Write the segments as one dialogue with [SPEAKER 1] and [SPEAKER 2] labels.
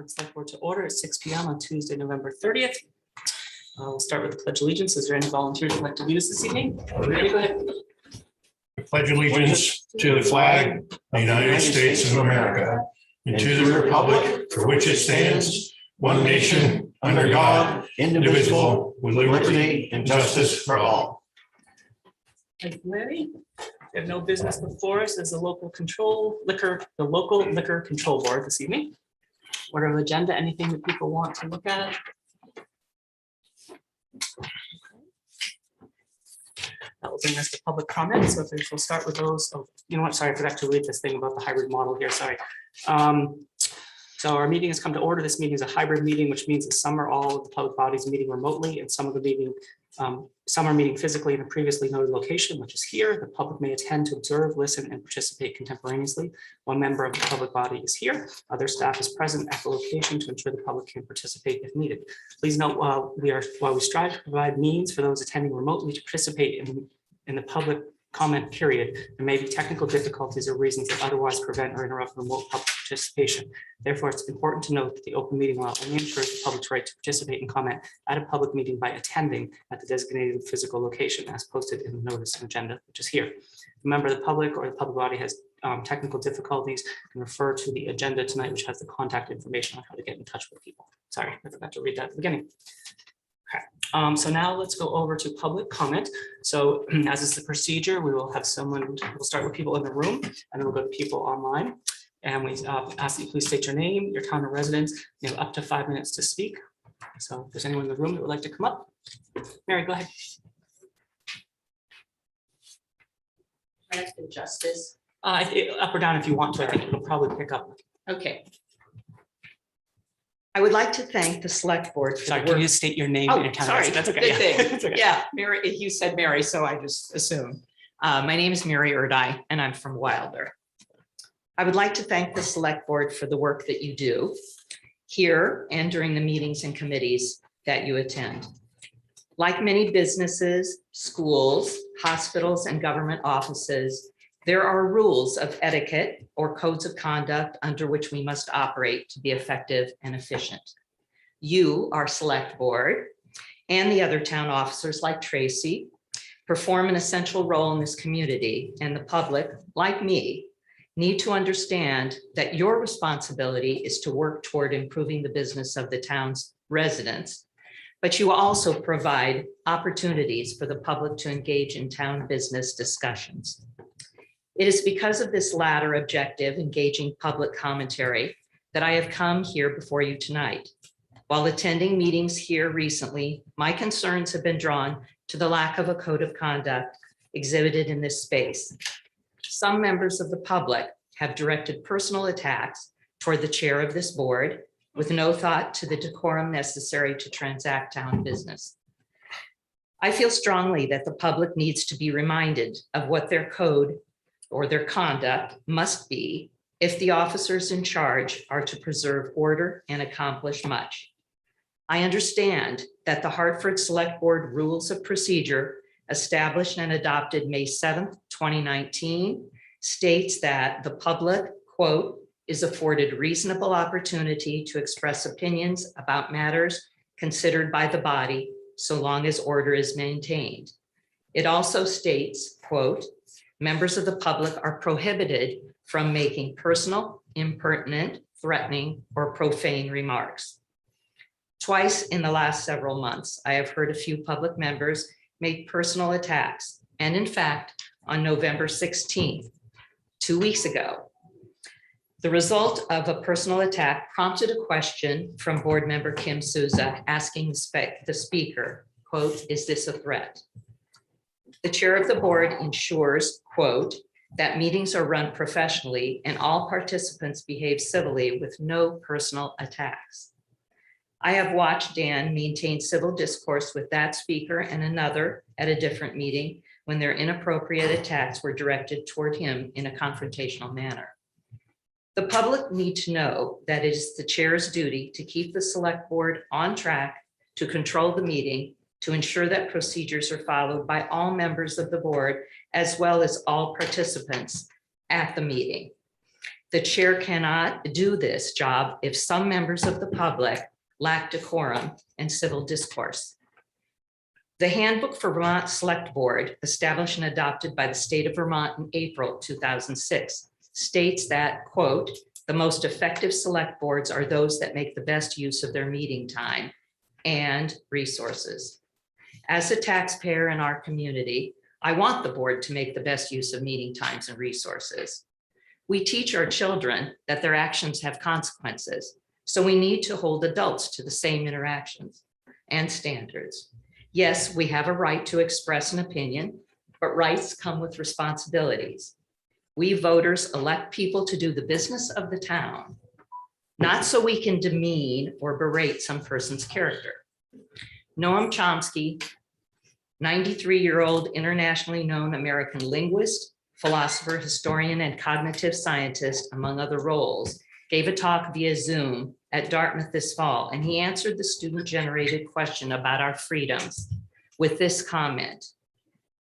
[SPEAKER 1] Hartford Select Board to order at 6 p.m. on Tuesday, November 30th. We'll start with the Pledge of Allegiance. Is there any volunteers who'd like to lead us this evening? Ready? Go ahead.
[SPEAKER 2] I pledge allegiance to the flag of the United States of America and to the republic for which it stands, one nation, under God, indivisible, with liberty and justice for all.
[SPEAKER 1] Thank you, Larry. We have no business before us as the local liquor control board this evening. What are the agenda? Anything that people want to look at? That will bring us to public comments. So if we'll start with those. Oh, you know what? Sorry, I forgot to read this thing about the hybrid model here. Sorry. So our meeting has come to order. This meeting is a hybrid meeting, which means that some or all of the public bodies meeting remotely, and some of the meeting, some are meeting physically in a previously noted location, which is here. The public may attend to observe, listen, and participate contemporaneously. One member of the public body is here. Other staff is present at the location to ensure the public can participate if needed. Please note, while we strive to provide means for those attending remotely to participate in the public comment period, there may be technical difficulties or reasons that otherwise prevent or interrupt remote public participation. Therefore, it's important to note that the open meeting law only ensures the public's right to participate and comment at a public meeting by attending at the designated physical location as posted in the notice and agenda, which is here. If a member of the public or the public body has technical difficulties, can refer to the agenda tonight, which has the contact information on how to get in touch with people. Sorry, I forgot to read that at the beginning. Okay, so now let's go over to public comment. So as is the procedure, we will have we'll start with people in the room, and then we'll go to people online. And we ask that you please state your name, your town of residence. You have up to 5 minutes to speak. So if there's anyone in the room that would like to come up, Mary, go ahead.
[SPEAKER 3] I have to adjust this.
[SPEAKER 1] Up or down if you want to. I think it'll probably pick up.
[SPEAKER 3] Okay. I would like to thank the select board for
[SPEAKER 1] Sorry,
[SPEAKER 3] the
[SPEAKER 1] can
[SPEAKER 3] work.
[SPEAKER 1] you state your name
[SPEAKER 3] Oh,
[SPEAKER 1] and your town?
[SPEAKER 3] sorry.
[SPEAKER 1] That's okay.
[SPEAKER 3] Good
[SPEAKER 1] Yeah.
[SPEAKER 3] thing.
[SPEAKER 1] That's okay.
[SPEAKER 3] Yeah, Mary, you said Mary, so I just assumed. My name is Mary Erdai, and I'm from Wilder. I would like to thank the select board for the work that you do here and during the meetings and committees that you attend. Like many businesses, schools, hospitals, and government offices, there are rules of etiquette or codes of conduct under which we must operate to be effective and efficient. You, our select board, and the other town officers like Tracy, perform an essential role in this community, and the public, like me, need to understand that your responsibility is to work toward improving the business of the town's residents, but you also provide opportunities for the public to engage in town business discussions. It is because of this latter objective, engaging public commentary, that I have come here before you tonight. While attending meetings here recently, my concerns have been drawn to the lack of a code of conduct exhibited in this space. Some members of the public have directed personal attacks toward the chair of this board with no thought to the decorum necessary to transact town business. I feel strongly that the public needs to be reminded of what their code or their conduct must be if the officers in charge are to preserve order and accomplish much. I understand that the Hartford Select Board Rules of Procedure, established and adopted May 7th, 2019, states that the public, quote, is afforded reasonable opportunity to express opinions about matters considered by the body so long as order is maintained. It also states, quote, members of the public are prohibited from making personal, impertinent, threatening, or profane remarks. Twice in the last several months, I have heard a few public members make personal attacks. And in fact, on November 16th, 2 weeks ago, the result of a personal attack prompted a question from board member Kim Souza asking the speaker, quote, is this a threat? The chair of the board ensures, quote, that meetings are run professionally and all participants behave civilly with no personal attacks. I have watched Dan maintain civil discourse with that speaker and another at a different meeting when their inappropriate attacks were directed toward him in a confrontational manner. The public need to know that it is the chair's duty to keep the select board on track, to control the meeting, to ensure that procedures are followed by all members of the board, as well as all participants at the meeting. The chair cannot do this job if some members of the public lack decorum and civil discourse. The handbook for Vermont Select Board, established and adopted by the state of Vermont in April 2006, states that, quote, "The most effective select boards are those that make the best use of their meeting time and resources." As a taxpayer in our community, I want the board to make the best use of meeting times and resources. We teach our children that their actions have consequences, so we need to hold adults to the same interactions and standards. Yes, we have a right to express an opinion, but rights come with responsibilities. We voters elect people to do the business of the town, not so we can demean or berate some person's character. Noam Chomsky, 93-year-old internationally known American linguist, philosopher, historian, and cognitive scientist, among other roles, gave a talk via Zoom at Dartmouth this fall, and he answered the student-generated question about our freedoms with this comment,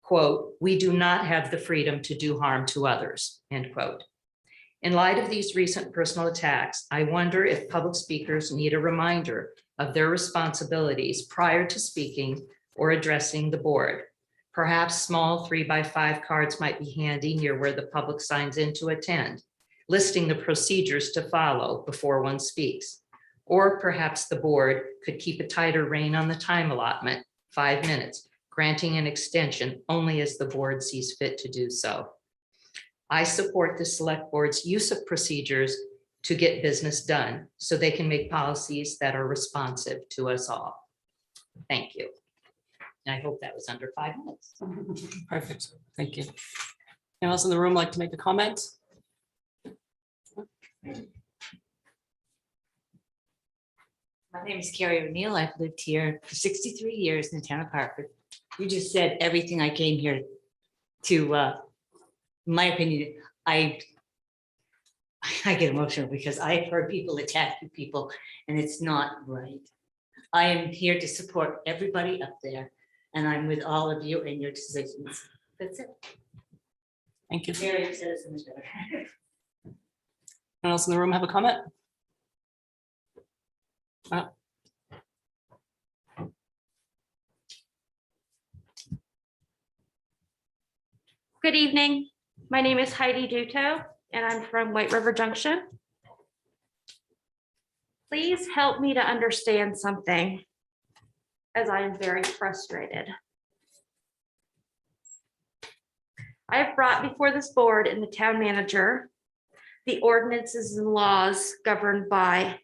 [SPEAKER 3] quote, "We do not have the freedom to do harm to others," end quote. In light of these recent personal attacks, I wonder if public speakers need a reminder of their responsibilities prior to speaking or addressing the board. Perhaps small 3x5 cards might be handy near where the public signs in to attend, listing the procedures to follow before one speaks. Or perhaps the board could keep a tighter rein on the time allotment, 5 minutes, granting an extension only as the board sees fit to do so. I support the select board's use of procedures to get business done so they can make policies that are responsive to us all. Thank you. I hope that was under 5 minutes.
[SPEAKER 1] Perfect. Thank you. Anyone else in the room like to make a comment?
[SPEAKER 4] My name is Carrie O'Neill. I've lived here for 63 years in the town of Hartford. You just said everything I came here to, in my opinion, I get emotional because I've heard people attack people and it's not right. I am here to support everybody up there and I'm with all of you and your decisions. That's it.
[SPEAKER 1] Thank you.
[SPEAKER 4] Mary said it so much better.
[SPEAKER 1] Anyone else in the room have a comment?
[SPEAKER 5] Good evening. My name is Heidi Duto, and I'm from White River Junction. Please help me to understand something, as I am very frustrated. I have brought before this board and the town manager the ordinances and laws governed by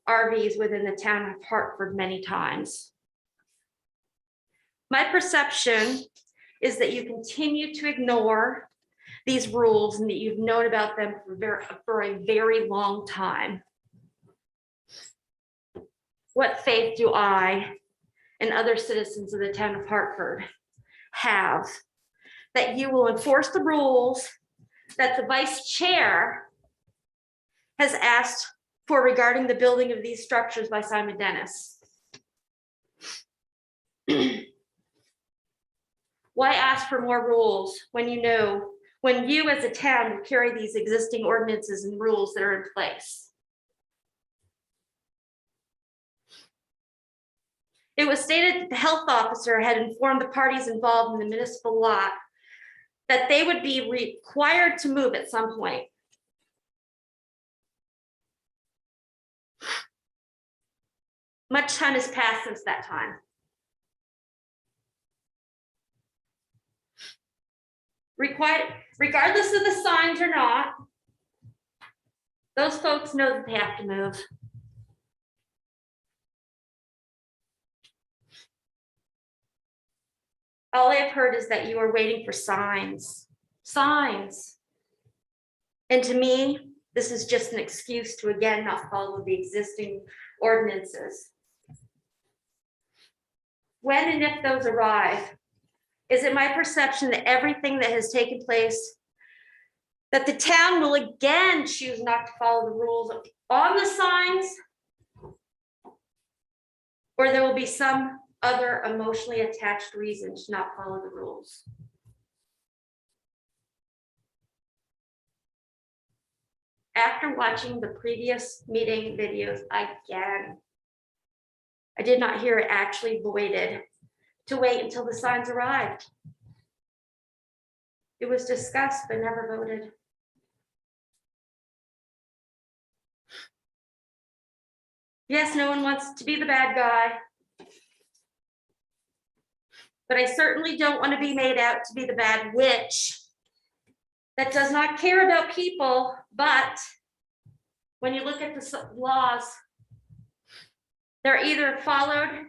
[SPEAKER 5] RVs within the town of Hartford many times. My perception is that you continue to ignore these rules and that you've known about them for a very long time. What faith do I and other citizens of the town of Hartford have that you will enforce the rules that the vice chair has asked for regarding the building of these structures by Simon Dennis? Why ask for more rules when you know, when you as a town carry these existing ordinances and rules that are in place? It was stated that the health officer had informed the parties involved in the municipal lot that they would be required to move at some point. Much time has passed since that time. Regardless of the signs or not, those folks know that they have to move. All I have heard is that you are waiting for signs. And to me, this is just an excuse to again not follow the existing ordinances. When and if those arrive, is it my perception that everything that has taken place, that the town will again choose not to follow the rules on the signs? Or there will be some other emotionally attached reason to not follow the rules? after watching the previous meeting videos again. I did not hear it actually voided to wait until the signs arrived. It was discussed but never voted. Yes, no one wants to be the bad guy. But I certainly don't want to be made out to be the bad witch that does not care about people, but when you look at the laws, they're either followed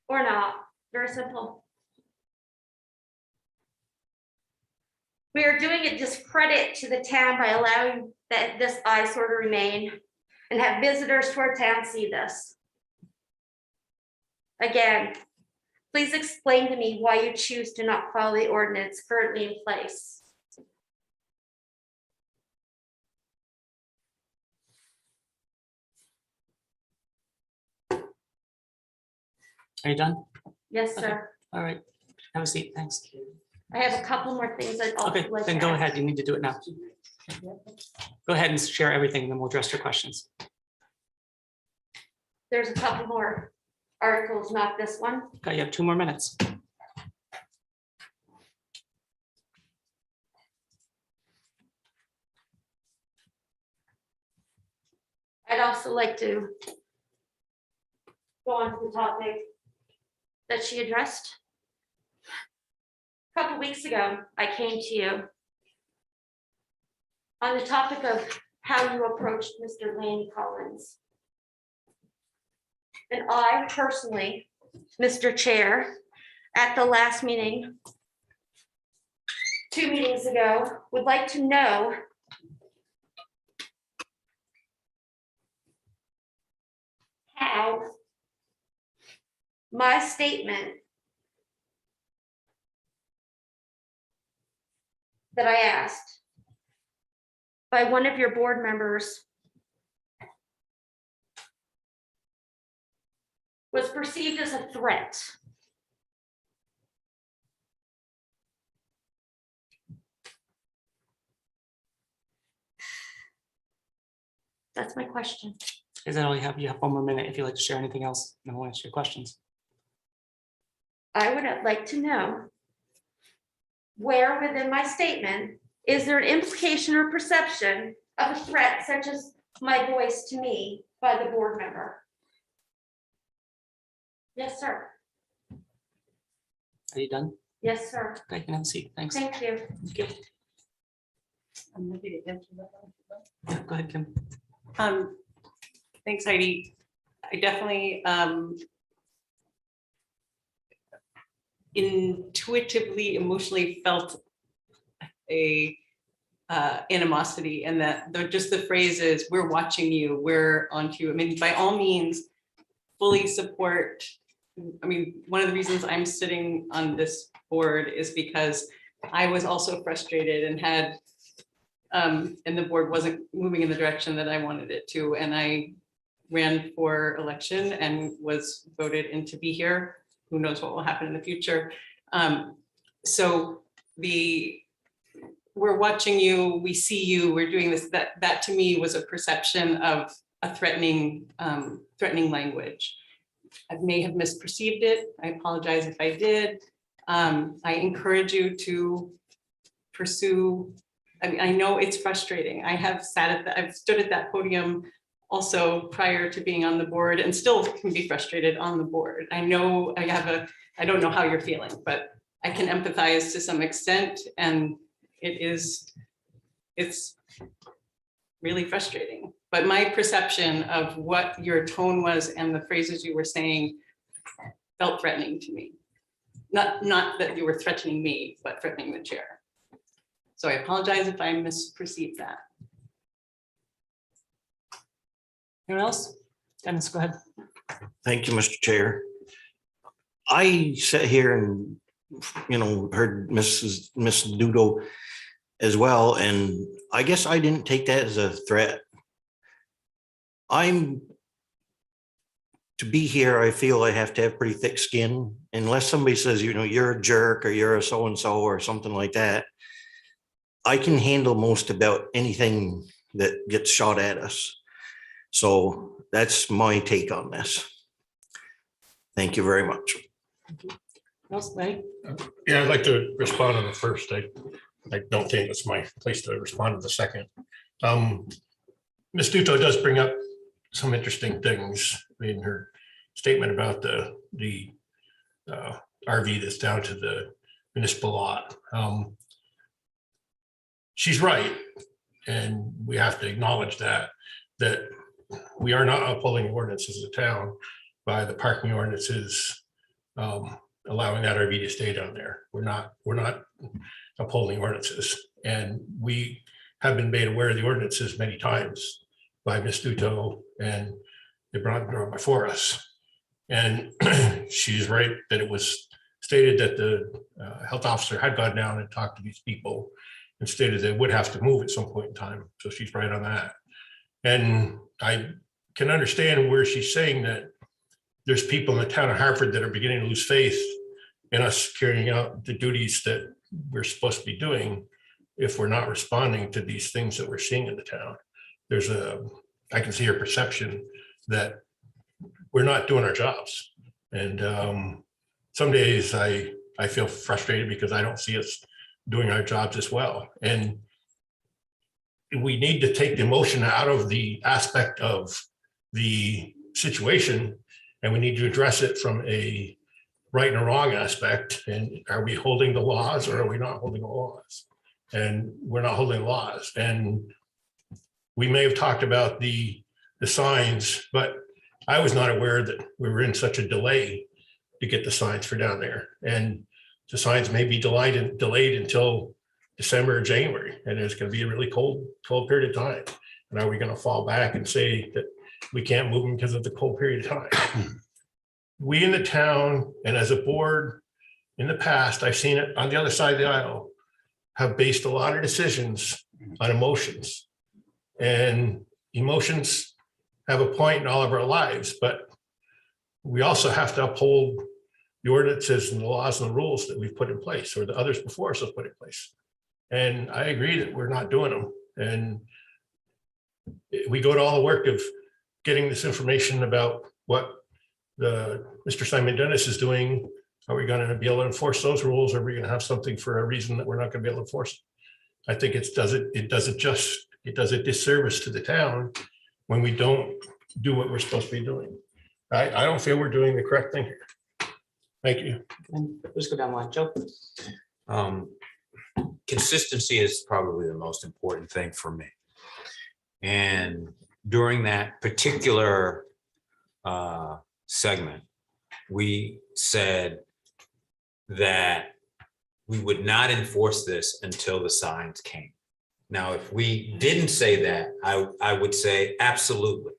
[SPEAKER 5] or not. Very simple. We are doing a discredit to the town by allowing this eyesore to remain and have visitors to our town see this. Again, please explain to me why you choose to not follow the ordinance currently in place.
[SPEAKER 1] Are you done?
[SPEAKER 5] Yes, sir.
[SPEAKER 1] All right. Have a seat. Thanks.
[SPEAKER 5] I have a couple more things I'd also
[SPEAKER 1] Okay,
[SPEAKER 5] like
[SPEAKER 1] then
[SPEAKER 5] to
[SPEAKER 1] go
[SPEAKER 5] ask.
[SPEAKER 1] ahead. You need to do it now. Go ahead and share everything, then we'll address your questions.
[SPEAKER 5] There's a couple more articles, not this one.
[SPEAKER 1] Okay, you have 2 more minutes.
[SPEAKER 5] I'd also like to go on to the topic that she addressed. A couple weeks ago, I came to you on the topic of how you approached Mr. Lane Collins. And I personally, Mr. Chair, at the last meeting, 2 meetings ago, would like to know how my statement that I asked by one of your board members was perceived as a threat. That's my question.
[SPEAKER 1] Is that all you have? You have 1 more minute if you'd like to share anything else, then we'll answer your questions.
[SPEAKER 5] I would like to know where within my statement is there an implication or perception of a threat such as my voice to me by the board member? Yes, sir.
[SPEAKER 1] Are you done?
[SPEAKER 5] Yes, sir.
[SPEAKER 1] Okay, you can have a seat. Thanks.
[SPEAKER 5] Thank you.
[SPEAKER 1] Thank you.
[SPEAKER 6] I'm happy to answer that one.
[SPEAKER 1] Yeah, go ahead, Kim.
[SPEAKER 6] Thanks, Heidi. I definitely intuitively, emotionally felt a animosity, and that just the phrase is, we're watching you, we're onto you. I mean, by all means, fully support. I mean, one of the reasons I'm sitting on this board is because I was also frustrated and had, and the board wasn't moving in the direction that I wanted it to. And I ran for election and was voted in to be here. Who knows what will happen in the future. So we're watching you, we see you, we're doing this, that to me was a perception of a threatening language. I may have misperceived it. I apologize if I did. I encourage you to pursue. I mean, I know it's frustrating. I've stood at that podium also prior to being on the board, and still can be frustrated on the board. I know I don't know how you're feeling, but I can empathize to some extent, and it's really frustrating. But my perception of what your tone was and the phrases you were saying felt threatening to me. Not that you were threatening me, but threatening the chair. So I apologize if I misperceived that.
[SPEAKER 1] Anyone else? Dennis, go ahead.
[SPEAKER 7] Thank you, Mr. Chair. I sat here and, heard Miss Dudo as well, and I guess I didn't take that as a threat. To be here, I feel I have to have pretty thick skin, unless somebody says, you're a jerk or you're a so-and-so or something like that. I can handle most about anything that gets shot at us. So that's my take on this. Thank you very much.
[SPEAKER 1] Else, Lenny?
[SPEAKER 2] Yeah, I'd like to respond on the first. I don't think it's my place to respond to the second. Ms. Duto does bring up some interesting things in her statement about the RV that's down to the municipal lot. She's right, and we have to acknowledge that we are not upholding ordinances of the town by the parking ordinances, allowing that RV to stay down there. We're not upholding ordinances, and we have been made aware of the ordinances many times by Ms. Duto, and they brought before us. And she's right that it was stated that the health officer had gone down and talked to these people and stated they would have to move at some point in time. So she's right on that. And I can understand where she's saying that there's people in the town of Hartford that are beginning to lose faith in us carrying out the duties that we're supposed to be doing if we're not responding to these things that we're seeing in the town. I can see her perception that we're not doing our jobs. And some days I feel frustrated because I don't see us doing our jobs as well. And we need to take the emotion out of the aspect of the situation, and we need to address it from a right and a wrong aspect. And are we holding the laws or are we not holding the laws? And we're not holding laws. And we may have talked about the signs, but I was not aware that we were in such a delay to get the signs for down there. And the signs may be delayed until December or January, and it's going to be a really cold period of time. And are we going to fall back and say that we can't move them because of the cold period of time? We in the town and as a board in the past, I've seen it on the other side of the aisle, have based a lot of decisions on emotions. And emotions have a point in all of our lives, but we also have to uphold the ordinances and the laws and the rules that we've put in place, or the others before us have put in place. And I agree that we're not doing them. And we go to all the work of getting this information about what Mr. Simon Dennis is doing. Are we going to be able to enforce those rules? Or are we going to have something for a reason that we're not going to be able to enforce it? I think it does a disservice to the town when we don't do what we're supposed to be doing. I don't feel we're doing the correct thing here. Thank you.
[SPEAKER 1] And let's go down the line. Joe?
[SPEAKER 8] Consistency is probably the most important thing for me. And during that particular segment, we said that we would not enforce this until the signs came. Now, if we didn't say that, I would say absolutely,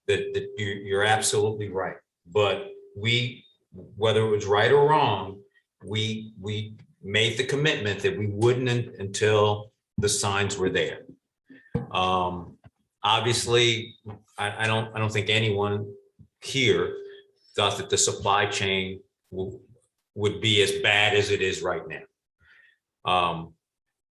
[SPEAKER 8] that you're absolutely right. But whether it was right or wrong, we made the commitment that we wouldn't until the signs were there. Obviously, I don't think anyone here thought that the supply chain would be as bad as it is right now.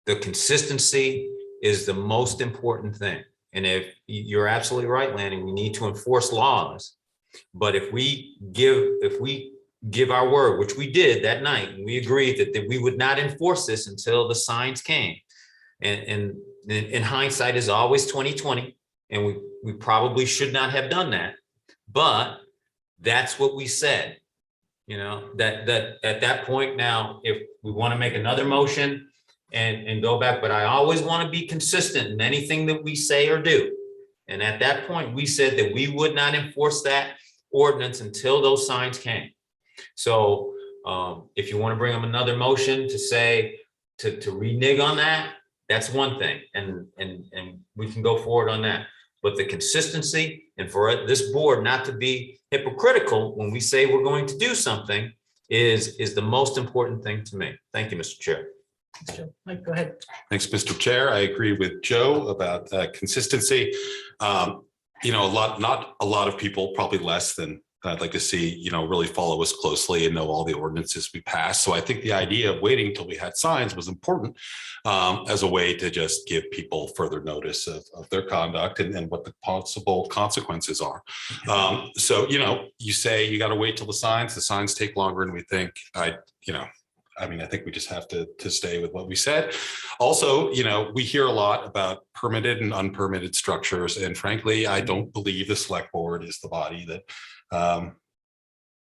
[SPEAKER 8] The consistency is the most important thing. And if you're absolutely right, Lanny, we need to enforce laws. But if we give our word, which we did that night, and we agreed that we would not enforce this until the signs came. And in hindsight is always 20/20, and we probably should not have done that. But that's what we said. You know, that at that point now, if we want to make another motion and go back, but I always want to be consistent in anything that we say or do. And at that point, we said that we would not enforce that ordinance until those signs came. So if you want to bring them another motion to say to renege on that, that's one thing, and we can go forward on that. But the consistency, and for this board not to be hypocritical when we say we're going to do something is the most important thing to me. Thank you, Mr. Chair.
[SPEAKER 1] Thanks, Joe. Mike, go ahead.
[SPEAKER 9] Thanks, Mr. Chair. I agree with Joe about consistency. Not a lot of people, probably less than that I'd like to see, really follow us closely and know all the ordinances we pass. So I think the idea of waiting until we had signs was important as a way to just give people further notice of their conduct and what the possible consequences are. So, you say you got to wait till the signs take longer than we think. I think we just have to stay with what we said. Also, we hear a lot about permitted and unpermitted structures. And frankly, I don't believe the select board is the body that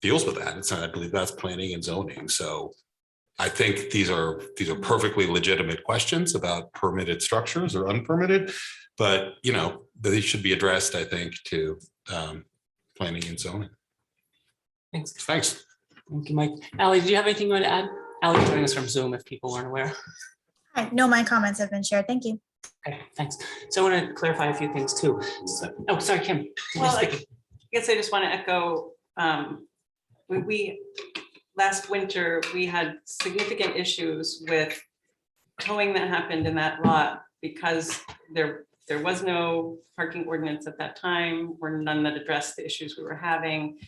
[SPEAKER 9] deals with that. I believe that's planning and zoning. So I think these are perfectly legitimate questions about permitted structures or unpermitted, but they should be addressed, I think, to planning and zoning.
[SPEAKER 1] Thanks.
[SPEAKER 9] Thanks.
[SPEAKER 1] Thank you, Mike. Ally, do you have anything you want to add? Ally joining us from Zoom if people weren't aware.
[SPEAKER 10] Hi, no, my comments have been shared. Thank you.
[SPEAKER 1] Okay, thanks. So I want to clarify a few things too. Oh, sorry, Kim.
[SPEAKER 6] Well, I guess I just want to echo, we last winter, we had significant issues with towing that happened in that lot because there was no parking ordinance at that time, or none that addressed the issues we were having.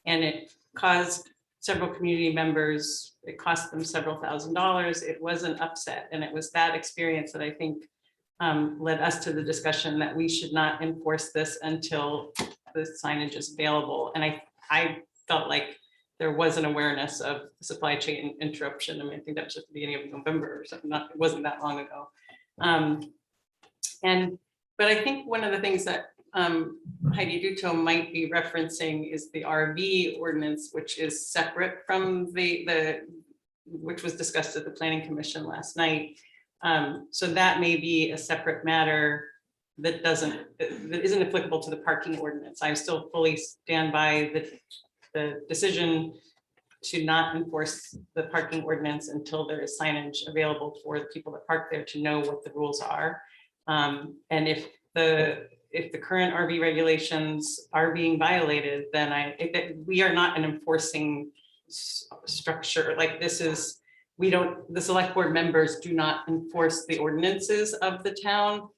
[SPEAKER 6] And it caused several community members, it cost them several $1,000s. It was an upset. And it was that experience that I think led us to the discussion that we should not enforce this until the signage is available. And I felt like there was an awareness of supply chain interruption. I think that was at the beginning of November or something, it wasn't that long ago. But I think one of the things that Heidi Duto might be referencing is the RV ordinance, which is separate from which was discussed at the Planning Commission last night. So that may be a separate matter that isn't applicable to the parking ordinance. I still fully stand by the decision to not enforce the parking ordinance until there is signage available for the people that park there to know what the rules are. And if the current RV regulations are being violated, then we are not an enforcing structure. Like the select board members do not enforce the ordinances of the town.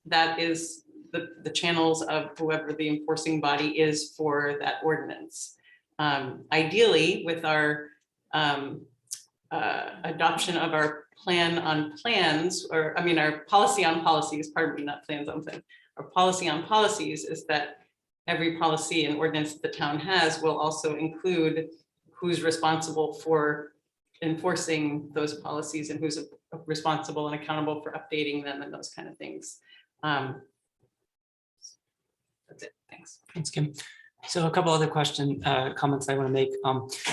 [SPEAKER 6] That is the channels of whoever the enforcing body is for that ordinance. Ideally, with our adoption of our plan on plans, our policy on policies, pardon me, not plans on plans. Our policy on policies is that every policy and ordinance that the town has will also include who's responsible for enforcing those policies and who's responsible and accountable for updating them and those kind of things. That's it. Thanks.
[SPEAKER 1] Thanks, Kim. So a couple other comments I want to make.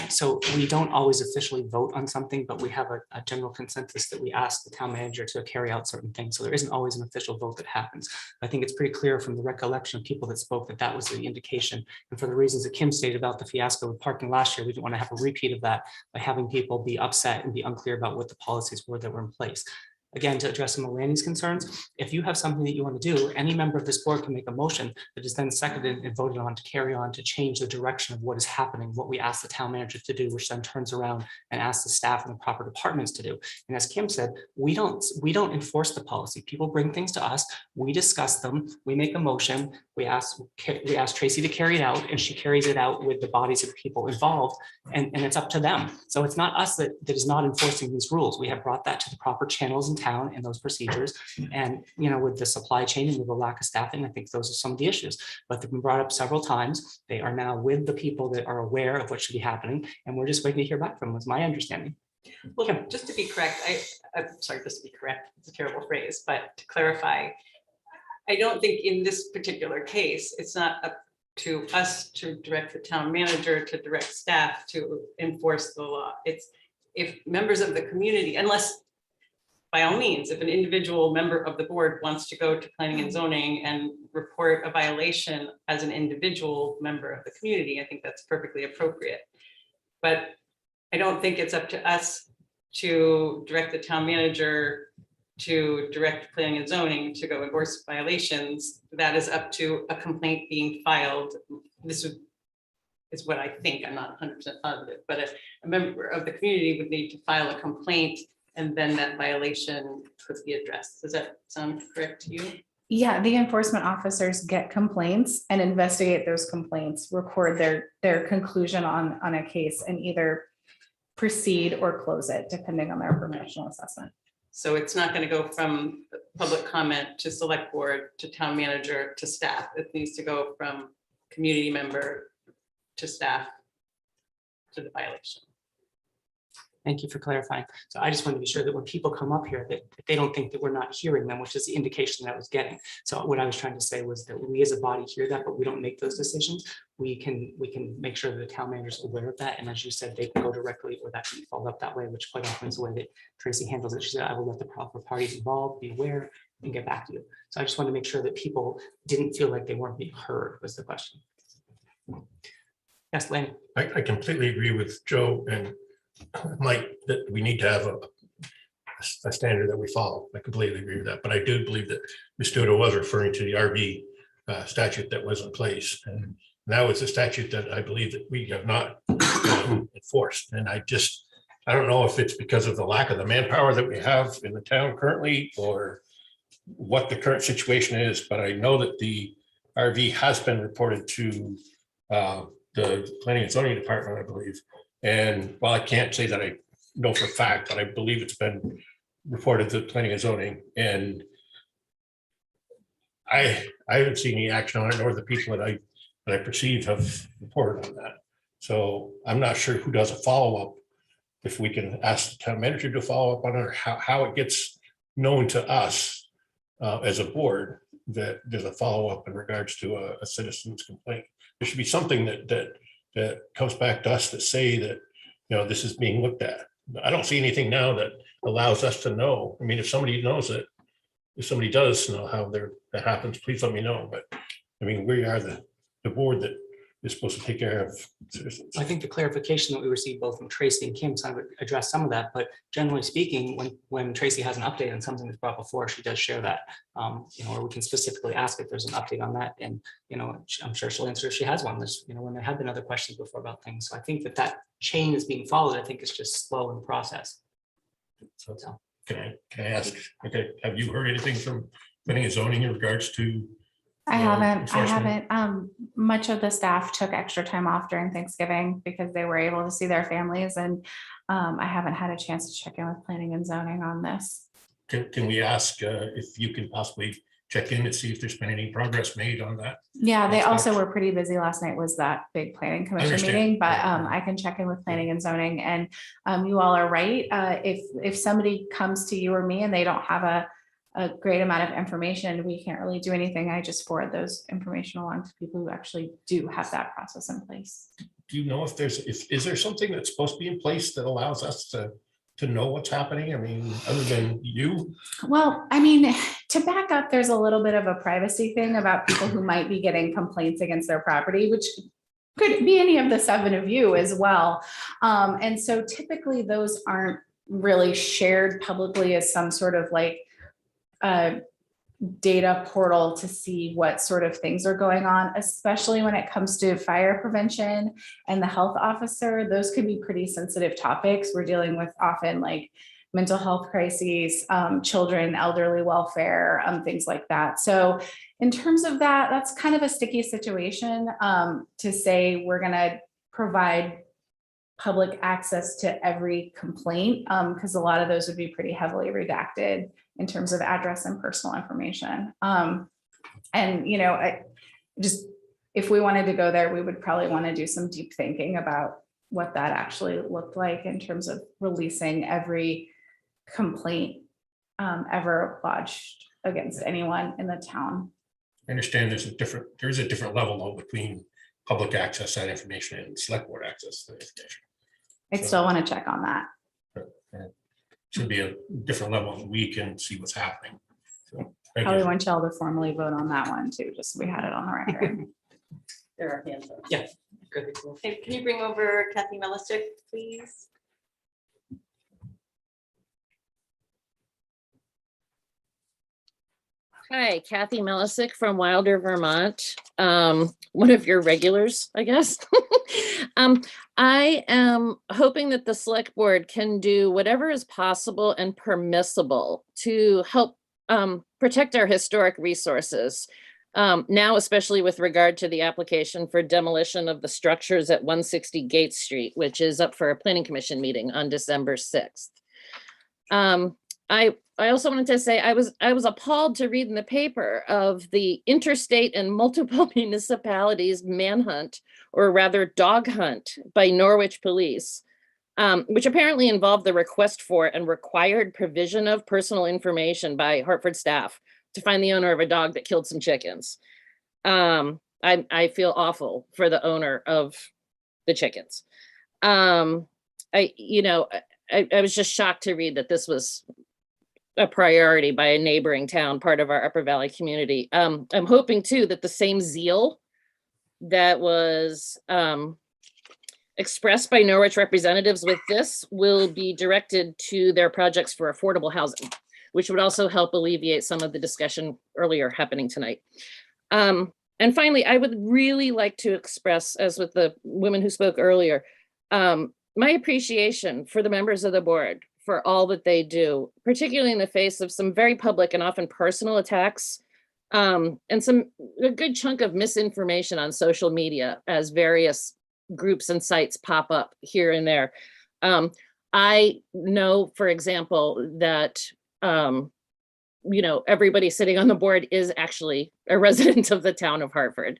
[SPEAKER 1] So we don't always officially vote on something, but we have a general consensus that we ask the town manager to carry out certain things. So there isn't always an official vote that happens. I think it's pretty clear from the recollection of people that spoke that was the indication. And for the reasons that Kim stated about the fiasco with parking last year, we didn't want to have a repeat of that by having people be upset and be unclear about what the policies were that were in place. Again, to address some of Lanny's concerns, if you have something that you want to do, any member of this board can make a motion that is then seconded and voted on to carry on to change the direction of what is happening, what we ask the town manager to do, which then turns around and asks the staff and the proper departments to do. And as Kim said, we don't enforce the policy. People bring things to us, we discuss them, we make a motion, we ask Tracy to carry it out, and she carries it out with the bodies of people involved, and it's up to them. So it's not us that is not enforcing these rules. We have brought that to the proper channels and town and those procedures, and with the supply chain and with the lack of staffing, I think those are some of the issues, but they've been brought up several times. They are now with the people that are aware of what should be happening, and we're just waiting to hear back from them, is my understanding.
[SPEAKER 6] Well, just to be correct, I'm sorry, just to be correct, it's a terrible phrase, but to clarify, I don't think in this particular case, it's not up to us to direct the town manager to direct staff to enforce the law. It's if members of the community, unless by all means, if an individual member of the board wants to go to planning and zoning and report a violation as an individual member of the community, I think that's perfectly appropriate. But I don't think it's up to us to direct the town manager to direct planning and zoning to go enforce violations. That is up to a complaint being filed. This is what I think, I'm not 100% positive, but a member of the community would need to file a complaint, and then that violation could be addressed. Does that sound correct to you?
[SPEAKER 11] Yeah, the enforcement officers get complaints and investigate those complaints, record their conclusion on a case and either proceed or close it, depending on their professional assessment.
[SPEAKER 6] So it's not going to go from public comment to select board to town manager to staff. It needs to go from community member to staff to the violation.
[SPEAKER 1] Thank you for clarifying. So I just want to be sure that when people come up here, that they don't think that we're not hearing them, which is the indication that I was getting. So what I was trying to say was that we as a body hear that, but we don't make those decisions. We can make sure that the town manager is aware of that. And as you said, they can go directly, or that can be followed up that way, which quite often is the way that Tracy handles it. She said, I will let the proper parties involved be aware and get back to you. So I just want to make sure that people didn't feel like they weren't being heard was the question. Yes, Lane.
[SPEAKER 2] I completely agree with Joe and Mike that we need to have a standard that we follow. I completely agree with that, but I do believe that Ms. Duda was referring to the RV statute that was in place, and that was a statute that I believe that we have not enforced. And I don't know if it's because of the lack of the manpower that we have in the town currently, or what the current situation is, but I know that the RV has been reported to the Planning and Zoning Department, I believe. And while I can't say that I know for a fact, but I believe it's been reported to Planning and Zoning, and I haven't seen any action on it, nor the people that I perceive have reported on that. So I'm not sure who does a follow-up, if we can ask the town manager to follow up on it, or how it gets known to us as a board that there's a follow-up in regards to a citizen's complaint. There should be something that comes back to us that say that, this is being looked at. I don't see anything now that allows us to know. I mean, if somebody knows it, if somebody does know how that happens, please let me know. But I mean, we are the board that is supposed to take care of citizens.
[SPEAKER 1] I think the clarification that we received both from Tracy and Kim, so I would address some of that, but generally speaking, when Tracy has an update on something that's brought before, she does share that, or we can specifically ask if there's an update on that. And, I'm sure she'll answer if she has one. There's, when there have been other questions before about things. So I think that chain is being followed. I think it's just slow in the process. So.
[SPEAKER 2] Can I ask, okay, have you heard anything from planning and zoning in regards to?
[SPEAKER 11] I haven't.
[SPEAKER 2] enforcement?
[SPEAKER 11] Much of the staff took extra time off during Thanksgiving because they were able to see their families, and I haven't had a chance to check in with planning and zoning on this.
[SPEAKER 2] Can we ask if you can possibly check in and see if there's been any progress made on that?
[SPEAKER 11] Yeah, they also were pretty busy last night, was that big planning commission
[SPEAKER 2] Understand.
[SPEAKER 11] meeting, but I can check in with planning and zoning. And you all are right. If somebody comes to you or me and they don't have a great amount of information, we can't really do anything. I just forward those information along to people who actually do have that process in place.
[SPEAKER 2] Do you know if is there something that's supposed to be in place that allows us to know what's happening? I mean, other than you?
[SPEAKER 11] Well, I mean, to back up, there's a little bit of a privacy thing about people who might be getting complaints against their property, which could be any of the 7 of you as well. And so typically those aren't really shared publicly as some sort of like data portal to see what sort of things are going on, especially when it comes to fire prevention and the health officer. Those could be pretty sensitive topics. We're dealing with often like mental health crises, children, elderly welfare, things like that. So in terms of that, that's kind of a sticky situation to say we're going to provide public access to every complaint, because a lot of those would be pretty heavily redacted in terms of address and personal information. And, if we wanted to go there, we would probably want to do some deep thinking about what that actually looked like in terms of releasing every complaint ever lodged against anyone in the town.
[SPEAKER 2] I understand there is a different level though between public access to that information and select board access to that information.
[SPEAKER 11] I still want to check on that.
[SPEAKER 2] Should be a different level so we can see what's happening. So, thank
[SPEAKER 11] Probably
[SPEAKER 2] you.
[SPEAKER 11] want y'all to formally vote on that one too, just so we had it on the record.
[SPEAKER 6] There are hands up.
[SPEAKER 1] Yeah. Good.
[SPEAKER 6] Okay, can you bring over Kathy Melisic, please?
[SPEAKER 12] Hi, Kathy Melisic from Wilder, Vermont. One of your regulars, I guess. I am hoping that the select board can do whatever is possible and permissible to help protect our historic resources. Now, especially with regard to the application for demolition of the structures at 160 Gate Street, which is up for a planning commission meeting on December 6th. I also wanted to say I was appalled to read in the paper of the interstate and multiple municipalities manhunt, or rather dog hunt, by Norwich police, which apparently involved the request for and required provision of personal information by Hartford staff to find the owner of a dog that killed some chickens. I feel awful for the owner of the chickens. I was just shocked to read that this was a priority by a neighboring town, part of our Upper Valley community. I'm hoping too that the same zeal that was expressed by Norwich representatives with this will be directed to their projects for affordable housing, which would also help alleviate some of the discussion earlier happening tonight. And finally, I would really like to express, as with the women who spoke earlier, my appreciation for the members of the board for all that they do, particularly in the face of some very public and often personal attacks, and a good chunk of misinformation on social media as various groups and sites pop up here and there. I know, for example, that everybody sitting on the board is actually a resident of the town of Hartford.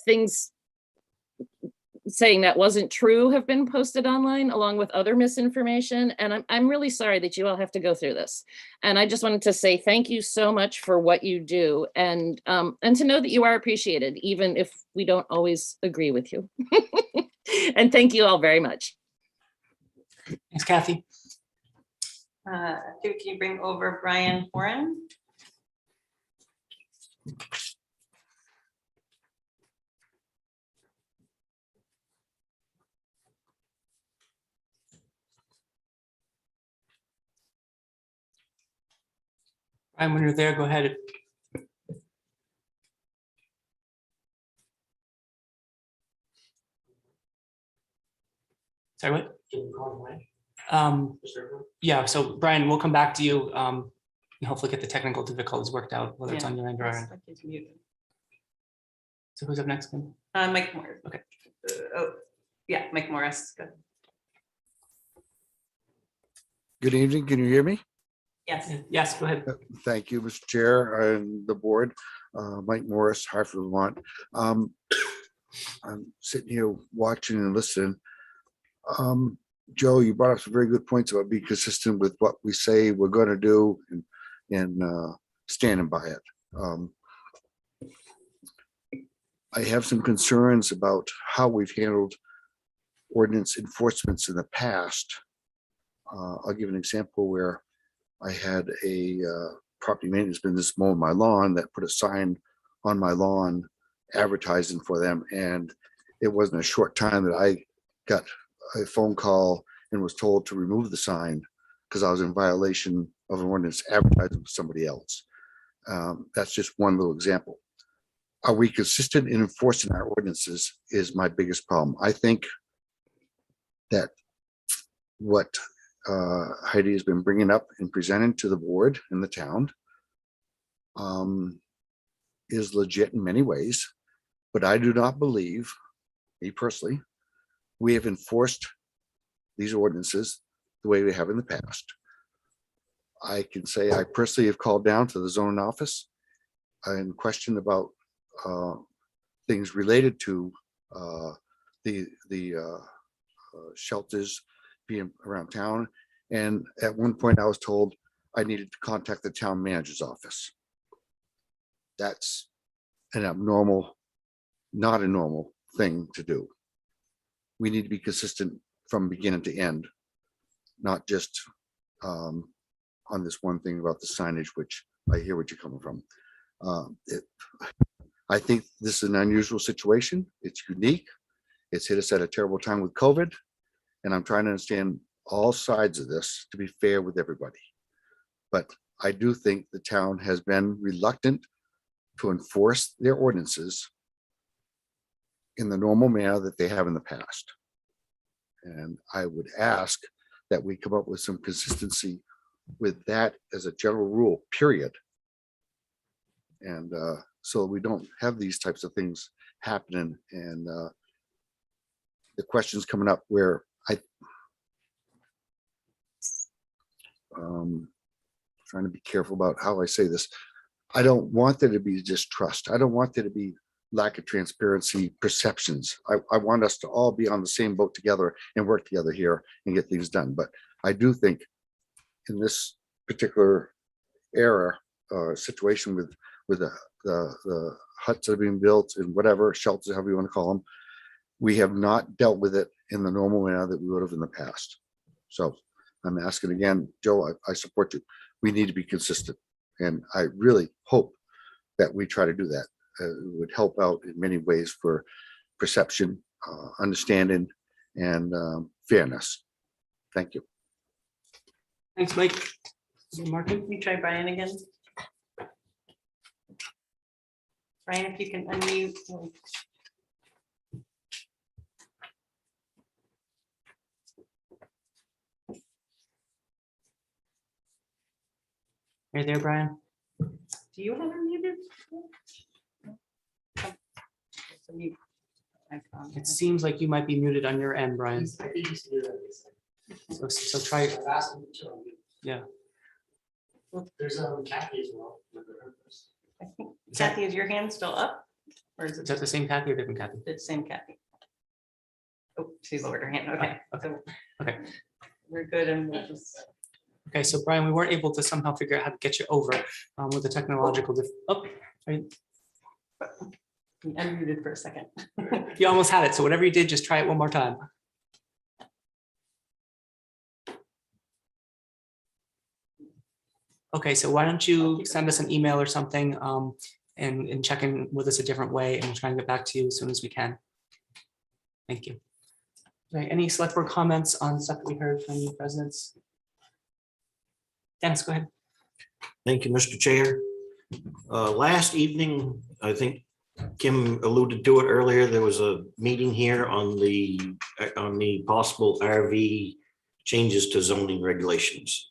[SPEAKER 12] Things saying that wasn't true have been posted online along with other misinformation. And I'm really sorry that you all have to go through this. And I just wanted to say thank you so much for what you do, and to know that you are appreciated, even if we don't always agree with you. And thank you all very much.
[SPEAKER 1] Thanks, Kathy.
[SPEAKER 6] Can you bring over Brian Warren?
[SPEAKER 1] Brian, when you're there, go ahead. Sorry, what? Yeah, so Brian, we'll come back to you and hopefully get the technical difficulties worked out, whether it's on your end or our end. So who's up next?
[SPEAKER 6] Mike Morris.
[SPEAKER 1] Okay.
[SPEAKER 6] Yeah, Mike Morris. Good.
[SPEAKER 13] Good evening. Can you hear me?
[SPEAKER 6] Yes.
[SPEAKER 1] Yes, go ahead.
[SPEAKER 13] Thank you, Mr. Chair and the board. Mike Morris, Hartford, Vermont. I'm sitting here watching and listening. Joe, you brought up some very good points about being consistent with what we say we're going to do and standing by it. I have some concerns about how we've handled ordinance enforcements in the past. I'll give an example where I had a property maintenance business mowing my lawn that put a sign on my lawn advertising for them, and it wasn't a short time that I got a phone call and was told to remove the sign because I was in violation of an ordinance advertising for somebody else. That's just one little example. Are we consistent in enforcing our ordinances is my biggest problem. I think that what Heidi has been bringing up and presenting to the board in the town is legit in many ways, but I do not believe, me personally, we have enforced these ordinances the way we have in the past. I can say I personally have called down to the zoning office and questioned about things related to the shelters being around town. And at one point I was told I needed to contact the town manager's office. That's an abnormal, not a normal thing to do. We need to be consistent from beginning to end, not just on this one thing about the signage, which I hear what you're coming from. I think this is an unusual situation. It's unique. It's hit us at a terrible time with COVID. And I'm trying to understand all sides of this to be fair with everybody. But I do think the town has been reluctant to enforce their ordinances in the normal manner that they have in the past. And I would ask that we come up with some consistency with that as a general rule, period. And so we don't have these types of things happening, and the questions coming up where trying to be careful about how I say this. I don't want there to be distrust. I don't want there to be lack of transparency perceptions. I want us to all be on the same boat together and work together here and get things done. But I do think in this particular era situation with the huts that are being built and whatever shelters, however you want to call them, we have not dealt with it in the normal manner that we would have in the past. So I'm asking again, Joe, I support you. We need to be consistent. And I really hope that we try to do that. It would help out in many ways for perception, understanding, and fairness. Thank you.
[SPEAKER 1] Thanks, Mike. Martin?
[SPEAKER 6] Can you try Brian again? Brian, if you can unmute.
[SPEAKER 1] Are you there, Brian?
[SPEAKER 6] Do you have him muted? It's a mute icon there.
[SPEAKER 1] It seems like you might be muted on your end, Brian. So try. Yeah.
[SPEAKER 14] There's Kathy as well.
[SPEAKER 6] I think, Kathy, is your hand still up? Or is
[SPEAKER 1] Is that the same Kathy or different Kathy?
[SPEAKER 6] the same Kathy? Oh, she lowered her hand. Okay. So
[SPEAKER 1] Okay.
[SPEAKER 6] we're good and we'll just.
[SPEAKER 1] Okay, so Brian, we weren't able to somehow figure out how to get you over with the technological.
[SPEAKER 6] Unmuted for a second.
[SPEAKER 1] You almost had it. So whatever you did, just try it one more time. Okay, so why don't you send us an email or something and check in with us a different way, and we'll try and get back to you as soon as we can. Thank you. Right, any select board comments on stuff that we heard from the residents? Dennis, go ahead.
[SPEAKER 7] Thank you, Mr. Chair. Last evening, I think Kim alluded to it earlier, there was a meeting here on the possible RV changes to zoning regulations.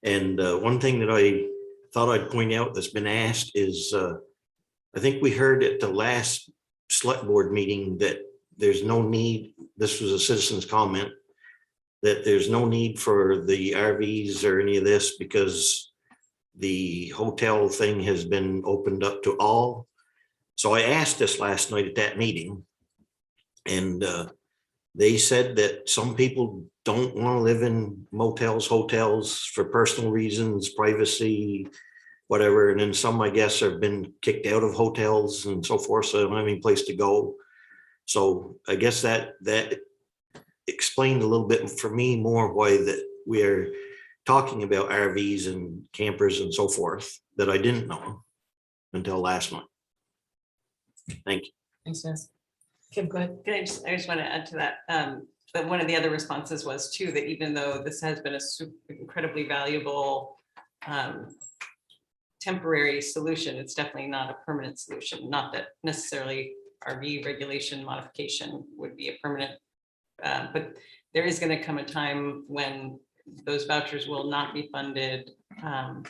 [SPEAKER 7] And one thing that I thought I'd point out that's been asked is, I think we heard at the last select board meeting that there's no need, this was a citizen's comment, that there's no need for the RVs or any of this because the hotel thing has been opened up to all. So I asked this last night at that meeting, and they said that some people don't want to live in motels, hotels for personal reasons, privacy, whatever. And then some, I guess, have been kicked out of hotels and so forth, so they don't have any place to go. So I guess that explained a little bit for me more why that we're talking about RVs and campers and so forth that I didn't know until last month. Thank you.
[SPEAKER 1] Thanks, Dennis. Kim, go ahead.
[SPEAKER 6] I just want to add to that. But one of the other responses was too, that even though this has been a incredibly valuable temporary solution, it's definitely not a permanent solution. Not that necessarily RV regulation modification would be a permanent, but there is going to come a time when those vouchers will not be funded. And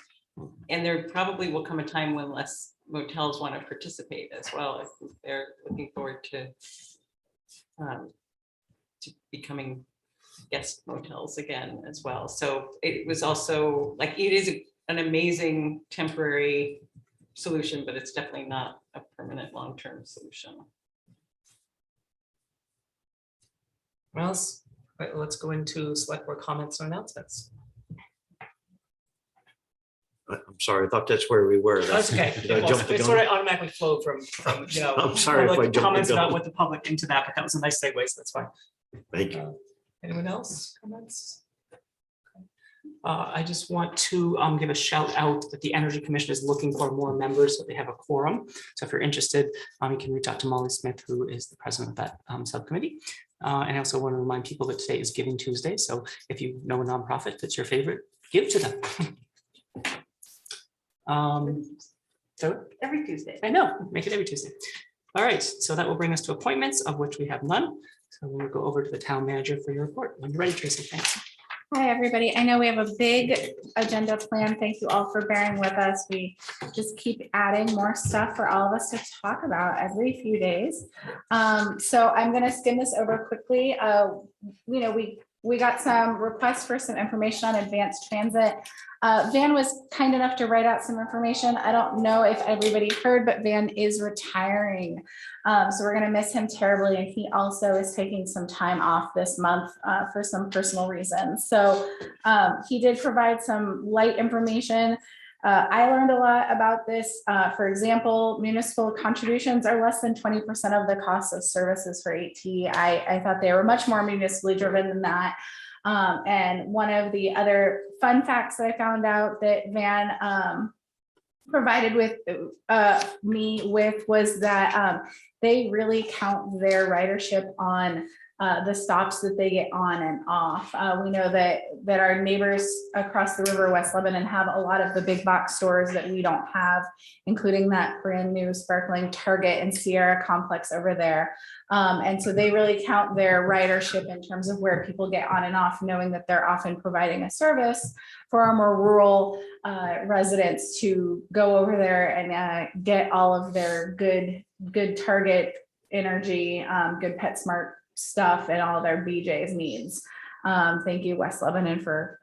[SPEAKER 6] there probably will come a time when less motels want to participate as well. If they're looking forward to becoming guest motels again as well. So it was also like, it is an amazing temporary solution, but it's definitely not a permanent long-term solution.
[SPEAKER 1] Well, let's go into select board comments and announcements.
[SPEAKER 7] I'm sorry, I thought that's where we were.
[SPEAKER 1] That's okay.
[SPEAKER 7] Did I jump the
[SPEAKER 1] It
[SPEAKER 7] gun?
[SPEAKER 1] sort of automatically flowed from you know.
[SPEAKER 7] I'm sorry if I
[SPEAKER 1] public
[SPEAKER 7] jumped the
[SPEAKER 1] comments
[SPEAKER 7] gun.
[SPEAKER 1] about what the public into that, but that was a nice segue, so that's fine.
[SPEAKER 7] Thank you.
[SPEAKER 1] Anyone else comments? I just want to give a shout out that the Energy Commission is looking for more members, so they have a quorum. So if you're interested, you can reach out to Molly Smith, who is the president of that subcommittee. And I also want to remind people that today is Giving Tuesday. So if you know a nonprofit that's your favorite, give to them. So
[SPEAKER 6] Every Tuesday.
[SPEAKER 1] I know, make it every Tuesday. All right, so that will bring us to appointments, of which we have none. So we'll go over to the town manager for your report. When you're ready, Tracy, thanks.
[SPEAKER 11] Hi, everybody. I know we have a big agenda plan. Thank you all for bearing with us. We just keep adding more stuff for all of us to talk about every few days. So I'm going to skim this over quickly. We got some requests for some information on advanced transit. Van was kind enough to write out some information. I don't know if everybody heard, but Van is retiring. So we're going to miss him terribly. And he also is taking some time off this month for some personal reasons. So he did provide some light information. I learned a lot about this. For example, municipal contributions are less than 20% of the cost of services for AT. I thought they were much more municipally driven than that. And one of the other fun facts that I found out that Van provided with me with was that they count count their ridership on the stops that they get on and off. We know that our neighbors across the river, West Lebanon, have a lot of the big box stores that we don't have, including that brand new sparkling Target and Sierra complex over there. And so they really count their ridership in terms of where people get on and off, knowing that they're often providing a service for our more rural residents to go over there and get all of their good Target energy, good PetSmart stuff and all their BJ's needs. Thank you, West Lebanon, for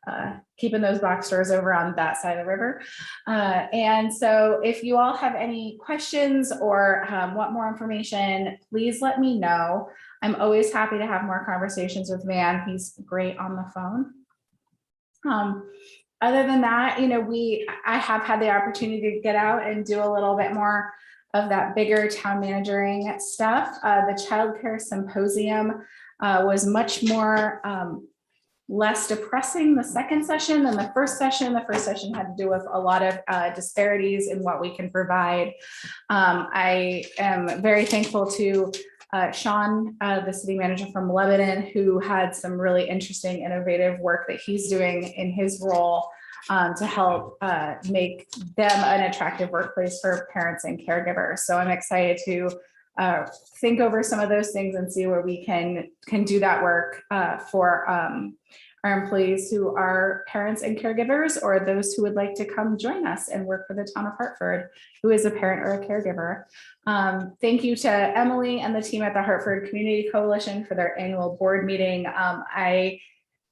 [SPEAKER 11] keeping those box stores over on that side of the river. And so if you all have any questions or want more information, please let me know. I'm always happy to have more conversations with Van. He's great on the phone. Other than that, I have had the opportunity to get out and do a little bit more of that bigger town managing stuff. The childcare symposium was much more less depressing the second session than the first session. The first session had to do with a lot of disparities in what we can provide. I am very thankful to Sean, the city manager from Lebanon, who had some really interesting, innovative work that he's doing in his role to help make them an attractive workplace for parents and caregivers. So I'm excited to think over some of those things and see where we can do that work for our employees who are parents and caregivers, or those who would like to come join us and work for the town of Hartford, who is a parent or a caregiver. Thank you to Emily and the team at the Hartford Community Coalition for their annual board meeting. I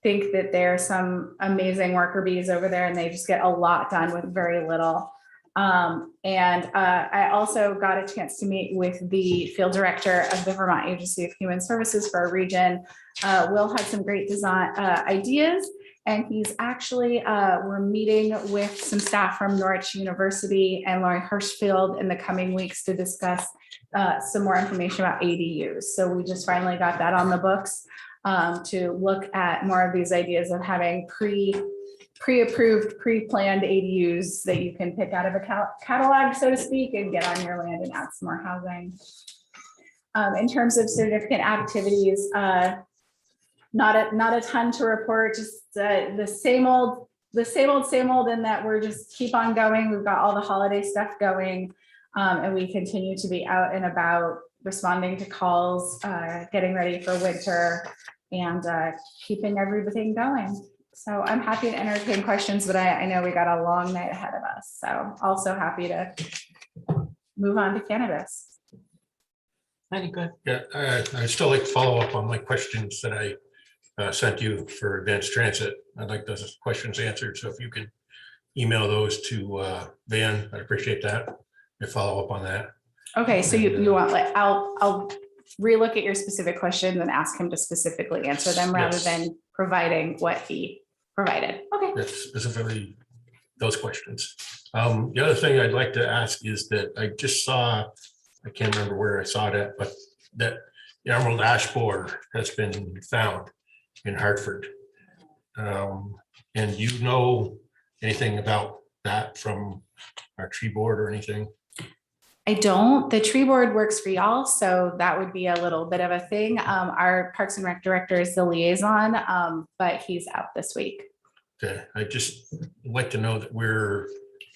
[SPEAKER 11] think that there are some amazing worker bees over there, and they just get a lot done with very little. I also got a chance to meet with the field director of the Vermont Agency of Human Services for our region. Will had some great design ideas, and he's actually, we're meeting with some staff from Norwich University and Laurie Hirschfield in the coming weeks to discuss some more information about ADUs. So we just finally got that on the books to look at more of these ideas of having pre-approved, pre-planned ADUs that you can pick out of a catalog, so to speak, and get on your land and add some more housing. In terms of significant activities, not a ton to report, just the same old in that we're just keep on going. We've got all the holiday stuff going, and we continue to be out and about responding to calls, getting ready for winter, and keeping everything going. So I'm happy to entertain questions, but I know we got a long night ahead of us. So also happy to move on to cannabis.
[SPEAKER 1] Any good?
[SPEAKER 2] Yeah, I'd still like to follow up on my questions that I sent you for advanced transit. I'd like those questions answered. So if you can email those to Van, I'd appreciate that. And follow up on that.
[SPEAKER 11] Okay, so you want, like, I'll relook at your specific questions and ask him to specifically answer them rather than providing what he provided. Okay.
[SPEAKER 2] That's specifically those questions. The other thing I'd like to ask is that I just saw, I can't remember where I saw that, but that the emerald ash borer has been found in Hartford. And you know anything about that from our tree board or anything?
[SPEAKER 11] I don't. The tree board works for y'all, so that would be a little bit of a thing. Our Parks and Rec director is the liaison, but he's out this week.
[SPEAKER 2] Okay, I just like to know that we're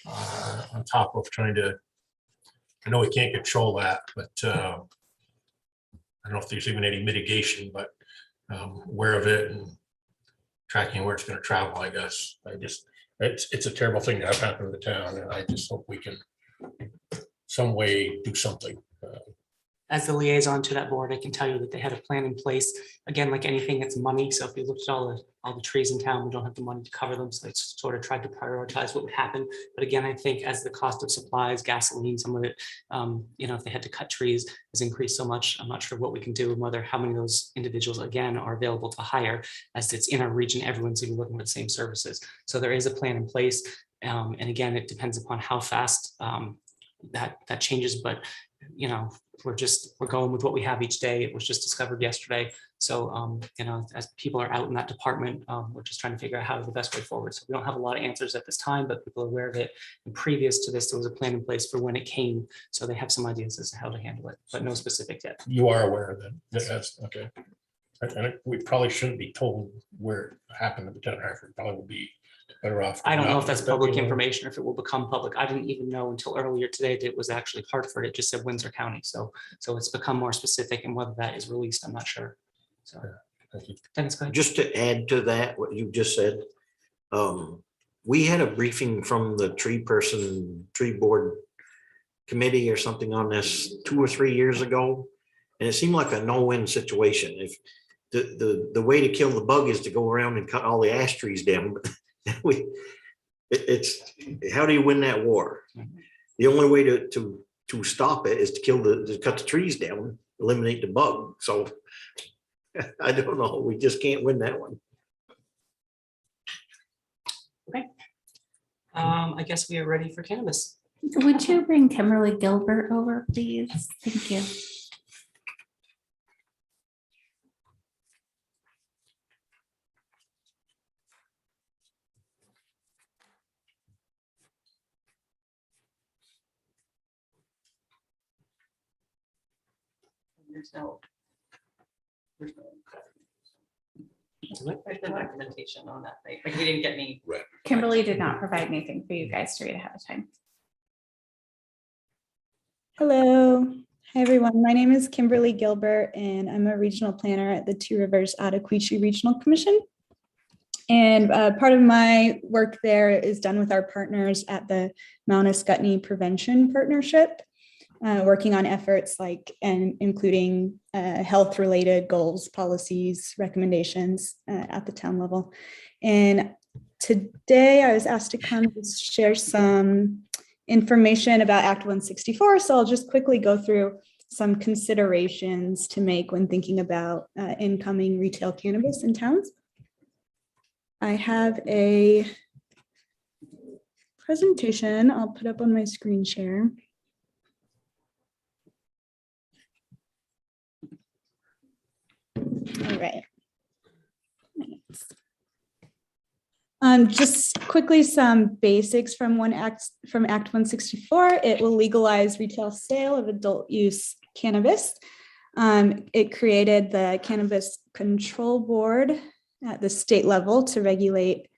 [SPEAKER 2] on top of trying to, I know we can't control that, but I don't know if there's even any mitigation, but aware of it and tracking where it's gonna travel, I guess. It's a terrible thing to have happen to the town, and I just hope we can some way do something.
[SPEAKER 1] As the liaison to that board, I can tell you that they had a plan in place. Again, like anything, it's money. So if you looked at all the trees in town, we don't have the money to cover them. So it's sort of tried to prioritize what would happen. But again, I think as the cost of supplies, gasoline, some of it, if they had to cut trees has increased so much, I'm not sure what we can do and whether how many of those individuals again are available to hire, as it's in our region, everyone's gonna be looking for the same services. So there is a plan in place. And again, it depends upon how fast that changes, but we're going with what we have each day. It was just discovered yesterday. So, as people are out in that department, we're just trying to figure out how the best way forward. So we don't have a lot of answers at this time, but people are aware of it. And previous to this, there was a plan in place for when it came. So they have some ideas as to how to handle it, but no specific yet.
[SPEAKER 2] You are aware of it. That's okay. And we probably shouldn't be told where it happened at the town of Hartford. Probably would be better off.
[SPEAKER 1] I don't know if that's public
[SPEAKER 2] information.
[SPEAKER 1] information, or if it will become public. I didn't even know until earlier today that it was actually Hartford. It just said Windsor County. So it's become more specific, and whether that is released, I'm not sure. So,
[SPEAKER 2] Thank you.
[SPEAKER 1] Dennis, go ahead.
[SPEAKER 7] Just to add to that, what you just said, we had a briefing from the tree board committee or something on this 2 or 3 years ago. And it seemed like a no-win situation. If the way to kill the bug is to go around and cut all the ash trees down, but it's how do you win that war? The only way to stop it is to cut the trees down, eliminate the bug. So I don't know. We just can't win that one.
[SPEAKER 1] Okay. I guess we are ready for cannabis.
[SPEAKER 11] Would you bring Kimberly Gilbert over, please? Thank you.
[SPEAKER 6] There's no documentation on that, right? Like we didn't get any.
[SPEAKER 11] Kimberly did not provide anything for you guys to read ahead of time.
[SPEAKER 15] Hello. Hi, everyone. My name is Kimberly Gilbert, and I'm a regional planner at the Two Rivers Ottaquechee Regional Commission. And part of my work there is done with our partners at the Mount Ascutney Prevention Partnership, working on efforts including health-related goals, policies, recommendations at the town level. And today I was asked to come to share some information about Act 164. So I'll just quickly go through some considerations to make when thinking about incoming retail cannabis in towns. I have a presentation I'll put up on my screen share. All right. Just quickly, some basics from Act 164. It will legalize retail sale of adult use cannabis. It created the Cannabis Control Board at the state level to regulate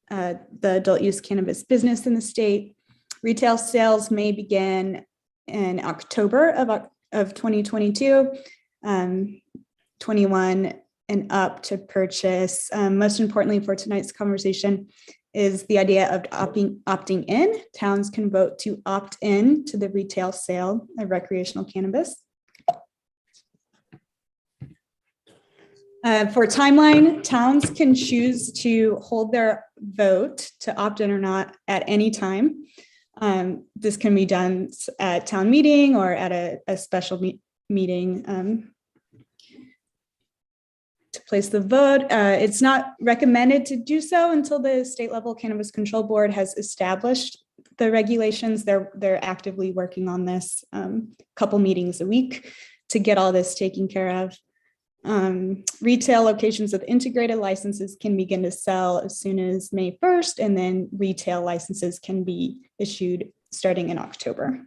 [SPEAKER 15] the adult use cannabis business in the state. Retail sales may begin in October of 2022, 21 and up to purchase. Most importantly for tonight's conversation is the idea of opting in. Towns can vote to opt in to the retail sale of recreational cannabis. For timeline, towns can choose to hold their vote to opt in or not at any time. This can be done at town meeting or at a special meeting to place the vote. It's not recommended to do so until the state level Cannabis Control Board has established the regulations. They're actively working on this, couple meetings a week to get all this taken care of. Retail locations with integrated licenses can begin to sell as soon as May 1st, and then retail licenses can be issued starting in October.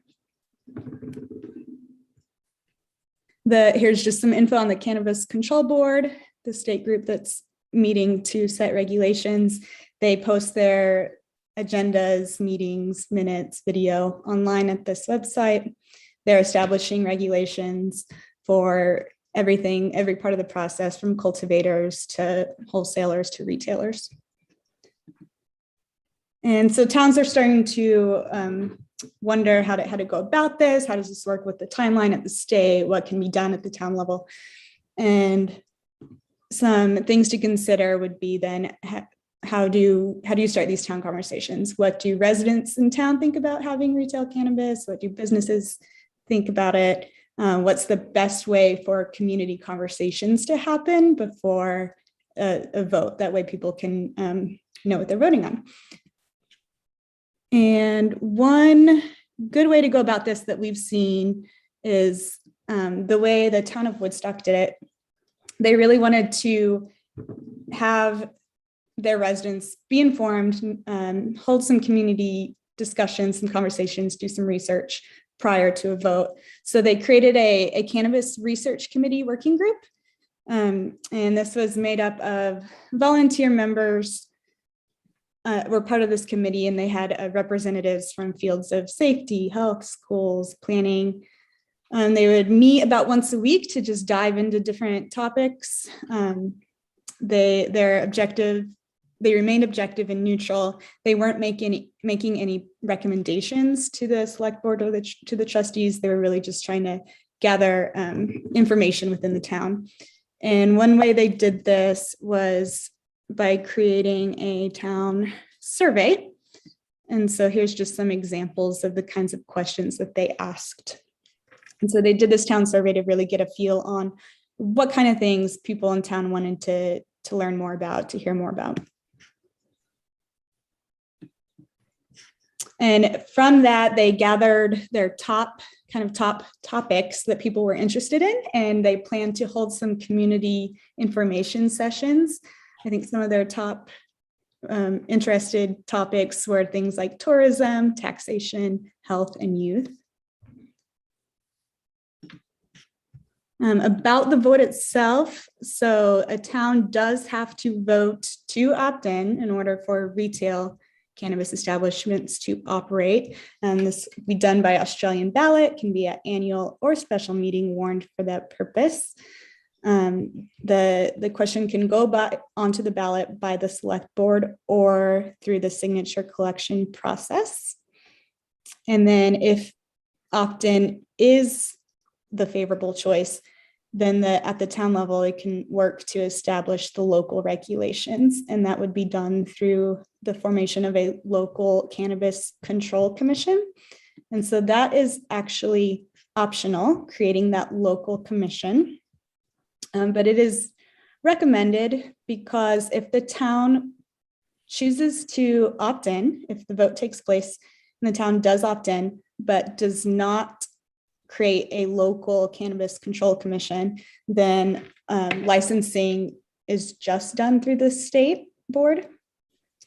[SPEAKER 15] Here's just some info on the Cannabis Control Board, the state group that's meeting to set regulations. They post their agendas, meetings, minutes, video online at this website. They're establishing regulations for everything, every part of the process, from cultivators to wholesalers to retailers. And so towns are starting to wonder how to go about this. How does this work with the timeline at the state? What can be done at the town level? And some things to consider would be then, how do you start these town conversations? What do residents in town think about having retail cannabis? What do businesses think about it? What's the best way for community conversations to happen before a vote? That way people can know what they're voting on. And one good way to go about this that we've seen is the way the town of Woodstock did it. They really wanted to have their residents be informed, hold some community discussions, some conversations, do some research prior to a vote. So they created a cannabis research committee working group. And this was made up of volunteer members were part of this committee, and they had representatives from fields of safety, health, schools, planning. They would meet about once a week to just dive into different topics. They remained objective and neutral. They weren't making any recommendations to the select board or to the trustees. They were really just trying to gather information within the town. And one way they did this was by creating a town survey. And so here's just some examples of the kinds of questions that they asked. And so they did this town survey to really get a feel on what kind of things people in town wanted to learn more about, to hear more about. And from that, they gathered their top topics that people were interested in, and they planned to hold some community information sessions. I think some of their top interested topics were things like tourism, taxation, health, and youth. About the vote itself, so a town does have to vote to opt in order for retail cannabis establishments to operate. And this will be done by Australian ballot, can be an annual or special meeting warned for that purpose. The question can go onto the ballot by the select board or through the signature collection process. And then if opt-in is the favorable choice, then at the town level, it can work to establish the local regulations. And that would be done through the formation of a local cannabis control commission. And so that is actually optional, creating that local commission. But it is recommended because if the town chooses to opt in, if the vote takes place and the town does opt in, but does not create a local cannabis control commission, then licensing is just done through the state board.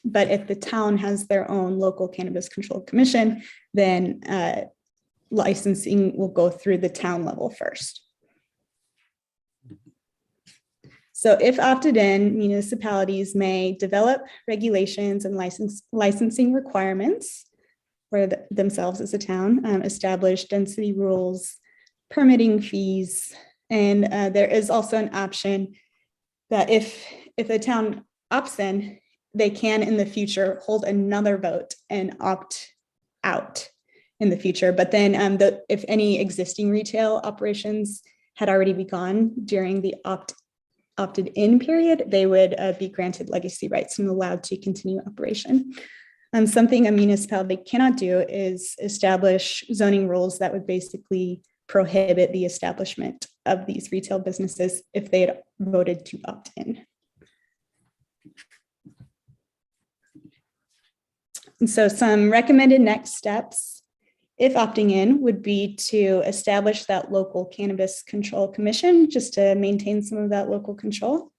[SPEAKER 15] But if the town has their own local cannabis control commission, then licensing will go through the town level first. So if opted in, municipalities may develop regulations and licensing requirements for themselves as a town, establish density rules, permitting fees, and there is also an option that if the town opts in, they can in the future hold another vote and opt out in the future. But then if any existing retail operations had already begun during the opted in period, they would be granted legacy rights and allowed to continue operation. Something a municipality cannot do is establish zoning rules that would basically prohibit the establishment of these retail businesses if they had voted to opt in. And so some recommended next steps, if opting in, would be to establish that local cannabis control commission, just to maintain some of that local control,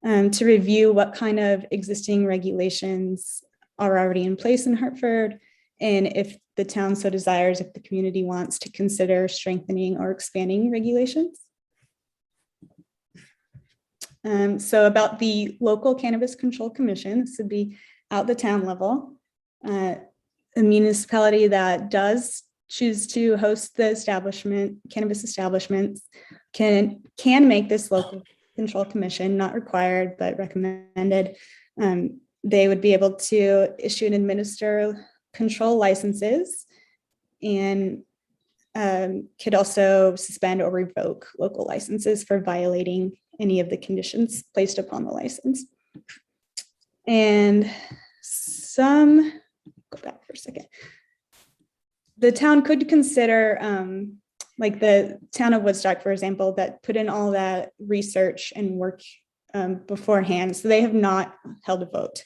[SPEAKER 15] to review what kind of existing regulations are already in place in Hartford, and if the town so desires, if the community wants to consider strengthening or expanding regulations. So about the local cannabis control commission, this would be at the town level. A municipality that does choose to host the cannabis establishments can make this local control commission, not required, but recommended. They would be able to issue and administer control licenses and could also suspend or revoke local licenses for violating any of the conditions placed upon the license. And go back for a second. The town could consider, like the town of Woodstock, for example, that put in all that research and work beforehand. So they have not held a vote,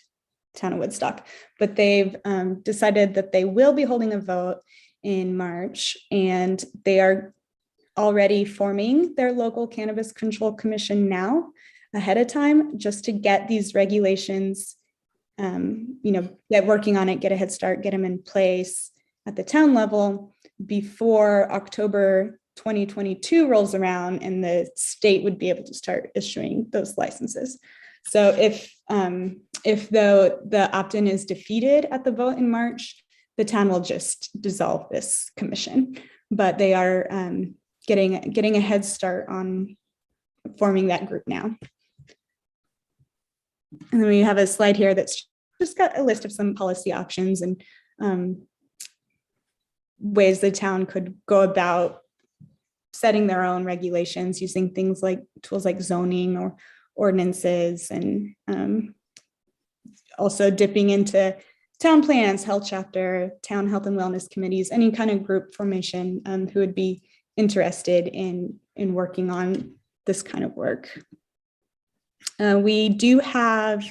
[SPEAKER 15] town of Woodstock, but they've decided that they will be holding a vote in March, and they are already forming their local cannabis control commission now ahead of time, just to get these regulations, get working on it, get a head start, get them in place at the town level before October 2022 rolls around and the state would be able to start issuing those licenses. So if the opt-in is defeated at the vote in March, the town will just dissolve this commission, but they are getting a head start on forming that group now. And then we have a slide here that's just got a list of some policy options and ways the town could go about setting their own regulations using things like tools like zoning or ordinances, and also dipping into town plans, health chapter, town health and wellness committees, any kind of group formation who would be interested in working on this kind of work. We do have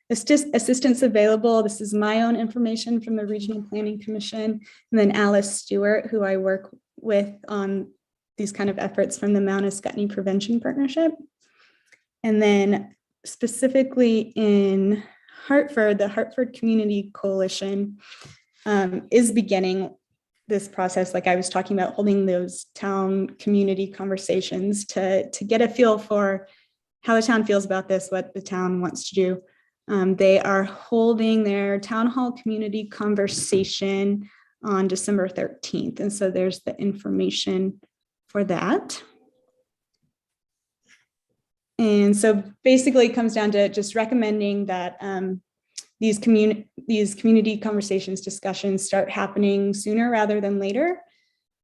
[SPEAKER 15] assistance available. This is my own information from the Regional Planning Commission, and then Alice Stewart, who I work with on these kind of efforts from the Mount Escutney Prevention Partnership. And then specifically in Hartford, the Hartford Community Coalition is beginning this process, like I was talking about, holding those town community conversations to get a feel for how the town feels about this, what the town wants to do. They are holding their town hall community conversation on December 13th. And so there's the information for that. And so basically it comes down to just recommending that these community conversations, discussions start happening sooner rather than later,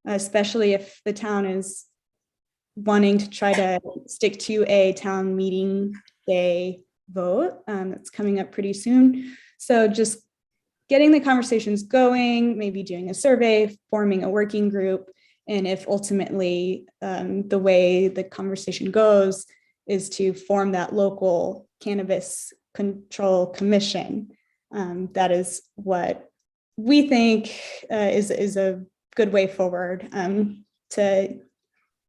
[SPEAKER 15] especially if the town is wanting to try to stick to a town meeting day vote that's coming up pretty soon. So just getting the conversations going, maybe doing a survey, forming a working group, and if ultimately the way the conversation goes is to form that local cannabis control commission. That is what we think is a good way forward to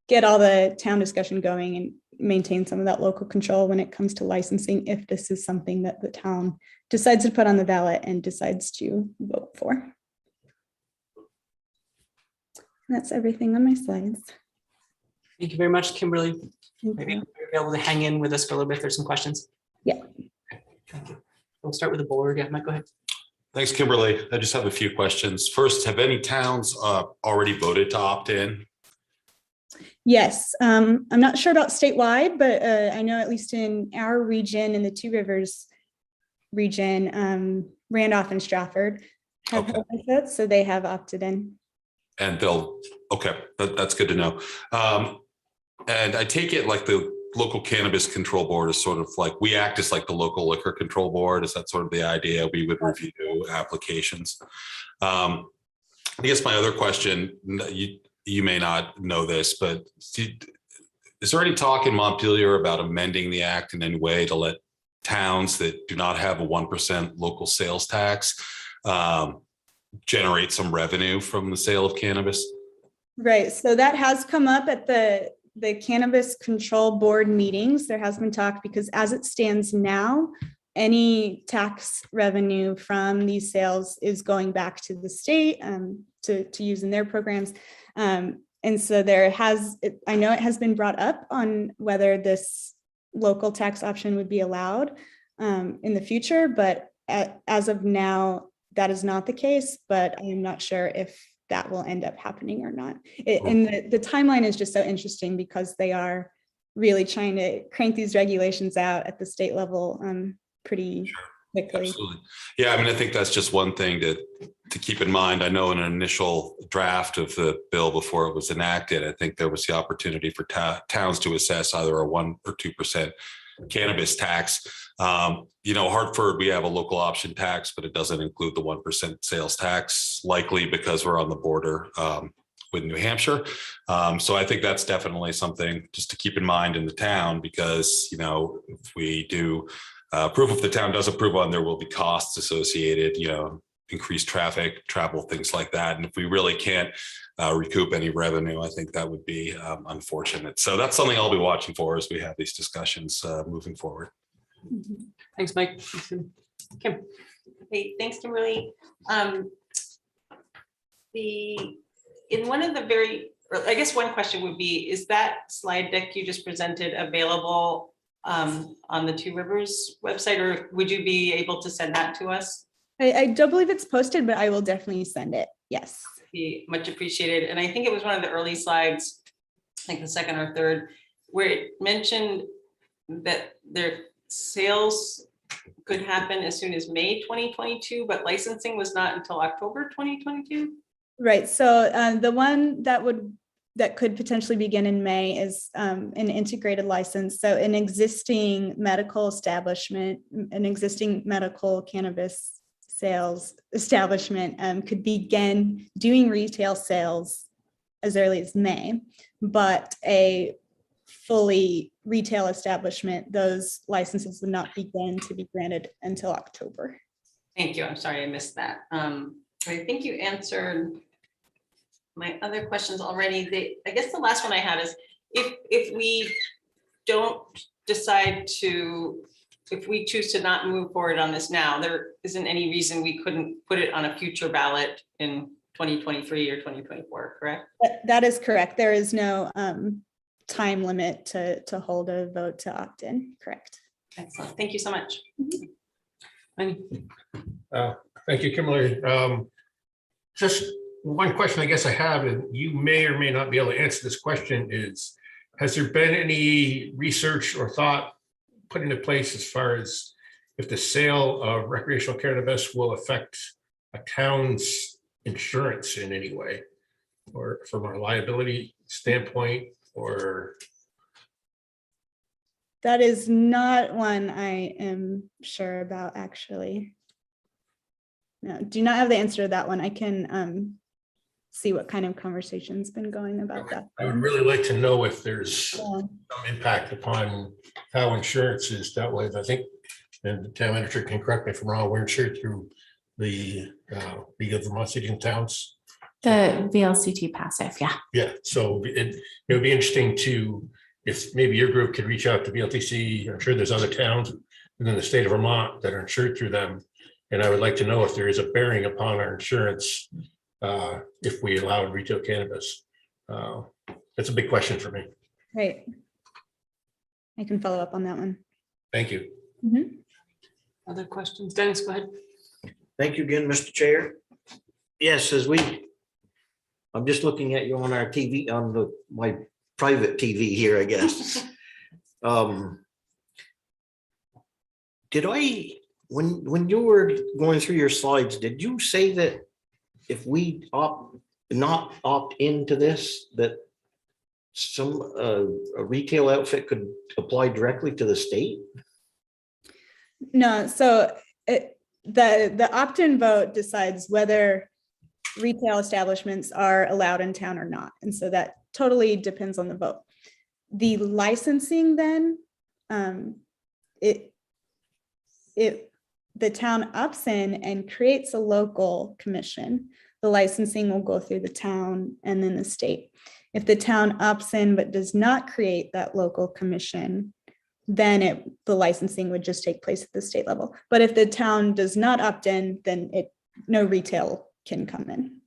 [SPEAKER 15] get all the town discussion going and maintain some of that local control when it comes to licensing, if this is something that the town decides to put on the ballot and decides to vote for. And that's everything on my slides.
[SPEAKER 1] Thank you very much, Kimberly. Maybe you'll be able to hang in with us for a little bit if there's some questions.
[SPEAKER 15] Yeah.
[SPEAKER 1] Okay, thank you. We'll start with the board. Yeah, Mike, go ahead.
[SPEAKER 9] Thanks, Kimberly. I just have a few questions. First, have any towns already voted to opt in?
[SPEAKER 15] Yes, I'm not sure about statewide, but I know at least in our region, in the Two Rivers region, Randolph and Stratford have held votes, so they have opted in.
[SPEAKER 9] And okay, that's good to know. And I take it like the local cannabis control board is sort of like, we act as like the local liquor control board. Is that sort of the idea? We would review applications. I guess my other question, you may not know this, but is there any talk in Montpelier about amending the act in any way to let towns that do not have a 1% local sales tax generate some revenue from the sale of cannabis?
[SPEAKER 15] Right, so that has come up at the Cannabis Control Board meetings. There has been talk, because as it stands now, any tax revenue from these sales is going back to the state to use in their programs. And so I know it has been brought up on whether this local tax option would be allowed in the future, but as of now, that is not the case, but I'm not sure if that will end up happening or not. And the timeline is just so interesting because they are really trying to crank these regulations out at the state level pretty quickly.
[SPEAKER 9] Absolutely. Yeah, I mean, I think that's just one thing to keep in mind. I know in an initial draft of the bill before it was enacted, I think there was the opportunity for towns to assess either a 1 or 2% cannabis tax. Hartford, we have a local option tax, but it doesn't include the 1% sales tax, likely because we're on the border with New Hampshire. So I think that's definitely something just to keep in mind in the town, because, if we do approve, if the town does approve on, there will be costs associated, increased traffic, travel, things like that. And if we really can't recoup any revenue, I think that would be unfortunate. So that's something I'll be watching for as we have these discussions moving forward.
[SPEAKER 1] Thanks, Mike. Kim.
[SPEAKER 6] Hey, thanks, Kimberly. In one of the I guess one question would be, is that slide deck you just presented available on the Two Rivers website, or would you be able to send that to us?
[SPEAKER 15] I don't believe it's posted, but I will definitely send it. Yes.
[SPEAKER 6] Be much appreciated. And I think it was one of the early slides, like the second or third, where it mentioned that their sales could happen as soon as May 2022, but licensing was not until October 2022.
[SPEAKER 15] Right. So the one that could potentially begin in May is an integrated license. So an existing medical establishment, an existing medical cannabis sales establishment could begin doing retail sales as early as May, but a fully retail establishment, those licenses would not begin to be granted until October.
[SPEAKER 6] Thank you. I'm sorry I missed that. I think you answered my other questions already. I guess the last one I had is if we don't decide to, if we choose to not move forward on this now, there isn't any reason we couldn't put it on a future ballot in 2023 or 2024, correct?
[SPEAKER 15] That is correct. There is no time limit to hold a vote to opt in, correct?
[SPEAKER 6] Excellent. Thank you so much.
[SPEAKER 2] Thank you, Kimberly. Just one question I guess I have, and you may or may not be able to answer this question, is, has there been any research or thought put into place as far as if the sale of recreational cannabis will affect a town's insurance in any way, or from a liability standpoint, or?
[SPEAKER 15] That is not one I am sure about, actually. No, do not have the answer to that one. I can see what kind of conversation's been going about that.
[SPEAKER 2] I would really like to know if there's some impact upon how insurance is dealt with. I think, and the town manager can correct me if I'm wrong, we're insured through the League of Vermont Cities and Towns.
[SPEAKER 11] The VLCT passive, yeah.
[SPEAKER 2] Yeah, so it would be interesting to, if maybe your group could reach out to VLTC. I'm sure there's other towns within the state of Vermont that are insured through them. And I would like to know if there is a bearing upon our insurance if we allow retail cannabis. That's a big question for me.
[SPEAKER 15] Right. I can follow up on that one.
[SPEAKER 2] Thank you.
[SPEAKER 15] Mm-hmm.
[SPEAKER 1] Other questions? Dennis, go ahead.
[SPEAKER 7] Thank you again, Mr. Chair. Yes, I'm just looking at you on our TV, on my private TV here, I guess. When you were going through your slides, did you say that if we not opt into this, that a retail outfit could apply directly to the state?
[SPEAKER 15] No, so the opt-in vote decides whether retail establishments are allowed in town or not. And so that totally depends on the vote. The licensing then, the town opts in and creates a local commission. The licensing will go through the town and then the state. If the town opts in but does not create that local commission, then the licensing would just take place at the state level. But if the town does not opt in, then no retail can come in.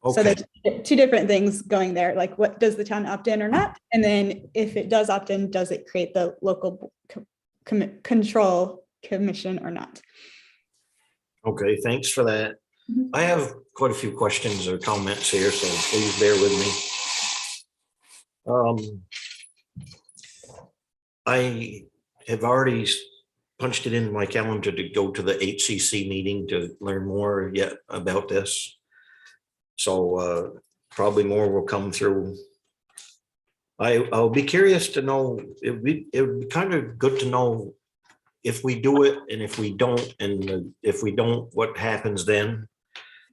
[SPEAKER 15] Okay. So there's two different things going there. Like, what does the town opt in or not? And then if it does opt in, does it create the local control commission or not?
[SPEAKER 7] Okay, thanks for that. I have quite a few questions or comments here, so please bear with me. I have already punched it in my calendar to go to the HCC meeting to learn more yet about this. So probably more will come through. I'll be curious to know, it would be kind of good to know if we do it and if we don't, and if we don't, what happens then?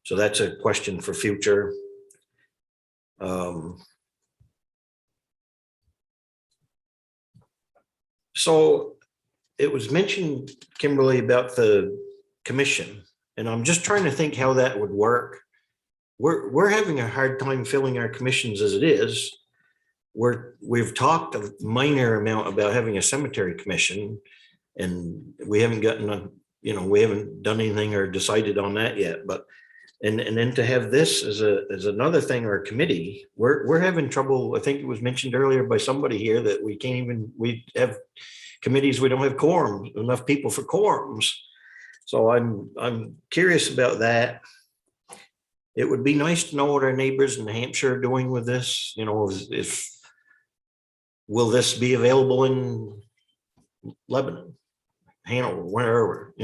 [SPEAKER 7] So that's a question for future. So it was mentioned, Kimberly, about the commission, and I'm just trying to think how that would work. We're having a hard time filling our commissions as it is. We've talked a minor amount about having a cemetery commission, and we haven't gotten we haven't done anything or decided on that yet. But and then to have this as another thing, or a committee, we're having trouble. I think it was mentioned earlier by somebody here that we have committees, we don't have enough people for quorums. So I'm curious about that. It would be nice to know what our neighbors in New Hampshire are doing with this. If will this be available in Lebanon, Hanover, wherever,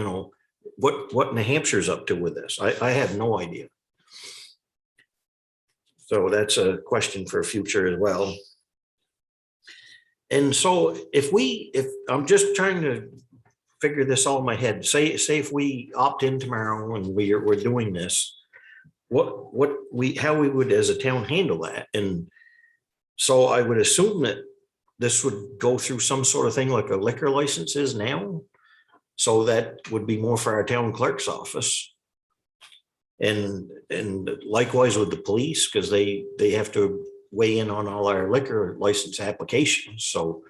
[SPEAKER 7] what New Hampshire's up to with this. I have no idea. So that's a question for future as well. And so if I'm just trying to figure this all in my head, say if we opt in tomorrow and we're doing this, how we would as a town handle that. And so I would assume that this would go through some sort of thing like a liquor license is now. So that would be more for our town clerk's office. And likewise with the police, because they have to weigh in on all our liquor license applications. So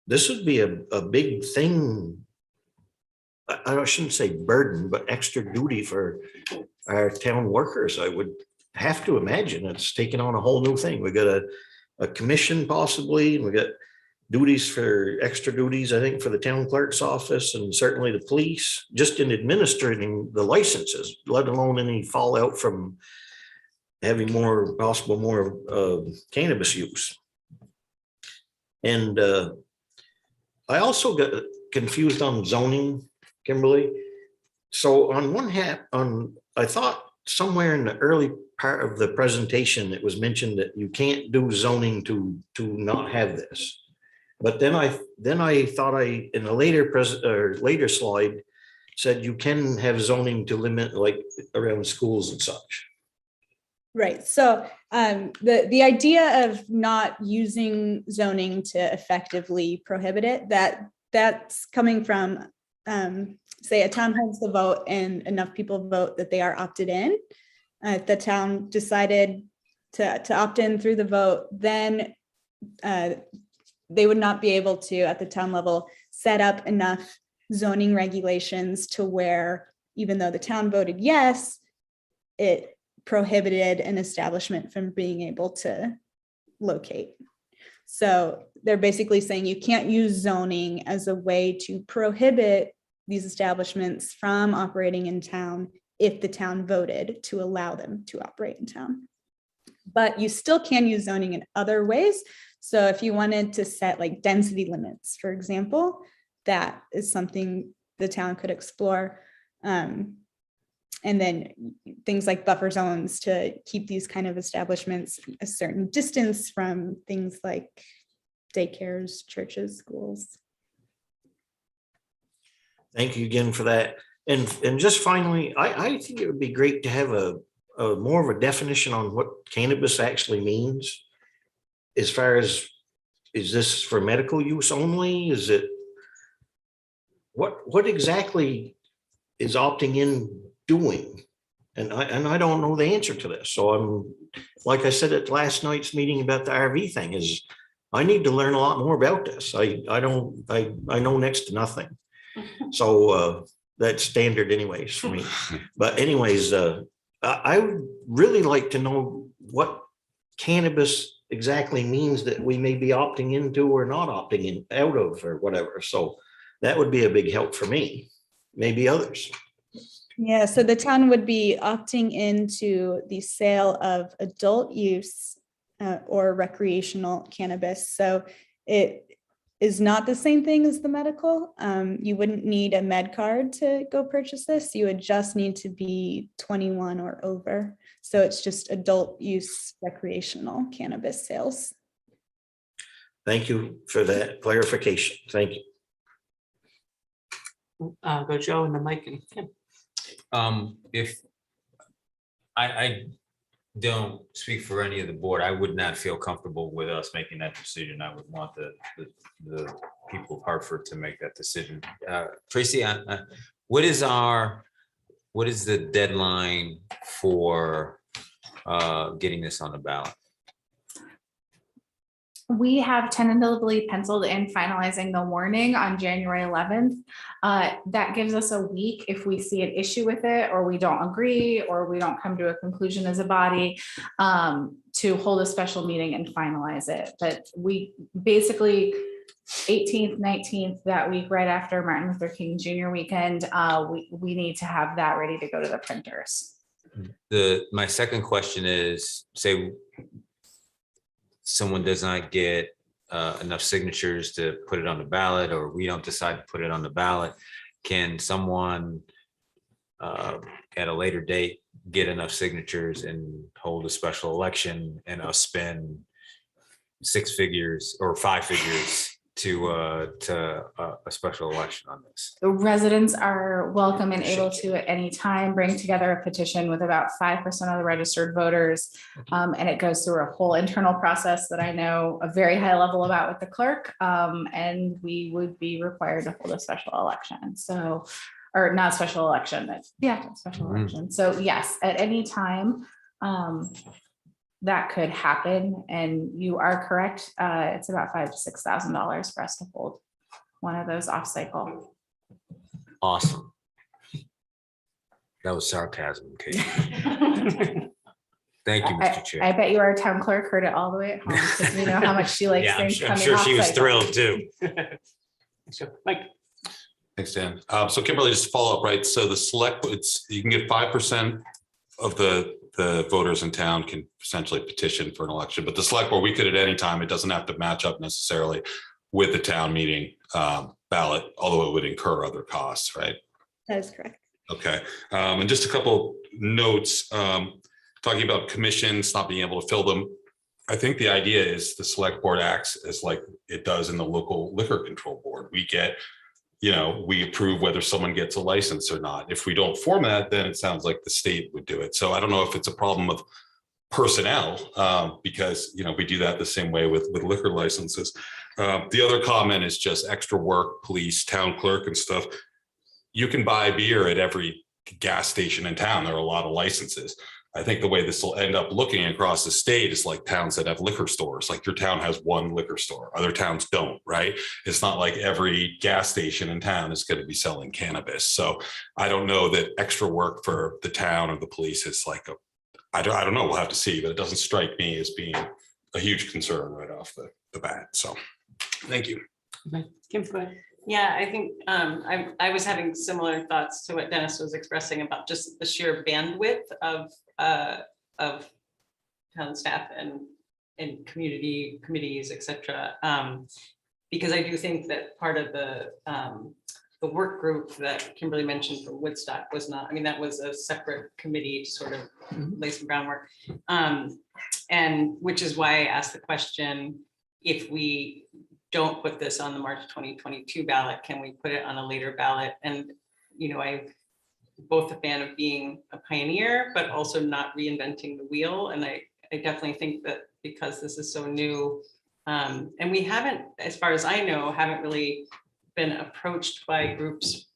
[SPEAKER 7] this would be a big thing. I shouldn't say burden, but extra duty for our town workers. I would have to imagine it's taken on a whole new thing. We got a commission possibly, and we got extra duties, I think, for the town clerk's office and certainly the police, just in administering the licenses, let alone any fallout from having more cannabis use. And I also got confused on zoning, Kimberly. So on one hand, I thought somewhere in the early part of the presentation, it was mentioned that you can't do zoning to not have this. But then I thought in a later slide said you can have zoning to limit, like around schools and such.
[SPEAKER 15] Right. So the idea of not using zoning to effectively prohibit it, that's coming from, say a town holds the vote and enough people vote that they are opted in. If the town decided to opt in through the vote, then they would not be able to, at the town level, set up enough zoning regulations to where, even though the town voted yes, it prohibited an establishment from being able to locate. So they're basically saying you can't use zoning as a way to prohibit these establishments from operating in town if the town voted to allow them to operate in town. But you still can use zoning in other ways. So if you wanted to set like density limits, for example, that is something the town could explore. And then things like buffer zones to keep these kind of establishments a certain distance from things like daycares, churches, schools.
[SPEAKER 7] Thank you again for that. And just finally, I think it would be great to have a more of a definition on what cannabis actually means. As far as, is this for medical use only? Is it, what exactly is opting in doing? And I don't know the answer to this. So I'm, like I said at last night's meeting about the RV thing, is I need to learn a lot more about this. I know next to nothing. So that's standard anyways for me. But anyways, I would really like to know what cannabis exactly means that we may be opting into or not opting in out of or whatever. So that would be a big help for me, maybe others.
[SPEAKER 15] Yeah, so the town would be opting into the sale of adult use or recreational cannabis. So it is not the same thing as the medical. You wouldn't need a med card to go purchase this. You would just need to be 21 or over. So it's just adult use recreational cannabis sales.
[SPEAKER 7] Thank you for that clarification. Thank you.
[SPEAKER 1] Go Joe and then Mike and Kim.
[SPEAKER 8] If I don't speak for any of the board, I would not feel comfortable with us making that decision. I would want the people of Hartford to make that decision. Tracy, what is the deadline for getting this on the ballot?
[SPEAKER 11] We have tentatively penciled in finalizing the warning on January 11th. That gives us a week if we see an issue with it, or we don't agree, or we don't come to a conclusion as a body, to hold a special meeting and finalize it. But we basically 18th, 19th, that week right after Martin Luther King Jr. weekend, we need to have that ready to go to the printers.
[SPEAKER 8] My second question is, say someone does not get enough signatures to put it on the ballot, or we don't decide to put it on the ballot, can someone at a later date get enough signatures and hold a special election and us spend 6 figures or 5 figures to a special election on this?
[SPEAKER 11] The residents are welcome and able to at any time bring together a petition with about 5% of the registered voters. And it goes through a whole internal process that I know a very high level about with the clerk. And we would be required to hold a special election. So, or not special election, but yeah, special election. So yes, at any time, that could happen, and you are correct. It's about $5,000 to $6,000 for us to hold one of those off cycle.
[SPEAKER 8] Awesome. That was sarcasm, Katie. Thank you, Mr. Chair.
[SPEAKER 11] I bet you our town clerk heard it all the way at home, because we know how much she likes
[SPEAKER 8] Yeah,
[SPEAKER 11] things
[SPEAKER 8] I'm
[SPEAKER 11] coming
[SPEAKER 8] sure
[SPEAKER 11] off
[SPEAKER 8] she was
[SPEAKER 11] cycle.
[SPEAKER 8] thrilled too.
[SPEAKER 1] So, Mike.
[SPEAKER 9] Thanks, Dan. So Kimberly, just to follow up, right? So the select, you can get 5% of the voters in town can essentially petition for an election, but the select board, we could at any time, it doesn't have to match up necessarily with the town meeting ballot, although it would incur other costs, right?
[SPEAKER 15] That is correct.
[SPEAKER 9] Okay, and just a couple notes, talking about commissions, not being able to fill them. I think the idea is the select board acts as like it does in the local liquor control board. We get, we approve whether someone gets a license or not. If we don't form that, then it sounds like the state would do it. So I don't know if it's a problem of personnel, because, we do that the same way with liquor licenses. The other comment is just extra work, police, town clerk and stuff. You can buy beer at every gas station in town. There are a lot of licenses. I think the way this will end up looking across the state is like towns that have liquor stores, like your town has one liquor store, other towns don't, right? It's not like every gas station in town is going to be selling cannabis. So I don't know that extra work for the town or the police is like I don't know, we'll have to see, but it doesn't strike me as being a huge concern right off the bat. So thank you.
[SPEAKER 1] Kim, go ahead.
[SPEAKER 6] Yeah, I think I was having similar thoughts to what Dennis was expressing about just the sheer bandwidth of town staff and community committees, et cetera. Because I do think that part of the work group that Kimberly mentioned from Woodstock was not, that was a separate committee to sort of lay some groundwork. And which is why I asked the question, if we don't put this on the March 2022 ballot, can we put it on a later ballot? And, I'm both a fan of being a pioneer, but also not reinventing the wheel. And I definitely think that because this is so new, and we haven't, as far as I know, haven't really been approached by groups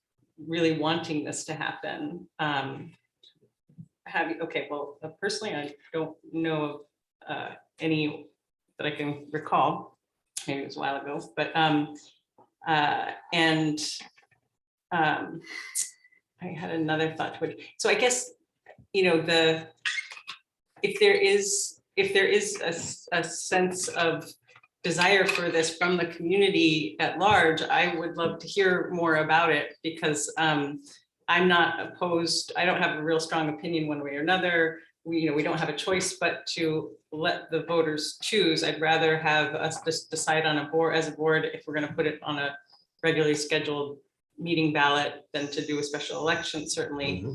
[SPEAKER 6] really wanting this to happen. Personally, I don't know of any that I can recall. Maybe it was a while ago, but I had another thought to it. So I guess, if there is a sense of desire for this from the community at large, I would love to hear more about it, because I'm not opposed, I don't have a real strong opinion one way or another. We don't have a choice but to let the voters choose. I'd rather have us just decide on a board, as a board, if we're gonna put it on a regularly scheduled meeting ballot than to do a special election, certainly.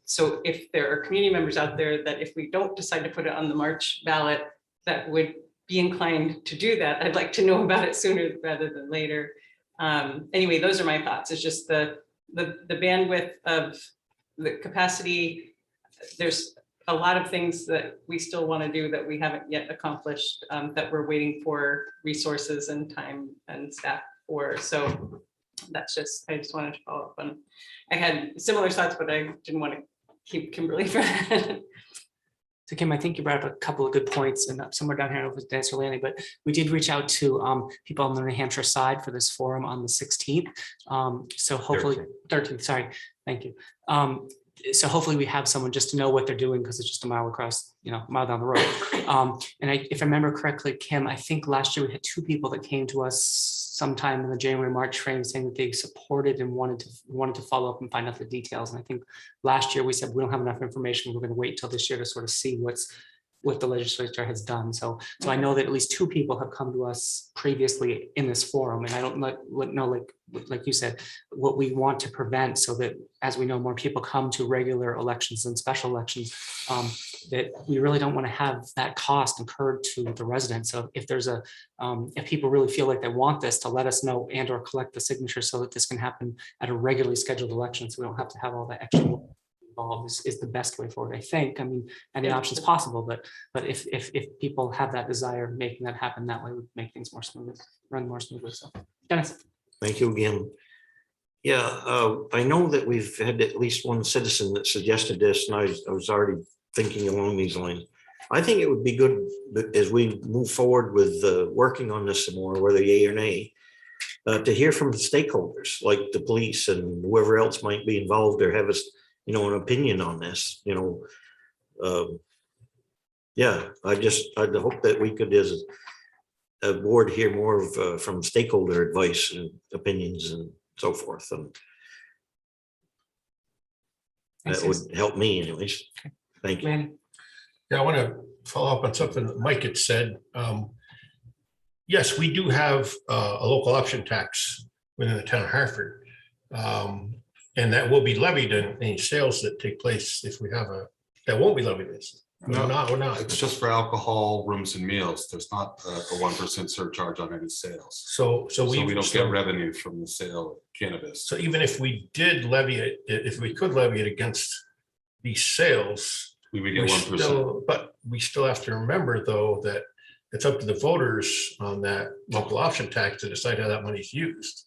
[SPEAKER 6] So if there are community members out there that if we don't decide to put it on the March ballot, that would be inclined to do that, I'd like to know about it sooner rather than later. Anyway, those are my thoughts. It's just the bandwidth of the capacity. There's a lot of things that we still want to do that we haven't yet accomplished, that we're waiting for resources and time and staff for. So that's just, I just wanted to follow up on, I had similar thoughts, but I didn't want to keep Kimberly for that.
[SPEAKER 1] So Kim, I think you brought up a couple of good points, and somewhere down here, I don't know if it was Dennis or Lanny, but we did reach out to people on the New Hampshire side for this forum on the 16th. So hopefully, 13th, sorry, thank you. So hopefully we have someone just to know what they're doing, because it's just a mile across, a mile down the road. If I remember correctly, Kim, I think last year we had 2 people that came to us sometime in the January-March frame saying that they supported and wanted to follow up and find out the details. And I think last year we said we don't have enough information. We're going to wait till this year to sort of see what the legislature has done. So I know that at least 2 people have come to us previously in this forum, and I don't know, like you said, what we want to prevent, so that as we know more people come to regular elections and special elections, that we really don't want to have that cost incurred to the residents. So if there's if people really feel like they want this, to let us know and or collect the signatures so that this can happen at a regularly scheduled election, so we don't have to have all that extra work involved is the best way forward, I think. I mean, any options possible, but if people have that desire, making that happen that way would make things more smooth, run more smoothly. So Dennis.
[SPEAKER 7] Thank you again. Yeah, I know that we've had at least one citizen that suggested this, and I was already thinking along these lines. I think it would be good as we move forward with working on this some more, whether yay or nay, to hear from the stakeholders like the police and whoever else might be involved or have an opinion on this. Yeah, I'd hope that we could, as a board, hear more of from stakeholder advice and opinions and so forth, and that would help me anyways. Thank you.
[SPEAKER 2] Yeah, I want to follow up on something that Mike had said. Yes, we do have a local option tax within the town of Hartford, and that will be levied in any sales that take place. If we have that won't be levied.
[SPEAKER 9] No,
[SPEAKER 2] we're not.
[SPEAKER 9] It's just for alcohol, rooms and meals. There's not a 1% surcharge on any sales.
[SPEAKER 2] So
[SPEAKER 9] we don't get revenue from the sale of cannabis.
[SPEAKER 2] So even if we did levy it, if we could levy it against these sales,
[SPEAKER 9] we would get 1%.
[SPEAKER 2] But we still have to remember, though, that it's up to the voters on that local option tax to decide how that money is used.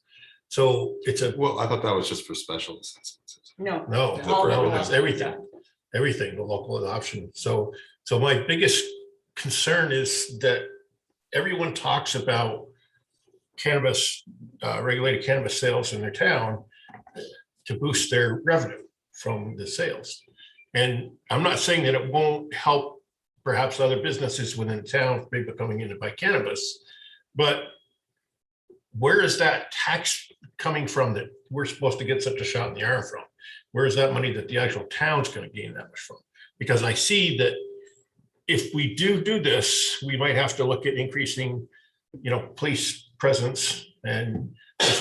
[SPEAKER 2] So it's
[SPEAKER 9] well, I thought that was just for special assessments.
[SPEAKER 6] No,
[SPEAKER 2] it's everything, the local option. So my biggest concern is that everyone talks about cannabis, regulated cannabis sales in their town to boost their revenue from the sales. And I'm not saying that it won't help perhaps other businesses within the town, maybe coming in to buy cannabis, but where is that tax coming from that we're supposed to get such a shot in the arm from? Where is that money that the actual town's going to gain that much from? Because I see that if we do this, we might have to look at increasing, police presence, and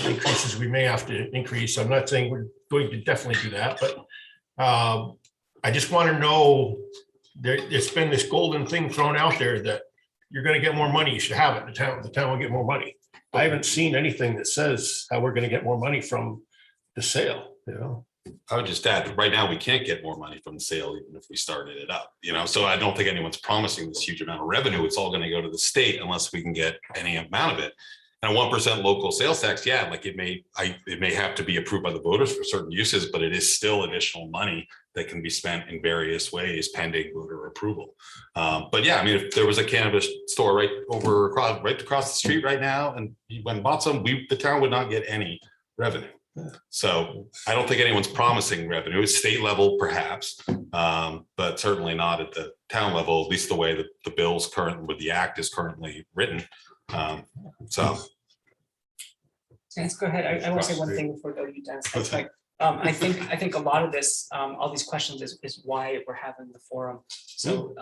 [SPEAKER 2] increases we may have to increase. I'm not saying we're going to definitely do that, but I just want to know, there's been this golden thing thrown out there that you're going to get more money. You should have it. The town will get more money. I haven't seen anything that says how we're going to get more money from the sale,
[SPEAKER 9] I would just add, right now, we can't get more money from the sale, even if we started it up, so I don't think anyone's promising this huge amount of revenue. It's all going to go to the state unless we can get any amount of it. And 1% local sales tax, yeah, like it may have to be approved by the voters for certain uses, but it is still additional money that can be spent in various ways pending voter approval. But yeah, I mean, if there was a cannabis store right across the street right now, and you went and bought some, the town would not get any revenue. So I don't think anyone's promising revenue. It's state level, perhaps, but certainly not at the town level, at least the way that the bill's with the act is currently written. So
[SPEAKER 1] Dennis, go ahead. I want to say one thing before we go to you, Dennis. I think a lot of this, all these questions is why we're having the forum. So,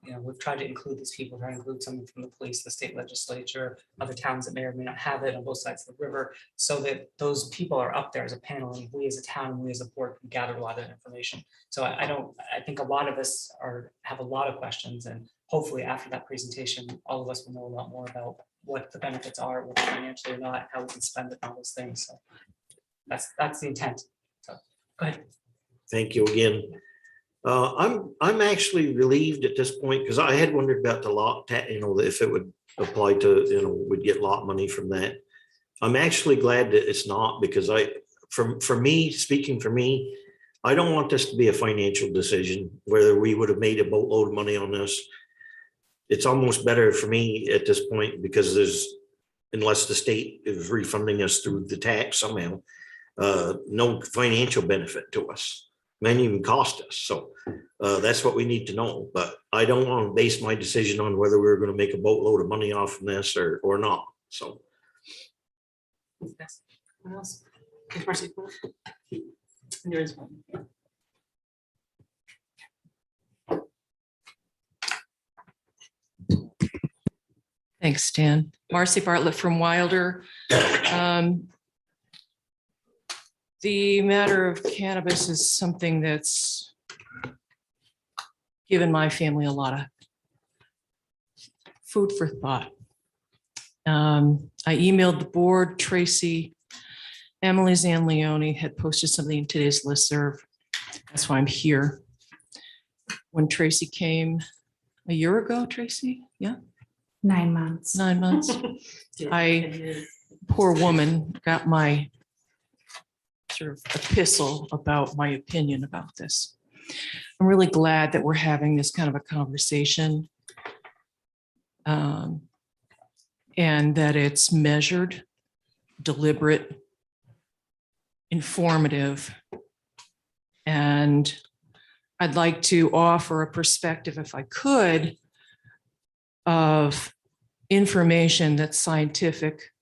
[SPEAKER 1] you know, we've tried to include these people, try to include someone from the police, the state legislature, other towns that may or may not have it on both sides of the river, so that those people are up there as a panel, and we as a town, and we as a board can gather a lot of information. So I think a lot of us have a lot of questions, and hopefully after that presentation, all of us will know a lot more about what the benefits are, whether financially or not, how we can spend it on all those things. So that's the intent. So go ahead.
[SPEAKER 7] Thank you again. I'm actually relieved at this point because I had wondered about the lot, you know, if it would apply to, you know, would get lot money from that. I'm actually glad that it's not, because for me, speaking for me, I don't want this to be a financial decision, whether we would have made a boatload of money on this. It's almost better for me at this point because unless the state is refunding us through the tax somehow, no financial benefit to us, may even cost us. So that's what we need to know. But I don't want to base my decision on whether we're going to make a boatload of money off from this or not. So.
[SPEAKER 1] Yes. What else? Okay, Marcy. There is one.
[SPEAKER 16] Thanks, Stan. Marcy Bartlett from Wilder. The matter of cannabis is something that's given my family a lot of food for thought. I emailed the board. Tracy, Emily Zanleone had posted something in today's listserv. That's why I'm here. When Tracy came a year ago, Tracy, yeah?
[SPEAKER 11] 9 months.
[SPEAKER 16] 9 months. Poor woman, got my sort of epistle about my opinion about this. I'm really glad that we're having this kind of a conversation, and that it's measured, deliberate, informative. And I'd like to offer a perspective, if I could, of information that's scientific,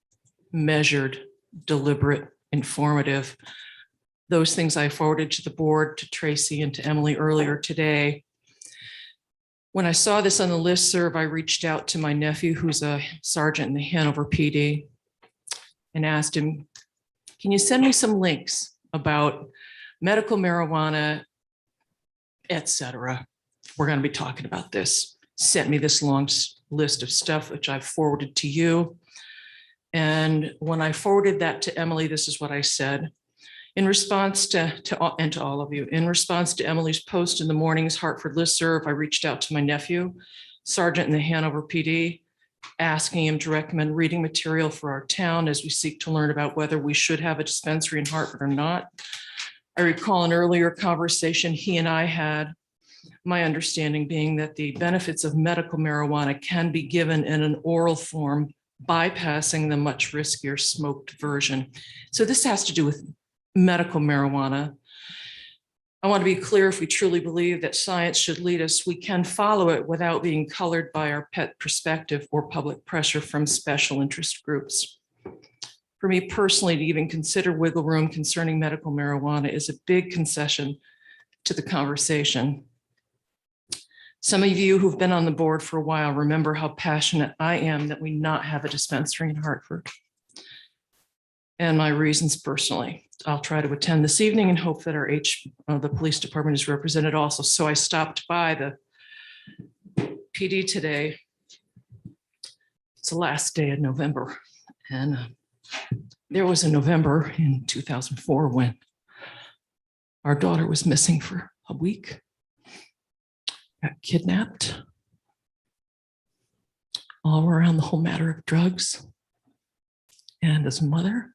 [SPEAKER 16] measured, deliberate, informative. Those things I forwarded to the board, to Tracy and to Emily earlier today. When I saw this on the listserv, I reached out to my nephew, who's a sergeant in the Hanover PD, and asked him, can you send me some links about medical marijuana, et cetera? We're going to be talking about this. Sent me this long list of stuff, which I've forwarded to you. And when I forwarded that to Emily, this is what I said. In response to all of you, in response to Emily's post in the morning's Hartford listserv, I reached out to my nephew, sergeant in the Hanover PD, asking him to recommend reading material for our town as we seek to learn about whether we should have a dispensary in Hartford or not. I recall an earlier conversation he and I had, my understanding being that the benefits of medical marijuana can be given in an oral form, bypassing the much riskier smoked version. So this has to do with medical marijuana. I want to be clear, if we truly believe that science should lead us, we can follow it without being colored by our pet perspective or public pressure from special interest groups. For me personally, to even consider wiggle room concerning medical marijuana is a big concession to the conversation. Some of you who've been on the board for a while remember how passionate I am that we not have a dispensary in Hartford. And my reasons personally. I'll try to attend this evening and hope that the police department is represented also. So I stopped by the PD today. It's the last day of November. And there was a November in 2004 when our daughter was missing for a week, got kidnapped, all around the whole matter of drugs. And as a mother,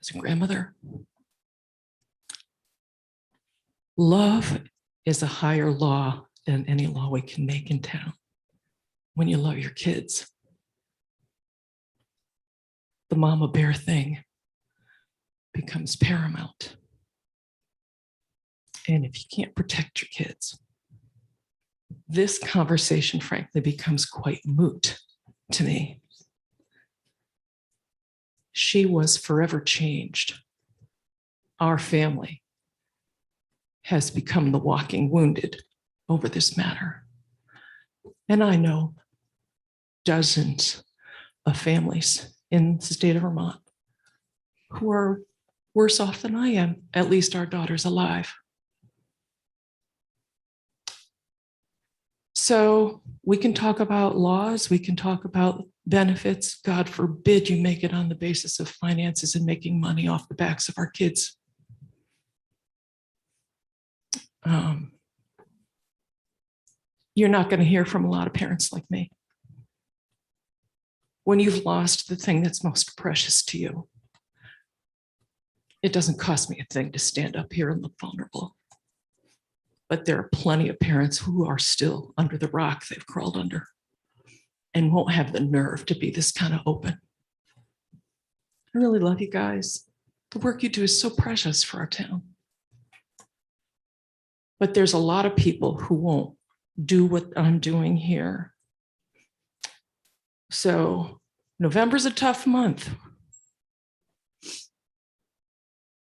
[SPEAKER 16] as a grandmother, love is a higher law than any law we can make in town. When you love your kids, the mama bear thing becomes paramount. And if you can't protect your kids, this conversation, frankly, becomes quite moot to me. She was forever changed our family has become the walking wounded over this matter. And I know dozens of families in the state of Vermont who are worse off than I am. At least our daughter's alive. So we can talk about laws, we can talk about benefits. God forbid you make it on the basis of finances and making money off the backs of our kids. You're not going to hear from a lot of parents like me when you've lost the thing that's most precious to you. It doesn't cost me a thing to stand up here and look vulnerable. But there are plenty of parents who are still under the rock they've crawled under and won't have the nerve to be this kind of open. I really love you guys. The work you do is so precious for our town. But there's a lot of people who won't do what I'm doing here. So November's a tough month.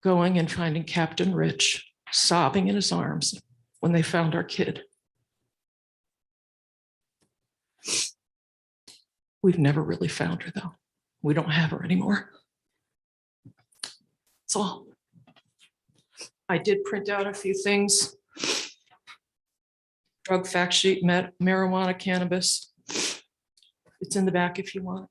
[SPEAKER 16] Going and finding Captain Rich sobbing in his arms when they found our kid. We've never really found her though. We don't have her anymore. That's all. I did print out a few things. Drug fact sheet, marijuana, cannabis. It's in the back if you want.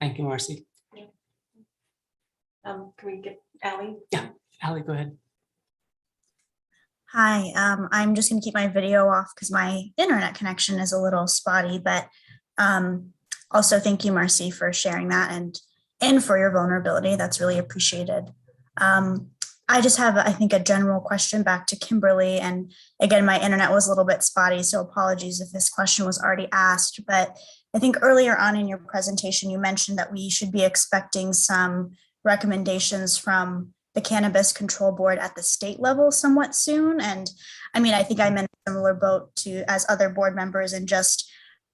[SPEAKER 1] Thank you, Marcy.
[SPEAKER 6] Can we get Ally?
[SPEAKER 1] Yeah, Ally, go ahead.
[SPEAKER 10] Hi, I'm just gonna keep my video off because my internet connection is a little spotty, but also thank you, Marcy, for sharing that and for your vulnerability. That's really appreciated. I just have, I think, a general question back to Kimberly. And again, my internet was a little bit spotty, so apologies if this question was already asked. But I think earlier on in your presentation, you mentioned that we should be expecting some recommendations from the Cannabis Control Board at the state level somewhat soon. And I mean, I think I'm in a similar boat to as other board members and just,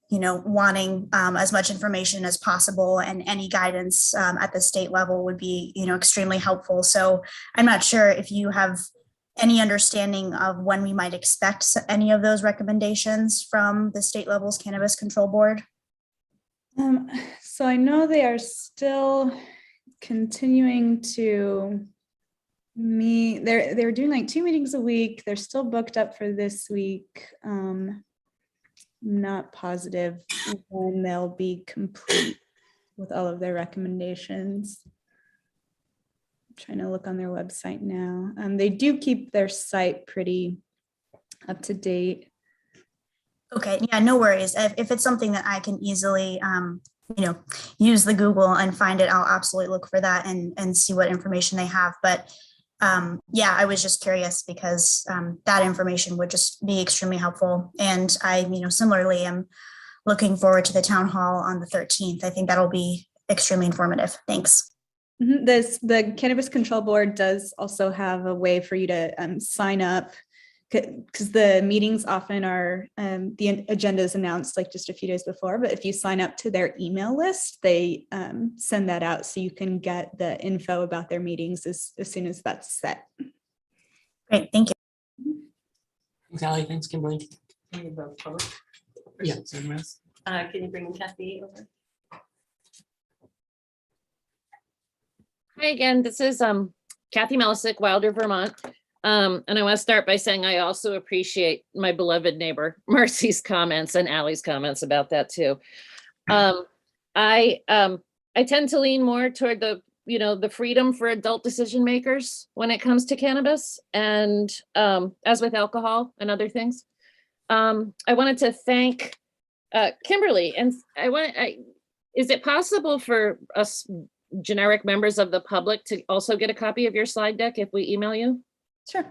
[SPEAKER 10] you know, wanting as much information as possible, and any guidance at the state level would be, you know, extremely helpful. So I'm not sure if you have any understanding of when we might expect any of those recommendations from the state level's Cannabis Control Board.
[SPEAKER 15] So I know they are still continuing to meet. They're doing like 2 meetings a week. They're still booked up for this week. Not positive when they'll be complete with all of their recommendations. I'm trying to look on their website now. They do keep their site pretty up to date.
[SPEAKER 10] Okay, yeah, no worries. If it's something that I can easily, you know, use the Google and find it, I'll absolutely look for that and see what information they have. But yeah, I was just curious because that information would just be extremely helpful. And I, you know, similarly am looking forward to the town hall on the 13th. I think that'll be extremely informative. Thanks.
[SPEAKER 15] The Cannabis Control Board does also have a way for you to sign up, because the meetings often are, the agenda is announced like just a few days before, but if you sign up to their email list, they send that out so you can get the info about their meetings as soon as that's set.
[SPEAKER 10] Great, thank you.
[SPEAKER 1] Thanks, Ally. Thanks, Kimberly. Yeah.
[SPEAKER 6] Can you bring Kathy over?
[SPEAKER 12] Hi again, this is Kathy Melisick, Wilder, Vermont. And I want to start by saying I also appreciate my beloved neighbor Marcy's comments and Ally's comments about that too. I tend to lean more toward the, you know, the freedom for adult decision makers when it comes to cannabis, and as with alcohol and other things. I wanted to thank Kimberly, and is it possible for us generic members of the public to also get a copy of your slide deck if we email you?
[SPEAKER 15] Sure.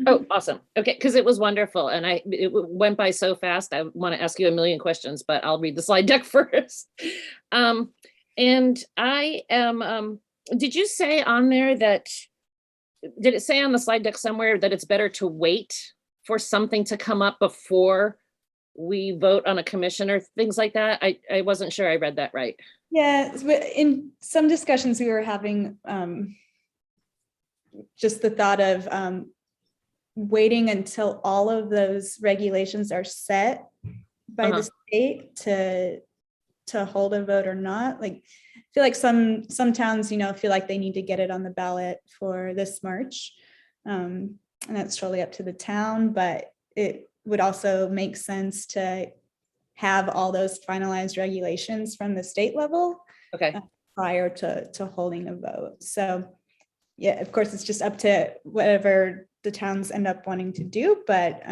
[SPEAKER 12] Oh, awesome. Okay, because it was wonderful and it went by so fast. I want to ask you a million questions, but I'll read the slide deck first. And I am, did you say on there that, did it say on the slide deck somewhere that it's better to wait for something to come up before we vote on a commissioner, things like that? I wasn't sure I read that right.
[SPEAKER 15] Yeah, in some discussions we were having, just the thought of waiting until all of those regulations are set by the state to hold a vote or not. Like, I feel like some towns, feel like they need to get it on the ballot for this March. And that's totally up to the town, but it would also make sense to have all those finalized regulations from the state level prior to holding a vote. So yeah, of course, it's just up to whatever the towns end up wanting to do. But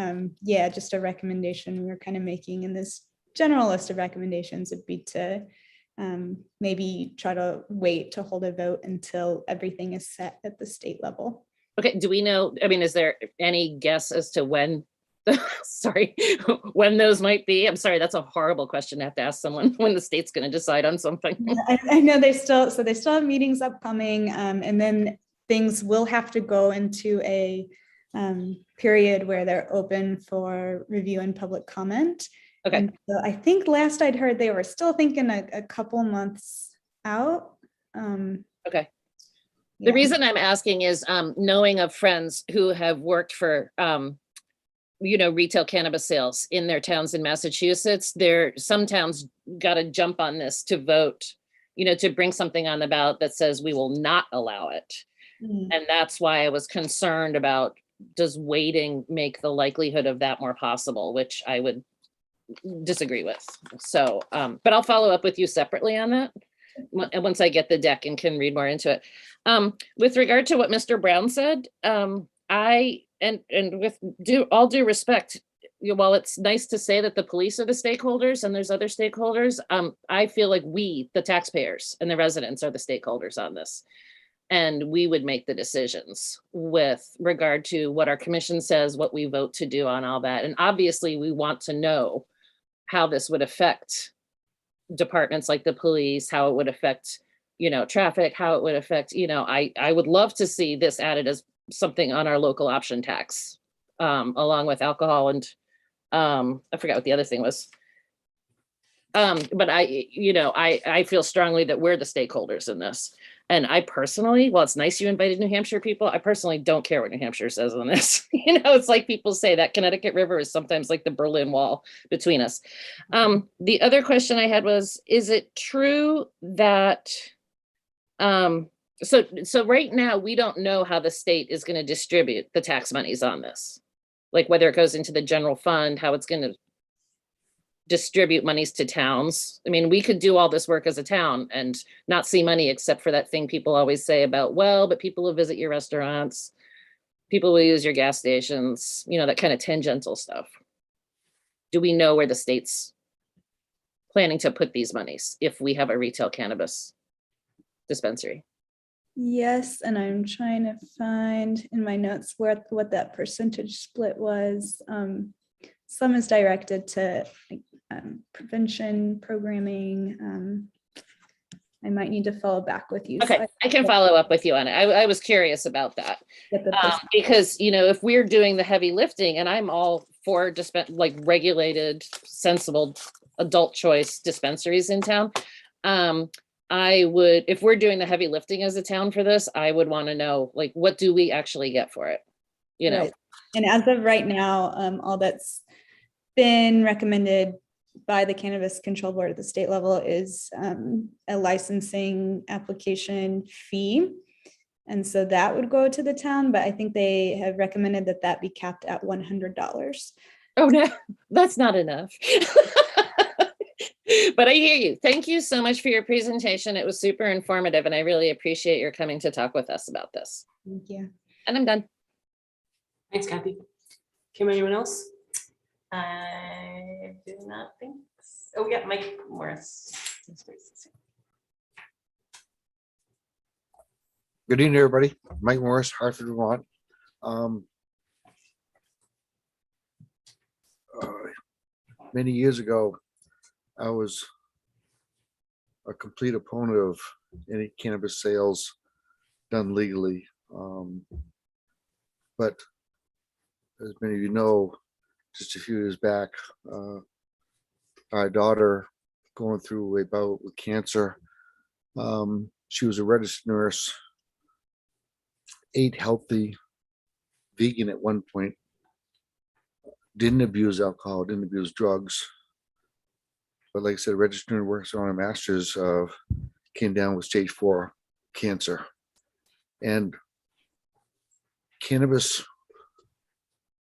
[SPEAKER 15] yeah, just a recommendation we're kind of making in this general list of recommendations would be to maybe try to wait to hold a vote until everything is set at the state level.
[SPEAKER 12] Okay, do we know, I mean, is there any guess as to when, sorry, when those might be? I'm sorry, that's a horrible question to have to ask someone when the state's going to decide on something.
[SPEAKER 15] I know they still have meetings upcoming, and then things will have to go into a period where they're open for review and public comment.
[SPEAKER 12] Okay.
[SPEAKER 15] And so I think last I'd heard they were still thinking a couple months out.
[SPEAKER 12] Okay. The reason I'm asking is knowing of friends who have worked for, retail cannabis sales in their towns in Massachusetts. Some towns got to jump on this to vote, to bring something on the ballot that says we will not allow it. And that's why I was concerned about, does waiting make the likelihood of that more possible, which I would disagree with. So, but I'll follow up with you separately on that once I get the deck and can read more into it. With regard to what Mr. Brown said, and with all due respect, while it's nice to say that the police are the stakeholders and there's other stakeholders, I feel like we, the taxpayers and the residents, are the stakeholders on this. And we would make the decisions with regard to what our commission says, what we vote to do on all that. And obviously we want to know how this would affect departments like the police, how it would affect, traffic, how it would affect, I would love to see this added as something on our local option tax, along with alcohol and I forgot what the other thing was. But I feel strongly that we're the stakeholders in this. And I personally, while it's nice you invited New Hampshire people, I personally don't care what New Hampshire says on this. It's like people say that Connecticut River is sometimes like the Berlin Wall between us. The other question I had was, is it true that, so right now we don't know how the state is going to distribute the tax monies on this, like whether it goes into the general fund, how it's going to distribute monies to towns. I mean, we could do all this work as a town and not see money except for that thing people always say about, well, but people will visit your restaurants, people will use your gas stations, that kind of tangential stuff. Do we know where the state's planning to put these monies if we have a retail cannabis dispensary?
[SPEAKER 15] Yes, and I'm trying to find in my notes what that percentage split was. Some is directed to prevention programming. I might need to follow back with you.
[SPEAKER 12] Okay, I can follow up with you on it. I was curious about that because if we're doing the heavy lifting, and I'm all for like regulated, sensible adult choice dispensaries in town. I would, if we're doing the heavy lifting as a town for this, I would want to know, like, what do we actually get for it?
[SPEAKER 15] Right. And as of right now, all that's been recommended by the Cannabis Control Board at the state level is a licensing application fee. And so that would go to the town, but I think they have recommended that be capped at $100.
[SPEAKER 12] Oh, no, that's not enough. But I hear you. Thank you so much for your presentation. It was super informative, and I really appreciate your coming to talk with us about this.
[SPEAKER 15] Thank you.
[SPEAKER 12] And I'm done.
[SPEAKER 1] Thanks, Kathy. Kim, anyone else?
[SPEAKER 6] I do not think so. Oh, yeah, Mike Morris.
[SPEAKER 13] Good evening, everybody. Mike Morris, Hartford, Vermont. Many years ago, I was a complete opponent of any cannabis sales done legally. But as many of you know, just a few years back, our daughter going through a bout with cancer. She was a registered nurse, ate healthy, vegan at one point, didn't abuse alcohol, didn't abuse drugs. But like I said, registered nurse, works on a master's, came down with stage 4 cancer. And cannabis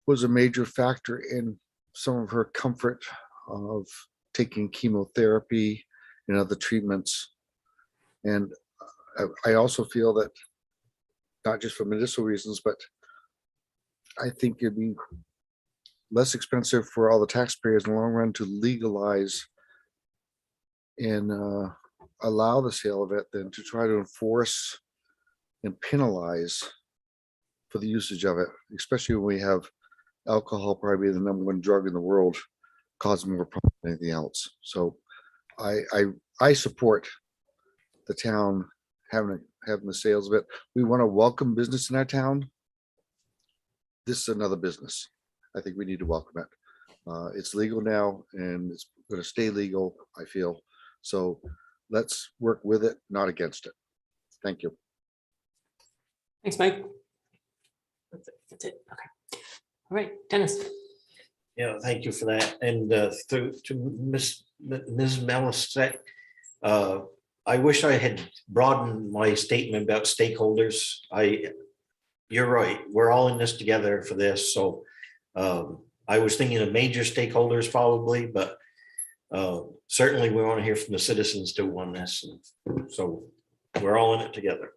[SPEAKER 13] was a major factor in some of her comfort of taking chemotherapy and other treatments. And I also feel that, not just for medicinal reasons, but I think it'd be less expensive for all the taxpayers in the long run to legalize and allow the sale of it than to try to enforce and penalize for the usage of it, especially when we have alcohol probably the #1 drug in the world, causing more problems than anything else. So I support the town having the sales of it. We want to welcome business in our town. This is another business. I think we need to welcome it. It's legal now and it's going to stay legal, I feel. So let's work with it, not against it. Thank you.
[SPEAKER 1] Thanks, Mike. That's it. Okay. All right, Dennis.
[SPEAKER 7] Yeah, thank you for that. And to Ms. Melisek, I wish I had broadened my statement about stakeholders. You're right. We're all in this together for this. So I was thinking of major stakeholders probably, but certainly we want to hear from the citizens too on this. And so we're all in it together.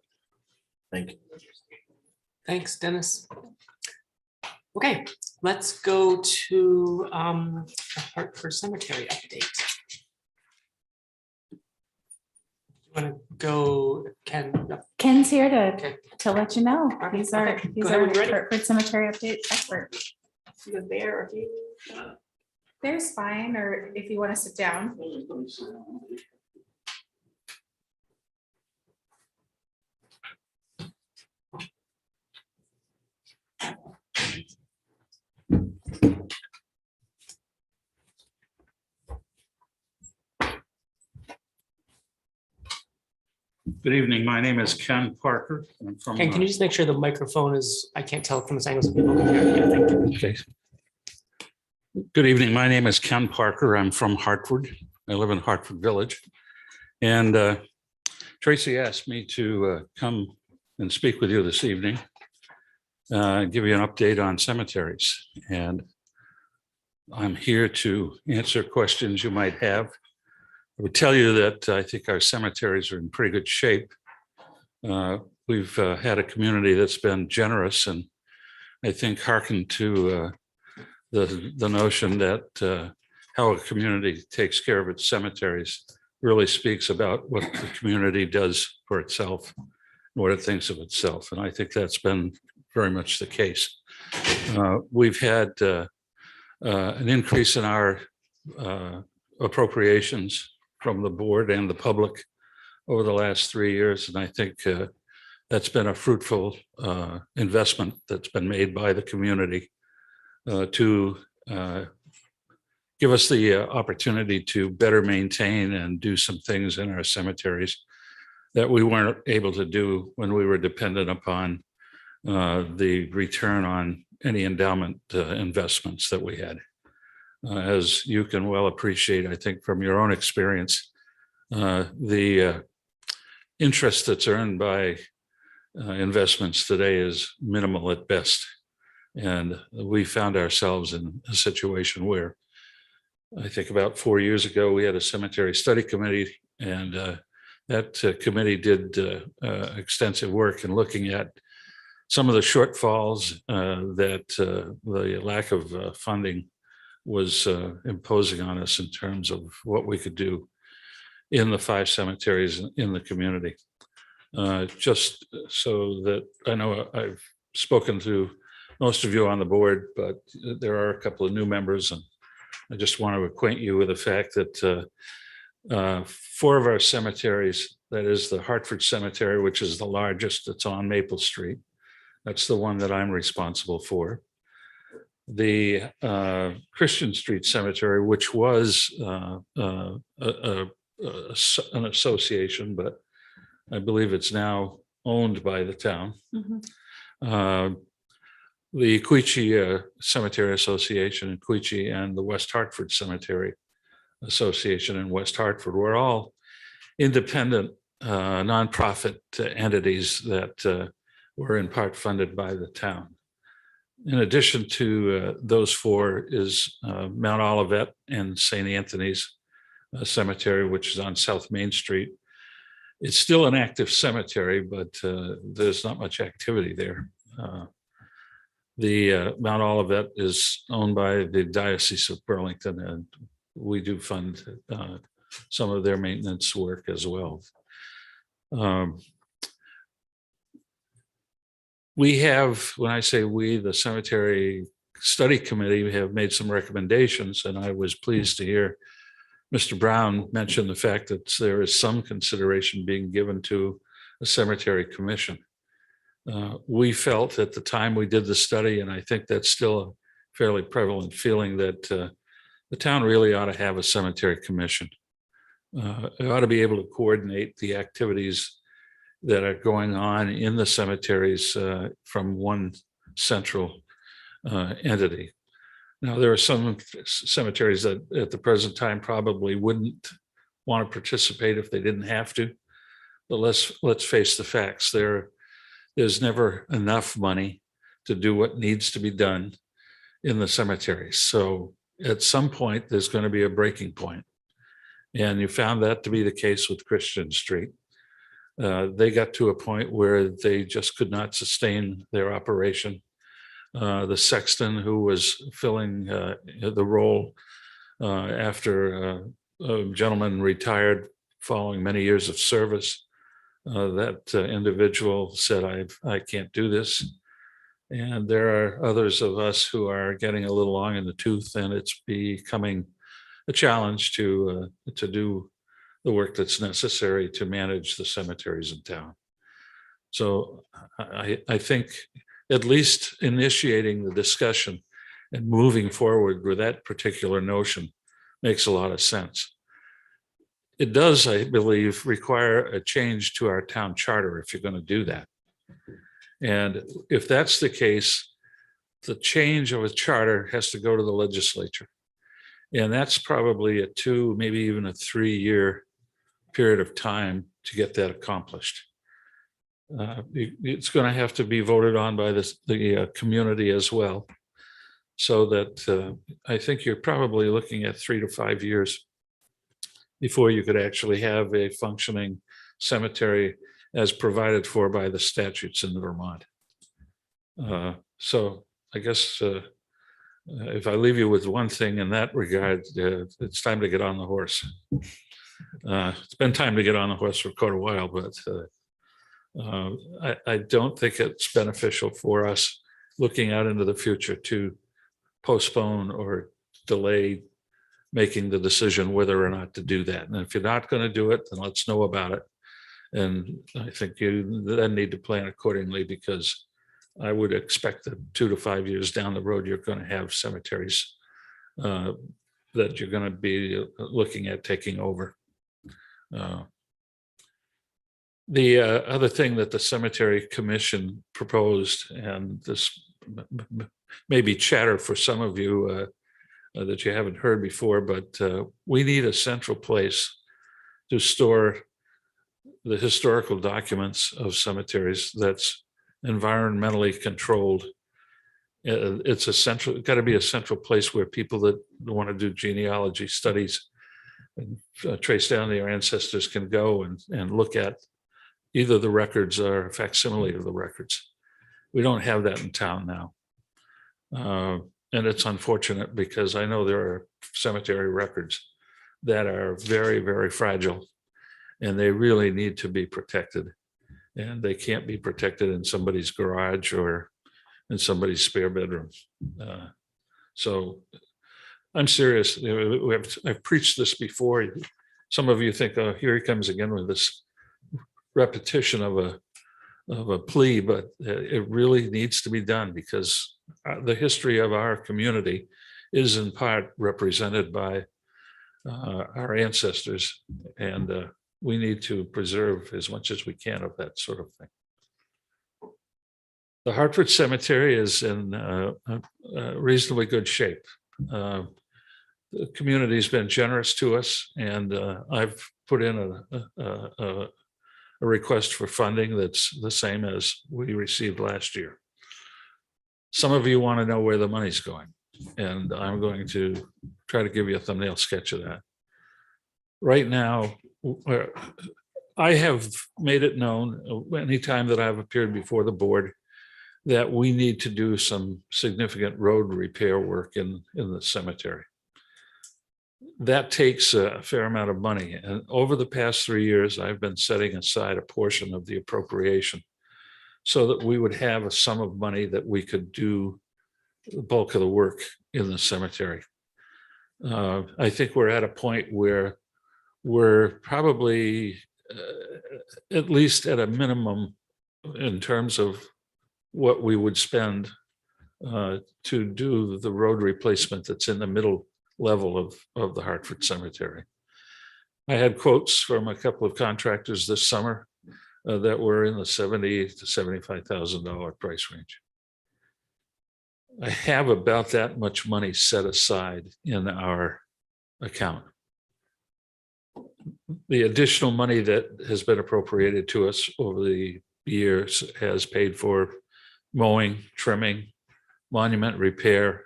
[SPEAKER 7] Thank you.
[SPEAKER 1] Thanks, Dennis. Okay, let's go to the Hartford Cemetery update. You want to go, Ken? No.
[SPEAKER 11] Ken's here
[SPEAKER 1] Okay.
[SPEAKER 11] to let you know.
[SPEAKER 1] All right,
[SPEAKER 11] He's our,
[SPEAKER 1] okay.
[SPEAKER 11] he's
[SPEAKER 1] Go ahead
[SPEAKER 11] our
[SPEAKER 1] when you're ready.
[SPEAKER 11] Hartford Cemetery update expert.
[SPEAKER 1] The bear.
[SPEAKER 11] There's fine, or if you want to sit down.
[SPEAKER 17] Good evening. My name is Ken Parker. I'm from.
[SPEAKER 1] Ken, can you just make sure the microphone is, I can't tell from this angle so people can hear you, I think.
[SPEAKER 17] Okay. Good evening. My name is Ken Parker. I'm from Hartford. I live in Hartford Village. And Tracy asked me to come and speak with you this evening, give you an update on cemeteries. And I'm here to answer questions you might have. I would tell you that I think our cemeteries are in pretty good shape. We've had a community that's been generous, and I think hearkened to the notion that how a community takes care of its cemeteries really speaks about what the community does for itself, what it thinks of itself. And I think that's been very much the case. We've had an increase in our appropriations from the board and the public over the last 3 years. And I think that's been a fruitful investment that's been made by the community to give us the opportunity to better maintain and do some things in our cemeteries that we weren't able to do when we were dependent upon the return on any endowment investments that we had. As you can well appreciate, I think from your own experience, the interest that's earned by investments today is minimal at best. And we found ourselves in a situation where I think about 4 years ago, we had a cemetery study committee, and that committee did extensive work in looking at some of the shortfalls that the lack of funding was imposing on us in terms of what we could do in the 5 cemeteries in the community. Just so that I know I've spoken to most of you on the board, but there are a couple of new members, and I just want to acquaint you with the fact that 4 of our cemeteries, that is the Hartford Cemetery, which is the largest, it's on Maple Street. That's the one that I'm responsible for. the Christian Street Cemetery, which was an association, but I believe it's now owned by the town. The Queechee Cemetery Association in Queechee and the West Hartford Cemetery Association in West Hartford were all independent nonprofit entities that were in part funded by the town. In addition to those four is Mount Olivet and St. Anthony's Cemetery, which is on South Main Street. It's still an active cemetery, but there's not much activity there. The Mount Olivet is owned by the Diocese of Burlington, and we do fund some of their maintenance work as well. We have, when I say we, the Cemetery Study Committee have made some recommendations, and I was pleased to hear Mr. Brown mention the fact that there is some consideration being given to a cemetery commission. We felt at the time we did the study, and I think that's still a fairly prevalent feeling, that the town really ought to have a cemetery commission. It ought to be able to coordinate the activities that are going on in the cemeteries from one central entity. Now, there are some cemeteries that at the present time probably wouldn't want to participate if they didn't have to. But let's face the facts. There's never enough money to do what needs to be done in the cemeteries. So at some point, there's going to be a breaking point. And you found that to be the case with Christian Street. They got to a point where they just could not sustain their operation. The sexton, who was filling the role after a gentleman retired following many years of service, that individual said, I can't do this. And there are others of us who are getting a little long in the tooth, and it's becoming a challenge to do the work that's necessary to manage the cemeteries in town. So I think at least initiating the discussion and moving forward with that particular notion makes a lot of sense. It does, I believe, require a change to our town charter if you're going to do that. And if that's the case, the change of a charter has to go to the legislature. And that's probably a 2, maybe even a 3-year period of time to get that accomplished. It's going to have to be voted on by the community as well. So that I think you're probably looking at 3 to 5 years before you could actually have a functioning cemetery as provided for by the statutes in Vermont. So I guess if I leave you with one thing in that regard, it's time to get on the horse. It's been time to get on the horse for quite a while, but I don't think it's beneficial for us looking out into the future to postpone or delay making the decision whether or not to do that. And if you're not going to do it, then let's know about it. And I think you then need to plan accordingly, because I would expect that 2 to 5 years down the road, you're going to have cemeteries that you're going to be looking at taking over. The other thing that the Cemetery Commission proposed, and this may be chatter for some of you that you haven't heard before, but we need a central place to store the historical documents of cemeteries that's environmentally controlled. It's got to be a central place where people that want to do genealogy studies and trace down their ancestors can go and look at either the records or a facsimile of the records. We don't have that in town now. And it's unfortunate, because I know there are cemetery records that are very, very fragile, and they really need to be protected. And they can't be protected in somebody's garage or in somebody's spare bedroom. So I'm serious. I've preached this before. Some of you think, oh, here he comes again with this repetition of a plea, but it really needs to be done because the history of our community is in part represented by our ancestors, and we need to preserve as much as we can of that sort of thing. The Hartford Cemetery is in reasonably good shape. The community's been generous to us, and I've put in a request for funding that's the same as we received last year. Some of you want to know where the money's going, and I'm going to try to give you a thumbnail sketch of that. Right now, I have made it known anytime that I've appeared before the board that we need to do some significant road repair work in the cemetery. That takes a fair amount of money. And over the past 3 years, I've been setting aside a portion of the appropriation so that we would have a sum of money that we could do the bulk of the work in the cemetery. I think we're at a point where we're probably at least at a minimum in terms of what we would spend to do the road replacement that's in the middle level of the Hartford Cemetery. I had quotes from a couple of contractors this summer that were in the $70,000 to $75,000 price range. I have about that much money set aside in our account. The additional money that has been appropriated to us over the years has paid for mowing, trimming, monument repair,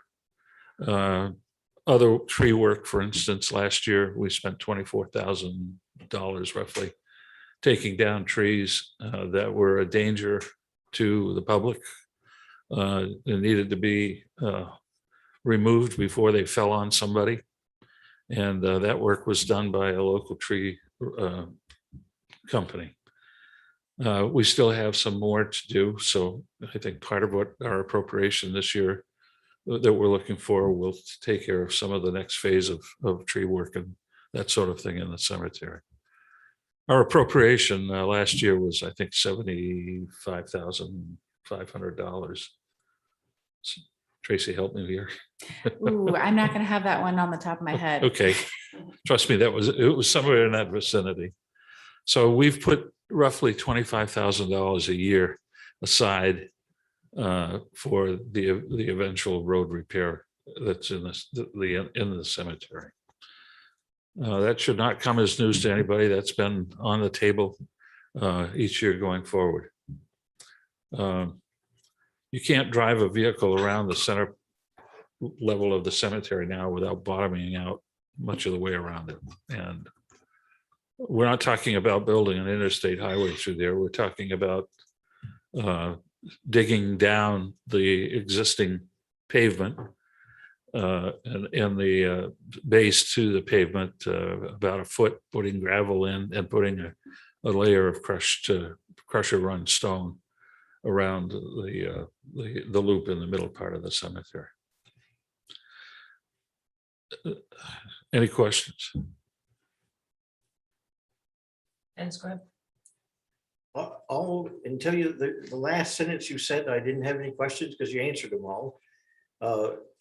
[SPEAKER 17] other tree work. For instance, last year we spent $24,000 roughly taking down trees that were a danger to the public. They needed to be removed before they fell on somebody. And that work was done by a local tree company. We still have some more to do. So I think part of what our appropriation this year that we're looking for will take care of some of the next phase of tree work and that sort of thing in the cemetery. Our appropriation last year was, I think, $75,500. Tracy, help me here.
[SPEAKER 11] Ooh, I'm not going to have that one on the top of my head.
[SPEAKER 17] Okay, trust me, it was somewhere in that vicinity. So we've put roughly $25,000 a year aside for the eventual road repair that's in the cemetery. That should not come as news to anybody. That's been on the table each year going forward. You can't drive a vehicle around the center level of the cemetery now without bottoming out much of the way around it. And we're not talking about building an interstate highway through there. We're talking about digging down the existing pavement and the base to the pavement about a foot, putting gravel in and putting a layer of crusher run stone around the loop in the middle part of the cemetery. Any questions?
[SPEAKER 3] Dennis, go ahead.
[SPEAKER 7] Until the last sentence you said, I didn't have any questions because you answered them all.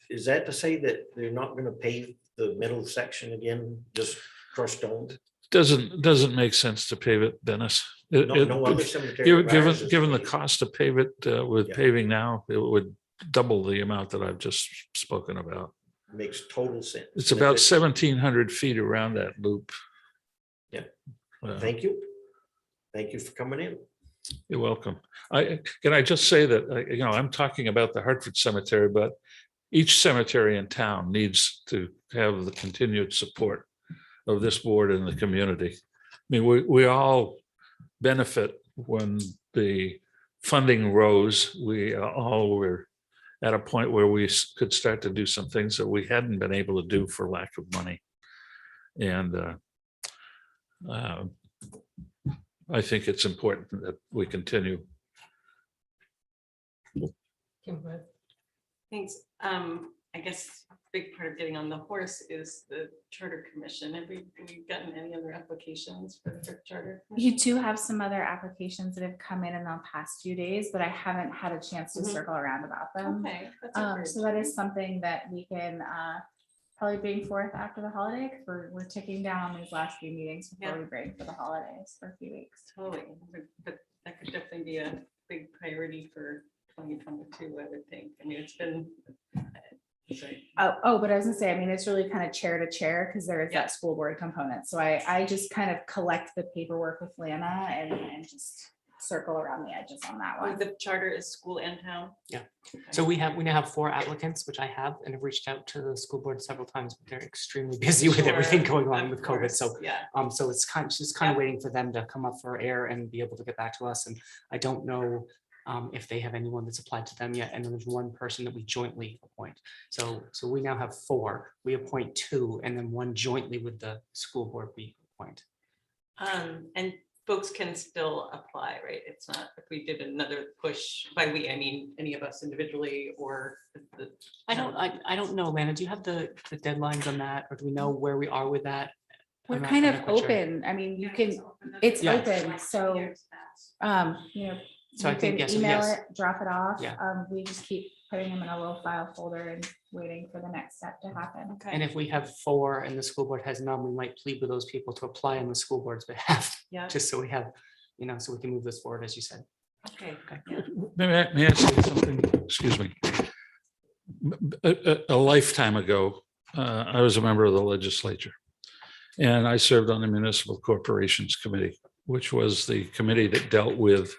[SPEAKER 7] Is that to say that they're not going to pave the middle section again, just crushed stone?
[SPEAKER 17] Doesn't make sense to pave it, Dennis.
[SPEAKER 7] No other cemetery.
[SPEAKER 17] Given the cost to pave it with paving now, it would double the amount that I've just spoken about.
[SPEAKER 7] Makes total sense.
[SPEAKER 17] It's about 1,700 feet around that loop.
[SPEAKER 7] Yeah. Thank you. Thank you for coming in.
[SPEAKER 17] You're welcome. Can I just say that, I'm talking about the Hartford Cemetery, but each cemetery in town needs to have the continued support of this board and the community. I mean, we all benefit when the funding rose. We all were at a point where we could start to do some things that we hadn't been able to do for lack of money. And I think it's important that we continue.
[SPEAKER 6] Thanks. I guess big part of getting on the horse is the charter commission. Have we gotten any other applications for the charter?
[SPEAKER 11] You do have some other applications that have come in the past few days, but I haven't had a chance to
[SPEAKER 6] Mhm.
[SPEAKER 11] circle around about them.
[SPEAKER 6] Okay. that's
[SPEAKER 11] So that
[SPEAKER 6] encouraging.
[SPEAKER 11] is something that we can probably bring forth after the holiday, because we're ticking down these last few meetings before we break for the holidays for a few weeks.
[SPEAKER 6] Totally, but that could definitely be a big priority for 2022, I would think. I mean, it's been. Sorry.
[SPEAKER 11] But I was gonna say, I mean, it's really kind of chair to chair, because there is that school board component. So I just kind of collect the paperwork with Lana and just circle around the edges on that one.
[SPEAKER 6] The charter is school and town.
[SPEAKER 1] Yeah. So we now have 4 applicants, which I have, and have reached out to the school board several times, but they're extremely busy with everything going on with COVID. So
[SPEAKER 6] Yeah.
[SPEAKER 1] so it's just kind of waiting for them to come up for air and be able to get back to us. And I don't know if they have anyone that's applied to them yet. And then there's one person that we jointly appoint. So we now have 4. We appoint 2, and then 1 jointly with the school board we appoint.
[SPEAKER 6] And folks can still apply, right? It's not if we did another push, by we, I mean, any of us individually or the.
[SPEAKER 1] I don't know, Lana, do you have the deadlines on that, or do we know where we are with that?
[SPEAKER 11] We're
[SPEAKER 1] I'm not-
[SPEAKER 11] kind
[SPEAKER 1] I'm
[SPEAKER 11] of
[SPEAKER 1] not quite sure.
[SPEAKER 11] open. I mean, you can, it's
[SPEAKER 1] Yeah.
[SPEAKER 11] open, so, you know,
[SPEAKER 1] So I
[SPEAKER 11] you
[SPEAKER 1] think,
[SPEAKER 11] can
[SPEAKER 1] yes,
[SPEAKER 11] email
[SPEAKER 1] yes.
[SPEAKER 11] it, drop it off.
[SPEAKER 1] Yeah.
[SPEAKER 11] We just keep putting them in a little file folder and waiting for the next step to happen.
[SPEAKER 1] And if we have 4 and the school board has none, we might plead with those people to apply on the school board's behalf.
[SPEAKER 6] Yeah.
[SPEAKER 1] Just so we have, so we can move this forward, as you said.
[SPEAKER 6] Okay.
[SPEAKER 17] May I say something? Excuse me. A lifetime ago, I was a member of the legislature. And I served on the Municipal Corporations Committee, which was the committee that dealt with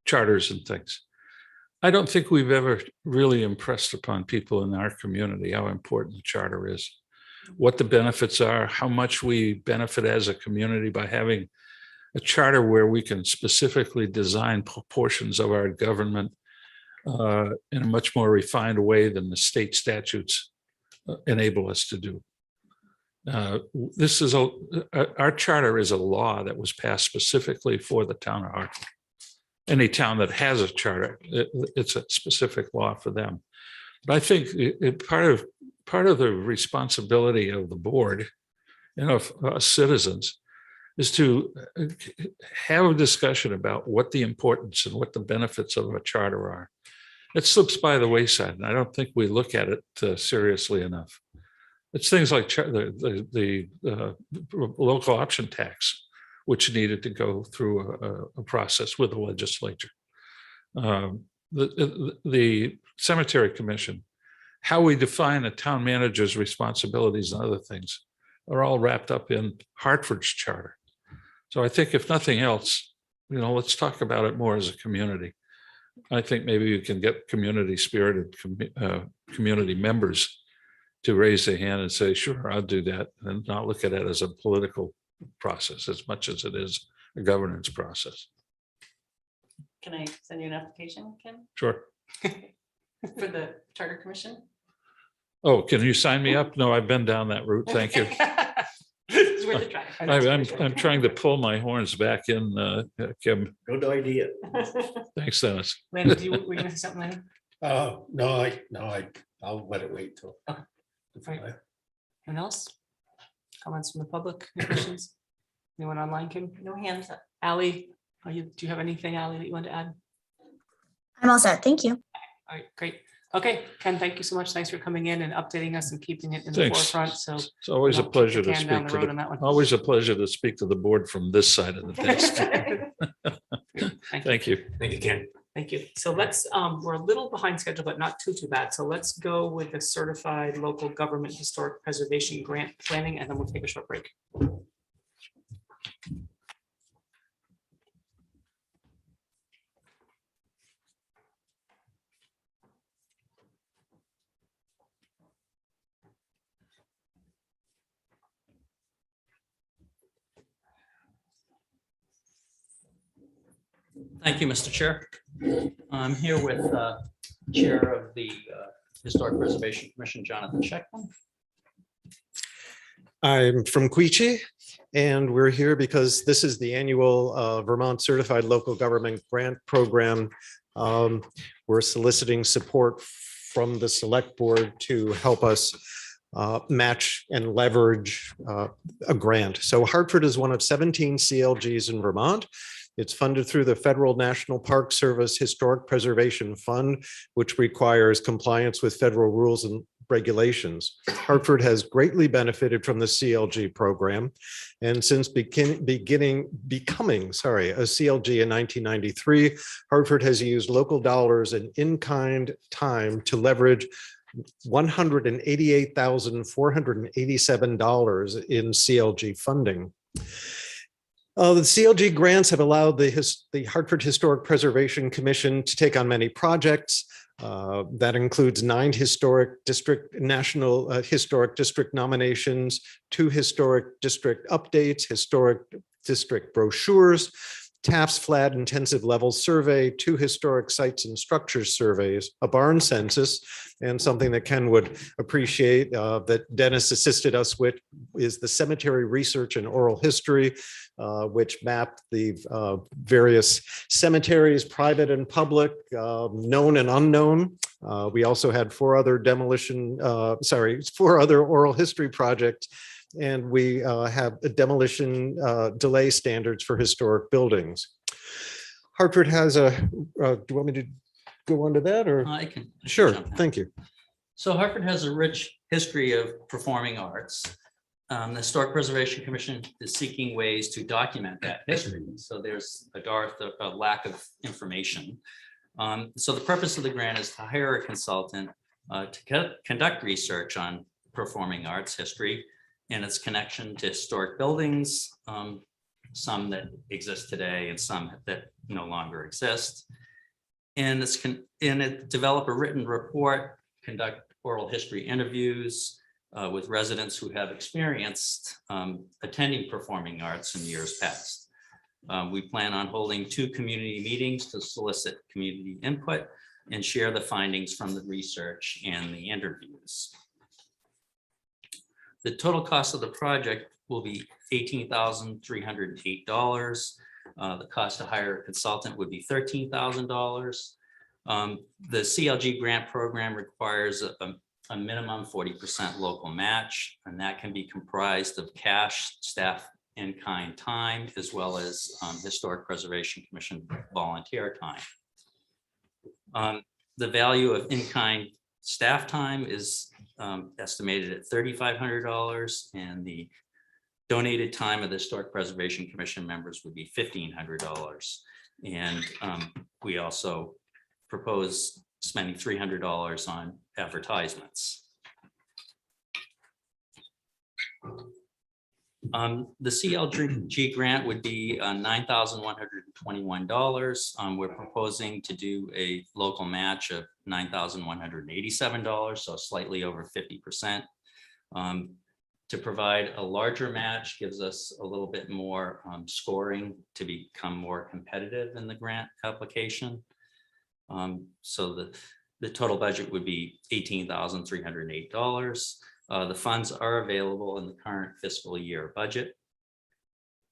[SPEAKER 17] charters and things. I don't think we've ever really impressed upon people in our community how important the charter is, what the benefits are, how much we benefit as a community by having a charter where we can specifically design portions of our government in a much more refined way than the state statutes enable us to do. Our charter is a law that was passed specifically for the town of Hartford. Any town that has a charter, it's a specific law for them. But I think part of the responsibility of the board and of us citizens is to have a discussion about what the importance and what the benefits of a charter are. It slips by the wayside, and I don't think we look at it seriously enough. It's things like the local option tax, which needed to go through a process with the legislature. The cemetery commission, how we define a town manager's responsibilities and other things are all wrapped up in Hartford's charter. So I think if nothing else, let's talk about it more as a community. I think maybe you can get community spirited community members to raise their hand and say, sure, I'll do that, and not look at it as a political process as much as it is a governance process.
[SPEAKER 6] Can I send you an application, Kim,
[SPEAKER 17] Sure.
[SPEAKER 6] for the charter commission?
[SPEAKER 17] Oh, can you sign me up? No, I've been down that route. Thank you.
[SPEAKER 6] It's worth a try.
[SPEAKER 17] I'm trying to pull my horns back in, Kim.
[SPEAKER 7] Good idea.
[SPEAKER 17] Thanks, Dennis.
[SPEAKER 1] Lana, were you gonna say something, Lana?
[SPEAKER 2] No, I'll let it wait till.
[SPEAKER 1] Right. Anyone else? Comments from the public? Any questions? Anyone online, Kim?
[SPEAKER 6] No hands up.
[SPEAKER 1] Ally, do you have anything, Ally, that you want to add?
[SPEAKER 10] I'm all set. Thank you.
[SPEAKER 1] All right, great. Okay, Ken, thank you so much. Thanks for coming in and updating us and keeping it in the
[SPEAKER 17] Thanks.
[SPEAKER 1] forefront. So
[SPEAKER 17] It's always a
[SPEAKER 1] kick the
[SPEAKER 17] pleasure to
[SPEAKER 1] can down
[SPEAKER 17] speak
[SPEAKER 1] the
[SPEAKER 17] to
[SPEAKER 1] road on that one.
[SPEAKER 17] always a pleasure to speak to the board from this side of the desk. Thank you.
[SPEAKER 8] Thank you, Ken.
[SPEAKER 1] Thank you. So let's, we're a little behind schedule, but not too bad. So let's go with the certified local government historic preservation grant planning, and then we'll take a short break.
[SPEAKER 18] Thank you, Mr. Chair. I'm here with Chair of the Historic Preservation Commission, Jonathan Sheckman.
[SPEAKER 19] I'm from Quechee, and we're here because this is the annual Vermont Certified Local Government Grant Program. We're soliciting support from the select board to help us match and leverage a grant. So Hartford is one of 17 CLGs in Vermont. It's funded through the Federal National Park Service Historic Preservation Fund, which requires compliance with federal rules and regulations. Hartford has greatly benefited from the CLG program. And since becoming a CLG in 1993, Hartford has used local dollars and in-kind time to leverage $188,487 in CLG funding. The CLG grants have allowed the Hartford Historic Preservation Commission to take on many projects. That includes 9 national historic district nominations, 2 historic district updates, historic district brochures, TAF's flat intensive level survey, 2 historic sites and structures surveys, a barn census, and something that Ken would appreciate that Dennis assisted us with is the cemetery research and oral history, which mapped the various cemeteries, private and public, known and unknown. We also had 4 other oral history projects. And we have a demolition delay standards for historic buildings. Hartford has do you want me to go on to that or?
[SPEAKER 18] I can.
[SPEAKER 19] Sure, thank you.
[SPEAKER 18] So Hartford has a rich history of performing arts. The Historic Preservation Commission is seeking ways to document that history. So there's a lack of information. So the purpose of the grant is to hire a consultant to conduct research on performing arts history and its connection to historic buildings, some that exist today and some that no longer exist. And develop a written report, conduct oral history interviews with residents who have experienced attending performing arts in years past. We plan on holding 2 community meetings to solicit community input and share the findings from the research and the interviews. The total cost of the project will be $18,308. The cost to hire a consultant would be $13,000. The CLG grant program requires a minimum 40% local match, and that can be comprised of cash, staff, in-kind time, as well as Historic Preservation Commission volunteer time. The value of in-kind staff time is estimated at $3,500, and the donated time of the Historic Preservation Commission members would be $1,500. And we also propose spending $300 on advertisements. The CLG grant would be $9,121. We're proposing to do a local match of $9,187, so slightly over 50%. To provide a larger match gives us a little bit more scoring to become more competitive in the grant application. So the total budget would be $18,308. The funds are available in the current fiscal year budget.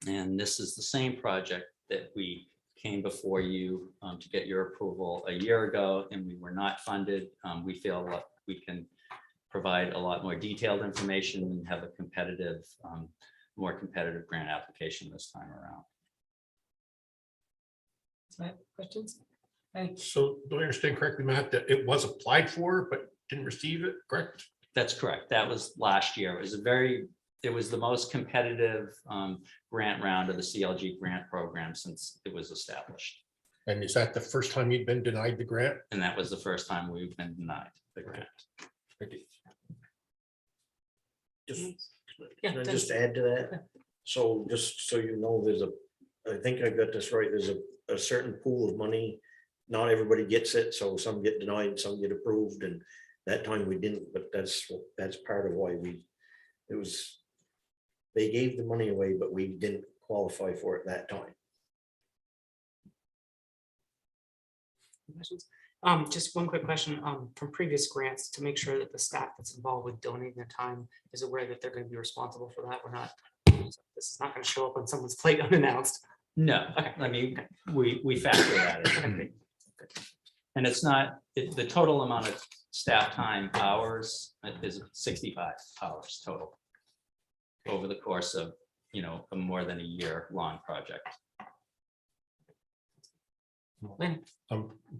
[SPEAKER 18] And this is the same project that we came before you to get your approval a year ago, and we were not funded. We feel that we can provide a lot more detailed information and have a competitive, more competitive grant application this time around.
[SPEAKER 6] Questions?
[SPEAKER 2] So do I understand correctly, Matt, that it was applied for, but didn't receive it, correct?
[SPEAKER 18] That's correct. That was last year. It was the most competitive grant round of the CLG grant program since it was established.
[SPEAKER 2] And is that the first time you'd been denied the grant?
[SPEAKER 18] And that was the first time we've been denied the grant.
[SPEAKER 2] Thank you.
[SPEAKER 7] Can I just add to that? So just so you know, I think I got this right, there's a certain pool of money. Not everybody gets it, so some get denied, some get approved, and that time we didn't, but that's part of why they gave the money away, but we didn't qualify for it that time.
[SPEAKER 1] Just one quick question from previous grants to make sure that the staff that's involved with donating their time is aware that they're going to be responsible for that or not. So this is not going to show up on someone's plate unannounced.
[SPEAKER 18] No, okay. I mean, we factor that in. And it's not, the total amount of staff time hours is 65 hours total over the course of, a more than a year long project.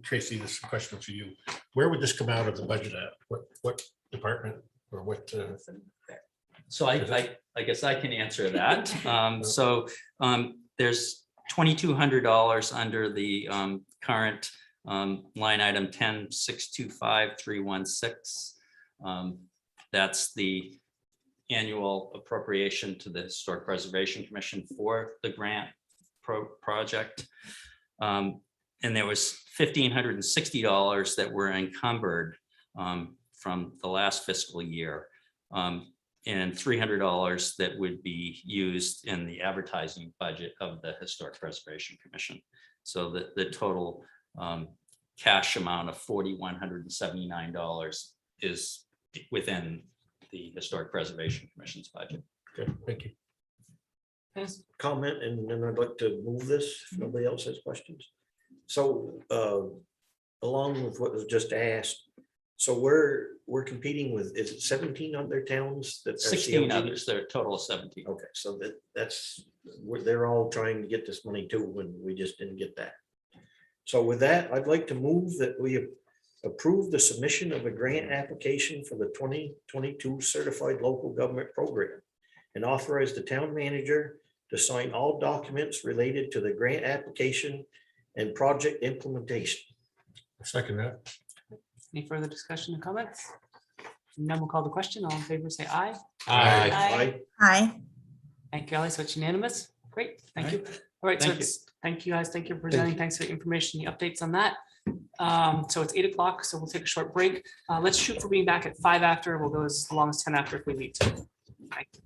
[SPEAKER 2] Tracy, this is a question for you. Where would this come out of the budget at? What department or what?
[SPEAKER 18] So I guess I can answer that. There's $2,200 under the current line item 10,625,316. That's the annual appropriation to the Historic Preservation Commission for the grant project. And there was $1,560 that were encumbered from the last fiscal year. And $300 that would be used in the advertising budget of the Historic Preservation Commission. So the total cash amount of $4,179 is within the Historic Preservation Commission's budget.
[SPEAKER 2] Okay, thank you.
[SPEAKER 7] Comment, and then I'd like to move this if nobody else has questions. So along with what was just asked, so we're competing with, is it 17 other towns that are
[SPEAKER 18] 16
[SPEAKER 7] CLG?
[SPEAKER 18] others, there are a total of 17.
[SPEAKER 7] Okay, so they're all trying to get this money too, and we just didn't get that. So with that, I'd like to move that we approve the submission of a grant application for the 2022 Certified Local Government Program and authorize the town manager to sign all documents related to the grant application and project implementation.
[SPEAKER 2] Second that.
[SPEAKER 1] Any further discussion or comments? None will call the question. All in favor, say aye.
[SPEAKER 2] Aye.
[SPEAKER 10] Hi.
[SPEAKER 1] Thank you, Ally. So it's unanimous. Great, thank you. All right, so thank you guys. Thank you for presenting. Thanks for the information, the updates on that. So it's 8 o'clock, so we'll take a short break. Let's shoot for being back at 5 after. We'll go as long as 10 after if we need to. Thank you.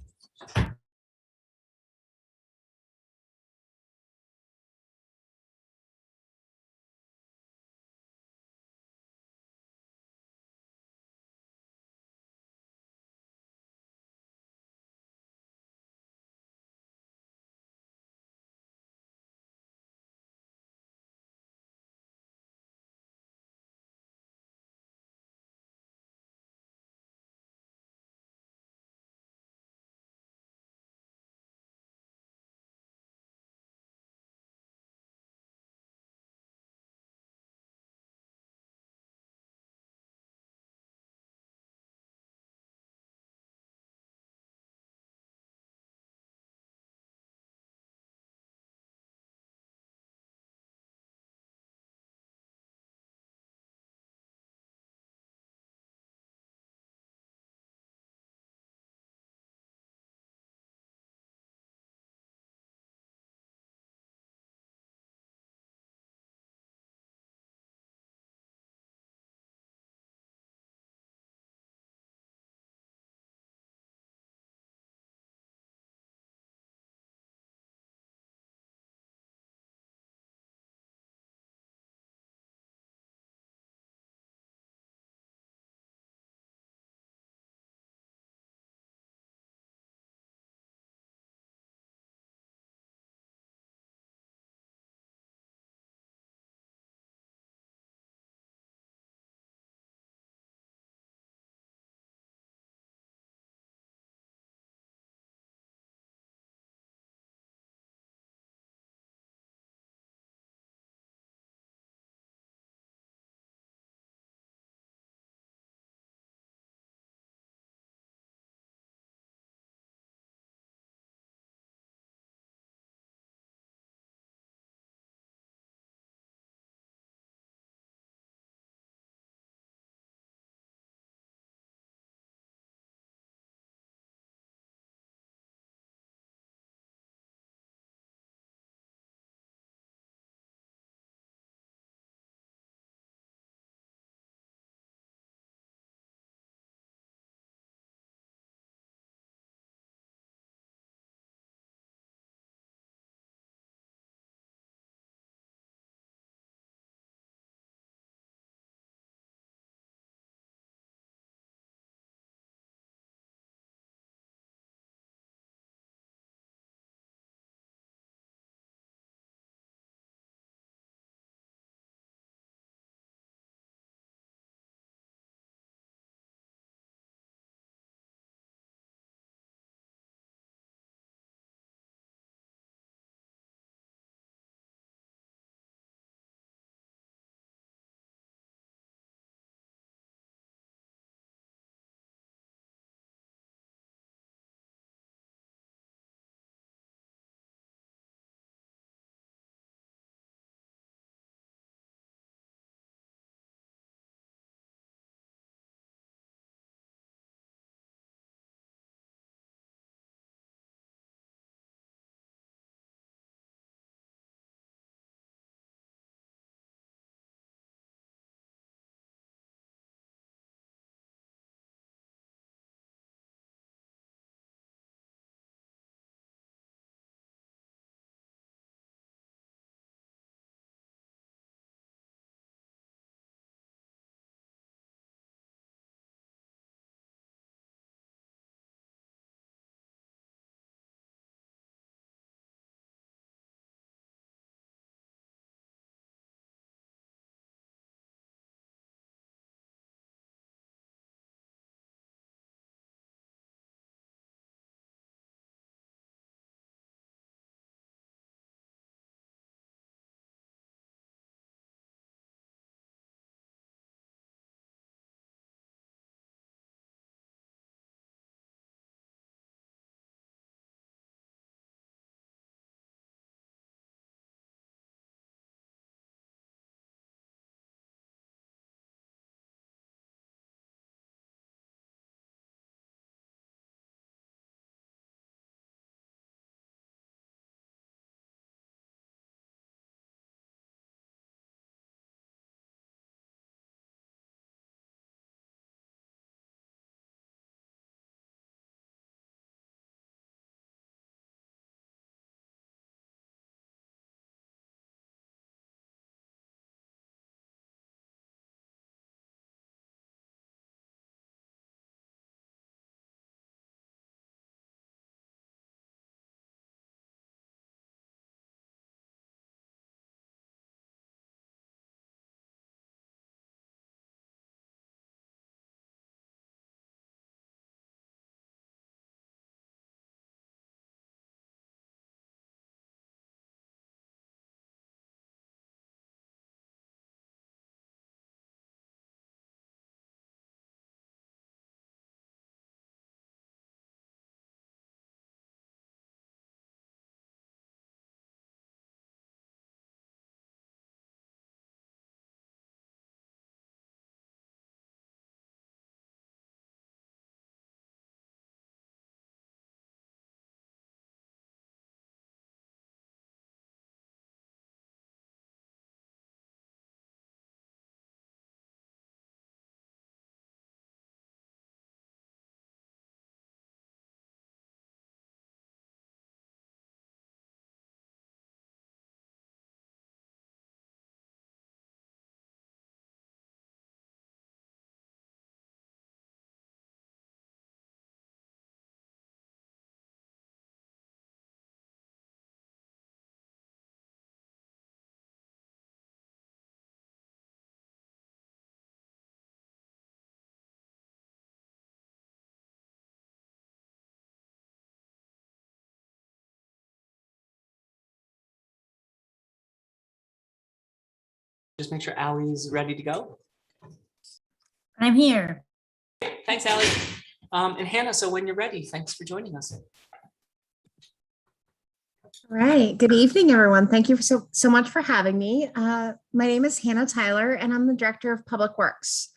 [SPEAKER 1] Just make sure Ally's ready to go.
[SPEAKER 10] I'm here.
[SPEAKER 1] Thanks, Ally. And Hannah, so when you're ready, thanks for joining us.
[SPEAKER 20] All right. Good evening, everyone. Thank you so much for having me. My name is Hannah Tyler, and I'm the Director of Public Works.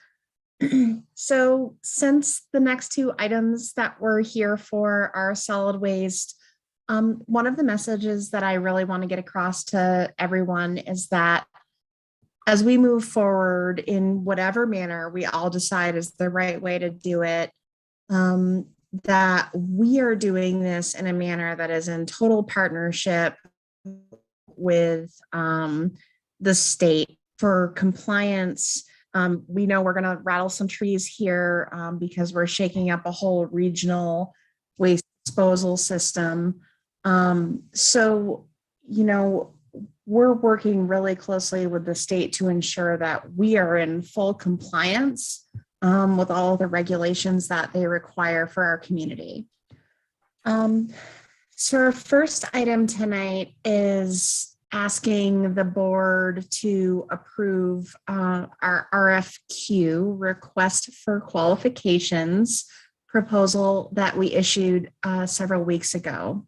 [SPEAKER 20] So since the next two items that we're here for are solid waste, one of the messages that I really want to get across to everyone is that as we move forward in whatever manner we all decide is the right way to do it, that we are doing this in a manner that is in total partnership with the state for compliance. We know we're going to rattle some trees here because we're shaking up a whole regional waste disposal system. So, you know, we're working really closely with the state to ensure that we are in full compliance with all of the regulations that they require for our community. So our first item tonight is asking the board to approve our RFQ, request for qualifications proposal that we issued several weeks ago.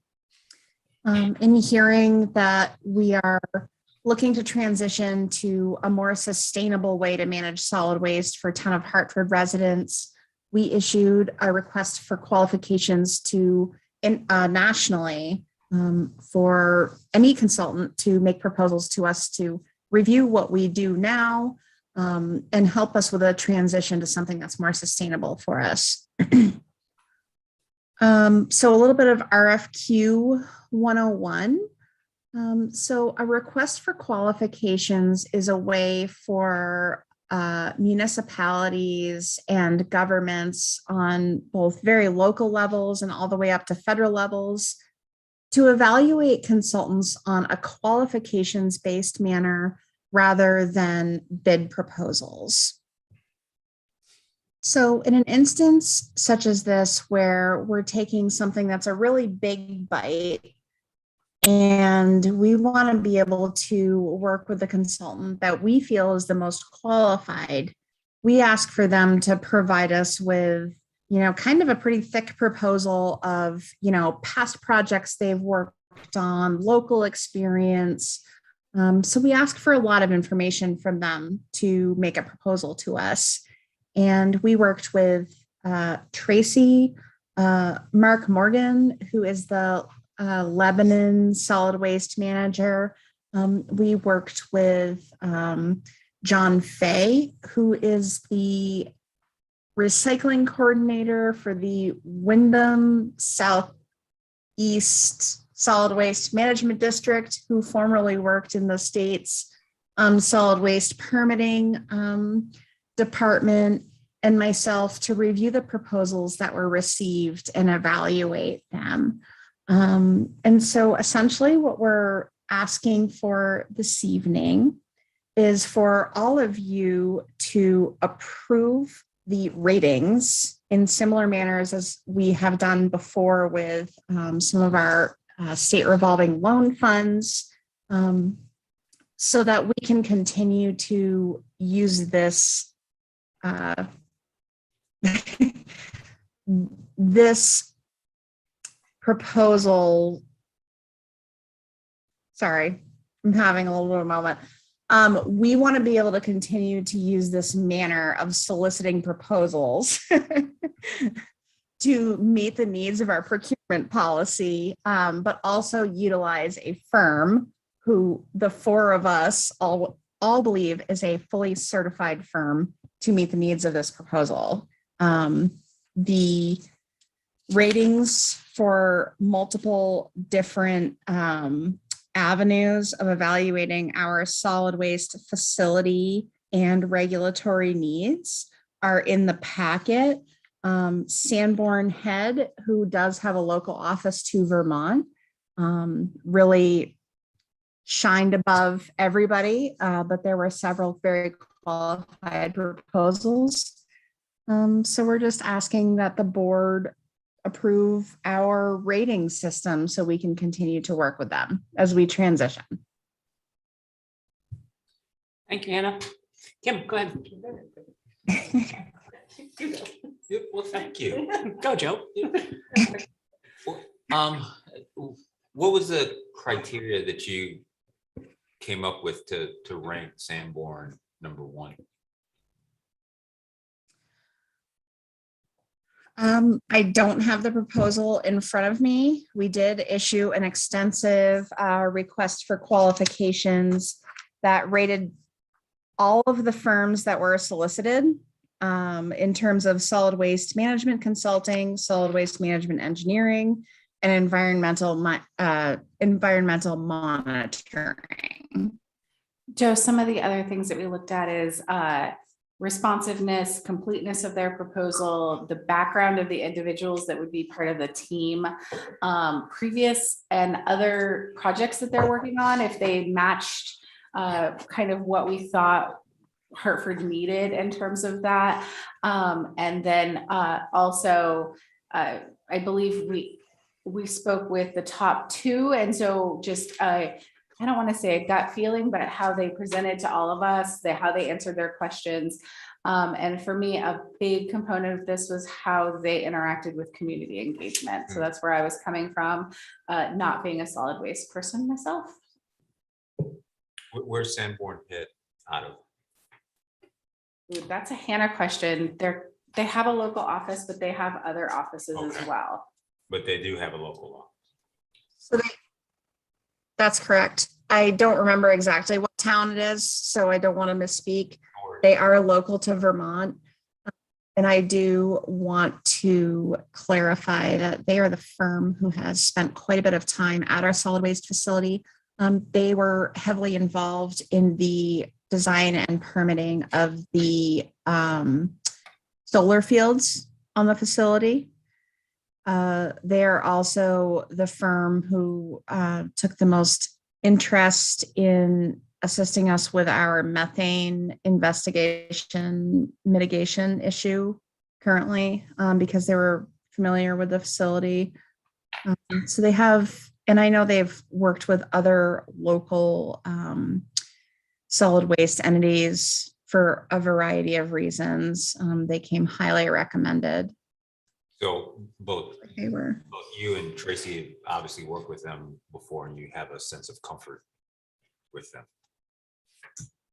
[SPEAKER 20] In hearing that we are looking to transition to a more sustainable way to manage solid waste for town of Hartford residents, we issued a request for qualifications to nationally for any consultant to make proposals to us to review what we do now and help us with a transition to something that's more sustainable for us. So a little bit of RFQ 101. So a request for qualifications is a way for municipalities and governments on both very local levels and all the way up to federal levels to evaluate consultants on a qualifications-based manner rather than bid proposals. So in an instance such as this, where we're taking something that's a really big bite and we want to be able to work with the consultant that we feel is the most qualified, we ask for them to provide us with, you know, kind of a pretty thick proposal of, you know, past projects they've worked on, local experience. So we ask for a lot of information from them to make a proposal to us. And we worked with Tracy, Mark Morgan, who is the Lebanon solid waste manager. We worked with John Fay, who is the recycling coordinator for the Wyndham Southeast Solid Waste Management District, who formerly worked in the state's solid waste permitting department, and myself to review the proposals that were received and evaluate them. And so essentially what we're asking for this evening is for all of you to approve the ratings in similar manners as we have done before with some of our state revolving loan funds, so that we can continue to use this this proposal. Sorry, I'm having a little bit of a moment. We want to be able to continue to use this manner of soliciting proposals to meet the needs of our procurement policy, but also utilize a firm who the four of us all believe is a fully certified firm to meet the needs of this proposal. The ratings for multiple different avenues of evaluating our solid waste facility and regulatory needs are in the packet. Sanborn Head, who does have a local office to Vermont, really shined above everybody, but there were several very qualified proposals. So we're just asking that the board approve our rating system so we can continue to work with them as we transition.
[SPEAKER 1] Thank you, Hannah. Kim, go ahead.
[SPEAKER 8] Well, thank you.
[SPEAKER 1] Go, Joe.
[SPEAKER 8] What was the criteria that you came up with to rank Sanborn number one?
[SPEAKER 20] I don't have the proposal in front of me. We did issue an extensive request for qualifications that rated all of the firms that were solicited in terms of solid waste management consulting, solid waste management engineering, and environmental monitoring.
[SPEAKER 11] Joe, some of the other things that we looked at is responsiveness, completeness of their proposal, the background of the individuals that would be part of the team, previous and other projects that they're working on, if they matched kind of what we thought Hartford needed in terms of that. And then also, I believe we spoke with the top two. And so just, I don't want to say a gut feeling, but how they presented to all of us, how they answered their questions. And for me, a big component of this was how they interacted with community engagement. So that's where I was coming from, not being a solid waste person myself.
[SPEAKER 8] Where's Sanborn hit out of?
[SPEAKER 11] Ooh, that's a Hannah question. They have a local office, but they have other offices as well.
[SPEAKER 8] But they do have a local law.
[SPEAKER 20] So that's correct. I don't remember exactly what town it is, so I don't want to misspeak. They are local to Vermont. And I do want to clarify that they are the firm who has spent quite a bit of time at our solid waste facility. They were heavily involved in the design and permitting of the solar fields on the facility. They are also the firm who took the most interest in assisting us with our methane investigation mitigation issue currently, because they were familiar with the facility. So they have, and I know they've worked with other local solid waste entities for a variety of reasons. They came highly recommended.
[SPEAKER 8] So both
[SPEAKER 20] Both
[SPEAKER 8] you and Tracy obviously worked with them before, and you have a sense of comfort with them.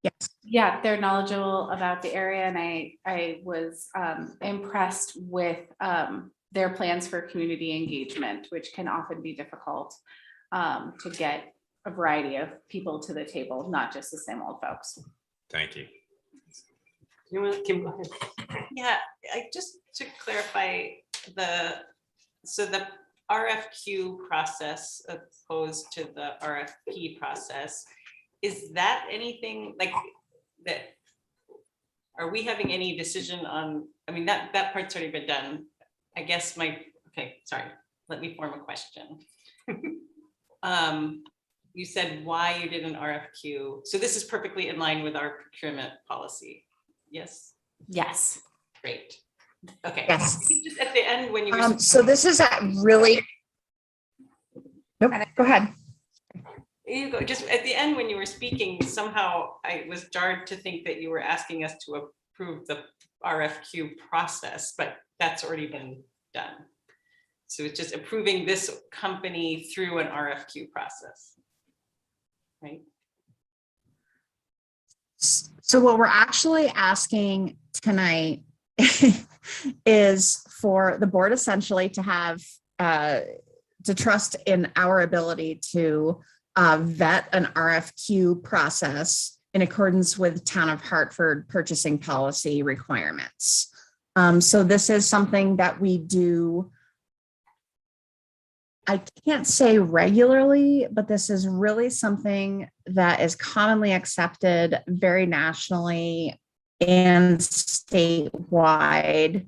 [SPEAKER 20] Yes.
[SPEAKER 11] Yeah, they're knowledgeable about the area, and I was impressed with their plans for community engagement, which can often be difficult to get a variety of people to the table, not just the same old folks.
[SPEAKER 8] Thank you.
[SPEAKER 1] You want Kim, go ahead.
[SPEAKER 6] Yeah, just to clarify the RFQ process opposed to the RFP process, is that anything like that? Are we having any decision on, I mean, that part's already been done. I guess okay, sorry, let me form a question. You said why you did an RFQ. So this is perfectly in line with our procurement policy. Yes?
[SPEAKER 11] Yes.
[SPEAKER 6] Great. Okay.
[SPEAKER 20] Yes.
[SPEAKER 6] Just at the end when you were
[SPEAKER 20] So this is a really, nope, go ahead.
[SPEAKER 6] you go, just at the end when you were speaking, somehow I was jarred to think that you were asking us to approve the RFQ process, but that's already been done. So it's just approving this company through an RFQ process. Right?
[SPEAKER 20] So what we're actually asking tonight is for the board essentially to have, to trust in our ability to vet an RFQ process in accordance with Town of Hartford purchasing policy requirements. So this is something that we do, I can't say regularly, but this is really something that is commonly accepted very nationally and statewide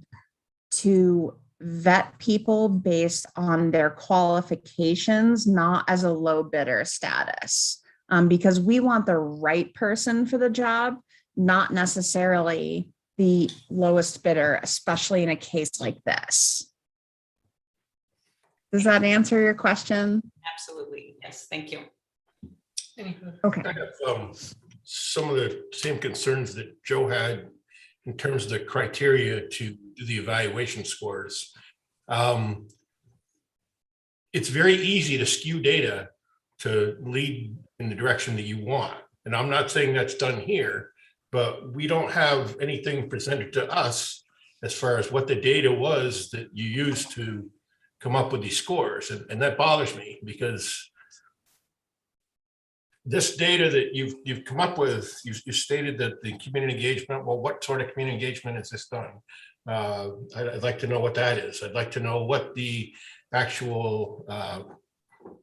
[SPEAKER 20] to vet people based on their qualifications, not as a low bidder status, because we want the right person for the job, not necessarily the lowest bidder, especially in a case like this. Does that answer your question?
[SPEAKER 6] Absolutely. Yes. Thank you.
[SPEAKER 20] Okay.
[SPEAKER 2] some of the same concerns that Joe had in terms of the criteria to do the evaluation scores. It's very easy to skew data to lead in the direction that you want. And I'm not saying that's done here, but we don't have anything presented to us as far as what the data was that you used to come up with these scores. And that bothers me because this data that you've come up with, you stated that the community engagement, well, what sort of community engagement is this done? I'd like to know what that is. I'd like to know what the actual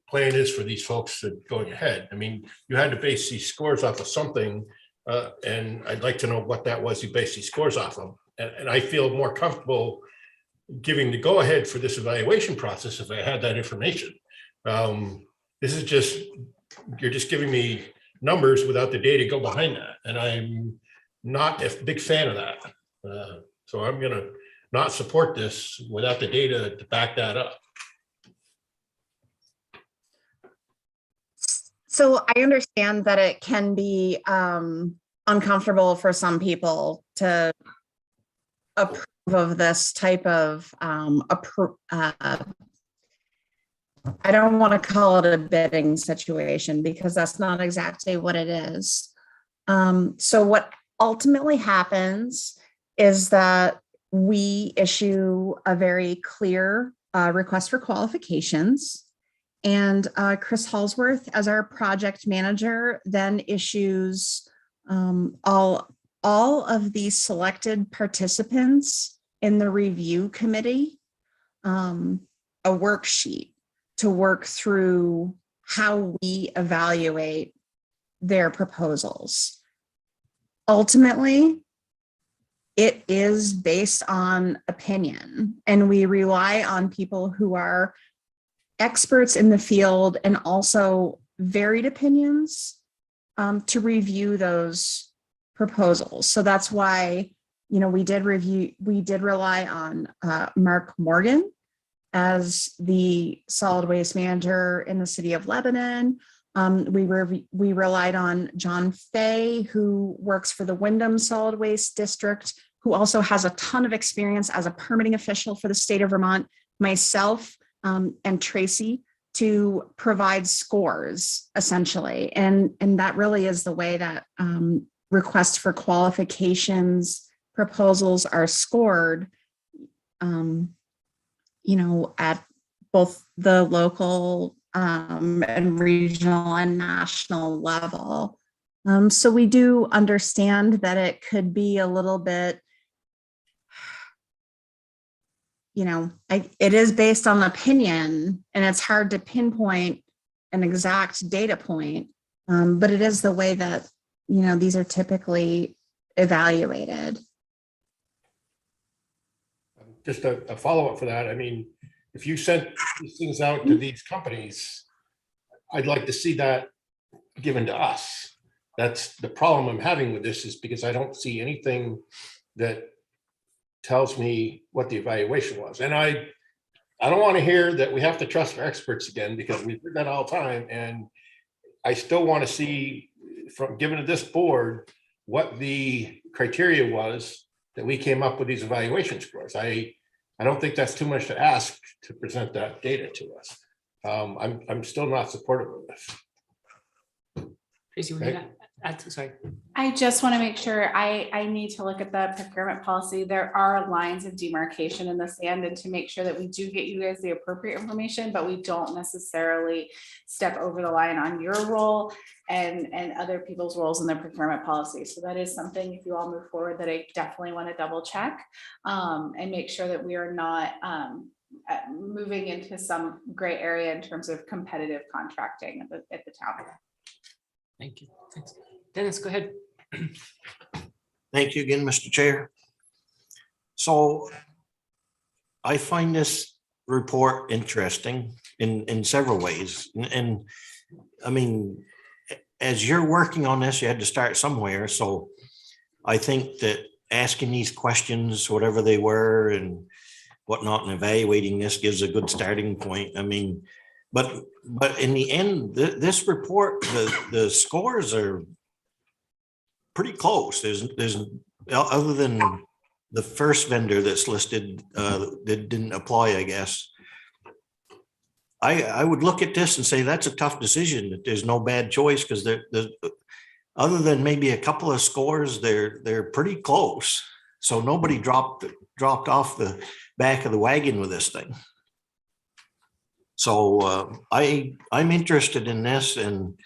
[SPEAKER 2] plan is for these folks that going ahead. I mean, you had to base these scores off of something, and I'd like to know what that was you based these scores off of. And I feel more comfortable giving the go-ahead for this evaluation process if I had that information. This is just, you're just giving me numbers without the data go behind that. And I'm not a big fan of that. So I'm gonna not support this without the data to back that up.
[SPEAKER 20] So I understand that it can be uncomfortable for some people to approve of this type of I don't want to call it a bidding situation because that's not exactly what it is. So what ultimately happens is that we issue a very clear request for qualifications. And Chris Halsworth, as our project manager, then issues all of the selected participants in the review committee a worksheet to work through how we evaluate their proposals. Ultimately, it is based on opinion, and we rely on people who are experts in the field and also varied opinions to review those proposals. So that's why, you know, we did rely on Mark Morgan as the solid waste manager in the city of Lebanon. We relied on John Fay, who works for the Wyndham Solid Waste District, who also has a ton of experience as a permitting official for the state of Vermont, myself, and Tracy, to provide scores essentially. And that really is the way that requests for qualifications proposals are scored, you know, at both the local and regional and national level. So we do understand that it could be a little bit, you know, it is based on opinion and it's hard to pinpoint an exact data point, but it is the way that, you know, these are typically evaluated.
[SPEAKER 2] Just a follow-up for that. I mean, if you sent these things out to these companies, I'd like to see that given to us. That's the problem I'm having with this, is because I don't see anything that tells me what the evaluation was. And I don't want to hear that we have to trust our experts again, because we heard that all the time. And I still want to see, from given to this board, what the criteria was that we came up with these evaluation scores. I don't think that's too much to ask to present that data to us. I'm still not supportive of this.
[SPEAKER 1] Tracy, were you gonna add to- sorry.
[SPEAKER 11] I just want to make sure I need to look at the procurement policy. There are lines of demarcation in the sand, and to make sure that we do get you guys the appropriate information, but we don't necessarily step over the line on your role and other people's roles in the procurement policy. So that is something, if you all move forward, that I definitely want to double check and make sure that we are not moving into some gray area in terms of competitive contracting at the town.
[SPEAKER 1] Thank you. Thanks. Dennis, go ahead.
[SPEAKER 7] Thank you again, Mr. Chair. So I find this report interesting in several ways. And I mean, as you're working on this, you had to start somewhere. So I think that asking these questions, whatever they were and whatnot, and evaluating this gives a good starting point. I mean, but in the end, this report, the scores are pretty close. There's, other than the first vendor that's listed, that didn't apply, I guess. I would look at this and say that's a tough decision, that there's no bad choice, because there's other than maybe a couple of scores, they're pretty close. So nobody dropped off the back of the wagon with this thing. So I'm interested in this, and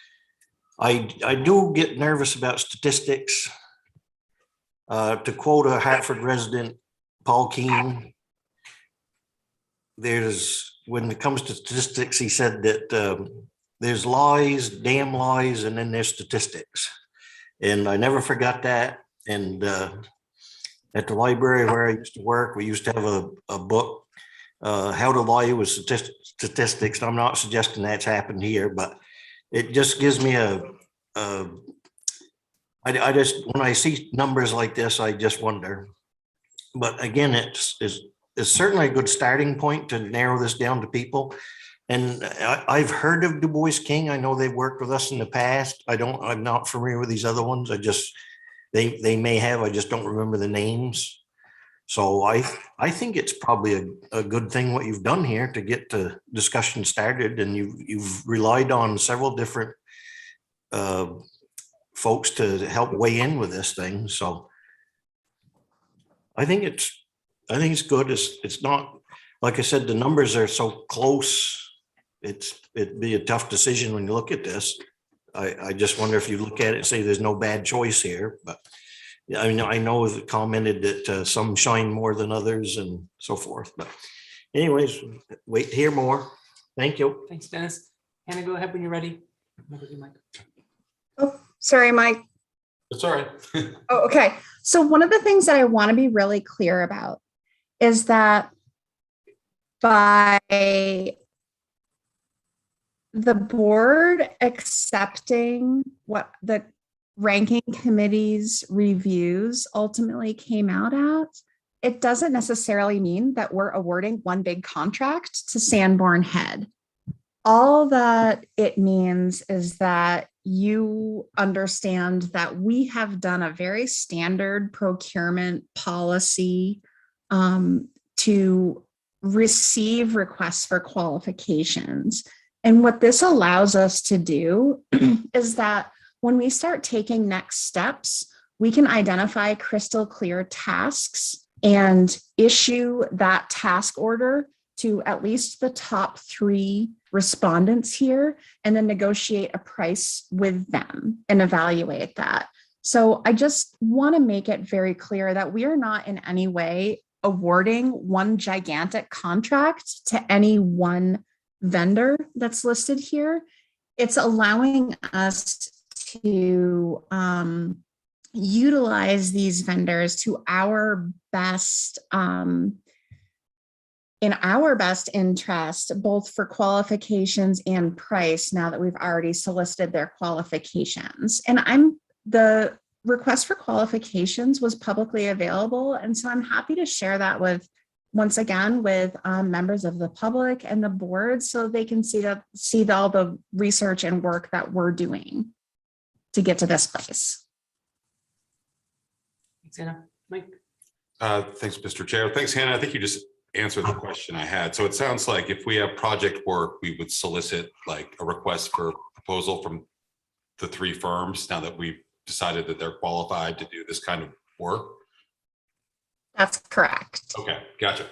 [SPEAKER 7] I do get nervous about statistics. To quote a Hartford resident, Paul Keene, when it comes to statistics, he said that there's lies, damn lies, and then there's statistics. And I never forgot that. And at the library where I used to work, we used to have a book, How to Lie with Statistics. I'm not suggesting that's happened here, but it just gives me I just, when I see numbers like this, I just wonder. But again, it's certainly a good starting point to narrow this down to people. And I've heard of Du Bois King. I know they've worked with us in the past. I'm not familiar with these other ones. They may have, I just don't remember the names. So I think it's probably a good thing what you've done here to get the discussion started, and you've relied on several different folks to help weigh in with this thing. So I think it's good. It's not, like I said, the numbers are so close. It'd be a tough decision when you look at this. I just wonder if you look at it and say there's no bad choice here, but I mean, I know it commented that some shine more than others and so forth, but anyways, wait to hear more. Thank you.
[SPEAKER 1] Thanks, Dennis. Hannah, go ahead when you're ready.
[SPEAKER 20] Oh, sorry, Mike.
[SPEAKER 9] That's all right.
[SPEAKER 20] Oh, okay. So one of the things that I want to be really clear about is that by the board accepting what the ranking committee's reviews ultimately came out at, it doesn't necessarily mean that we're awarding one big contract to Sanborn Head. All that it means is that you understand that we have done a very standard procurement policy to receive requests for qualifications. And what this allows us to do is that when we start taking next steps, we can identify crystal clear tasks and issue that task order to at least the top 3 respondents here, and then negotiate a price with them and evaluate that. So I just want to make it very clear that we are not in any way awarding one gigantic contract to any one vendor that's listed here. It's allowing us to utilize these vendors to our best in our best interest, both for qualifications and price, now that we've already solicited their qualifications. And the request for qualifications was publicly available. And so I'm happy to share that once again with members of the public and the board, so they can see all the research and work that we're doing to get to this place.
[SPEAKER 1] Thanks, Anna. Mike.
[SPEAKER 9] Thanks, Mr. Chair. Thanks, Hannah. I think you just answered the question I had. So it sounds like if we have project work, we would solicit like a request for proposal from the 3 firms now that we've decided that they're qualified to do this kind of work.
[SPEAKER 20] That's correct.
[SPEAKER 9] Okay, gotcha.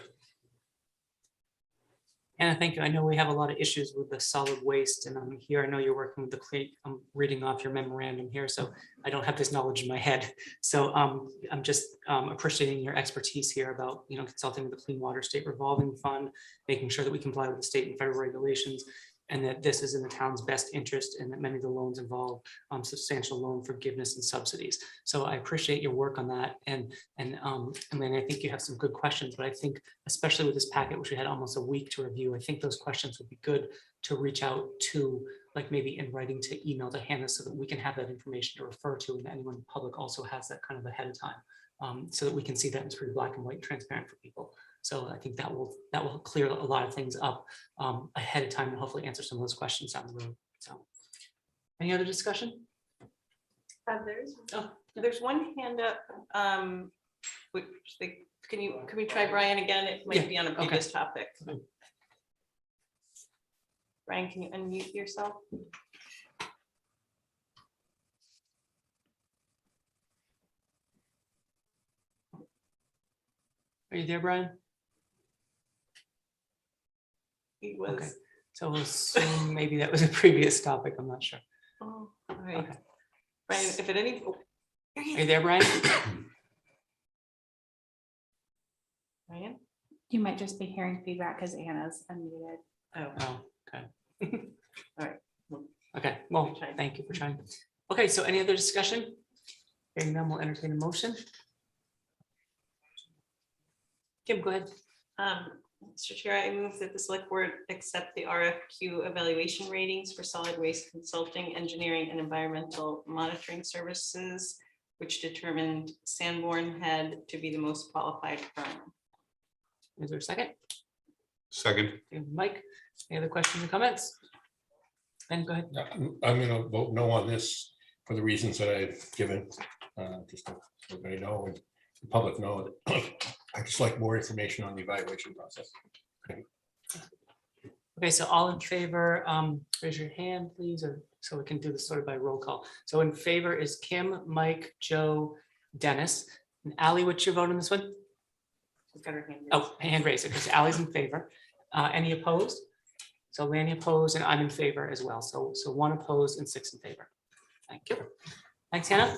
[SPEAKER 1] Anna, thank you. I know we have a lot of issues with the solid waste, and I'm here. I know you're working with I'm reading off your memorandum here, so I don't have this knowledge in my head. So I'm just appreciating your expertise here about, consulting with the Clean Water State Revolving Fund, making sure that we comply with the state and federal regulations, and that this is in the town's best interest, and that many of the loans involve substantial loan forgiveness and subsidies. So I appreciate your work on that. And then I think you have some good questions, but I think especially with this packet, which we had almost a week to review, I think those questions would be good to reach out to, like maybe in writing to email to Hannah, so that we can have that information to refer to, and that anyone in the public also has that kind of ahead of time, so that we can see that it's pretty black and white and transparent for people. So I think that will clear a lot of things up ahead of time, and hopefully answer some of those questions down the road. So any other discussion?
[SPEAKER 6] There's.
[SPEAKER 1] Oh,
[SPEAKER 6] There's one hand up. Which can we try Brian again? It might
[SPEAKER 1] Yeah,
[SPEAKER 6] be on a
[SPEAKER 1] okay.
[SPEAKER 6] previous topic. Brian, can you unmute yourself?
[SPEAKER 1] Are you there, Brian?
[SPEAKER 6] He was.
[SPEAKER 1] Okay, so we'll assume maybe that was a previous topic. I'm not sure.
[SPEAKER 6] Oh, all right.
[SPEAKER 1] Okay.
[SPEAKER 6] Brian, if at any.
[SPEAKER 1] Are you there, Brian?
[SPEAKER 6] Brian?
[SPEAKER 11] You might just be hearing feedback because Anna's unmuted.
[SPEAKER 6] Oh,
[SPEAKER 1] okay.
[SPEAKER 6] all right.
[SPEAKER 1] Okay, well, thank you for trying. Okay, so any other discussion? Hearing none, we'll entertain a motion. Kim, go ahead.
[SPEAKER 6] Mr. Chair, I move that the select board accept the RFQ evaluation ratings for solid waste consulting, engineering, and environmental monitoring services, which determined Sanborn had to be the most qualified firm.
[SPEAKER 1] Is there a second?
[SPEAKER 9] Second.
[SPEAKER 1] Mike, any other questions or comments? Ben, go ahead.
[SPEAKER 2] I'm gonna vote no on this for the reasons that I've given, just to let everybody know and the public know that I just like more information on the evaluation process.
[SPEAKER 1] Okay, so all in favor, raise your hand, please, or so we can do this sort of by roll call. So in favor is Kim, Mike, Joe, Dennis, and Ally, what's your vote on this one?
[SPEAKER 6] We've got her hand raised.
[SPEAKER 1] Oh, hand raised, because Ally's in favor. Any opposed? So Lanny opposed, and I'm in favor as well. So 1 opposed and 6 in favor. Thank you. Thanks, Hannah.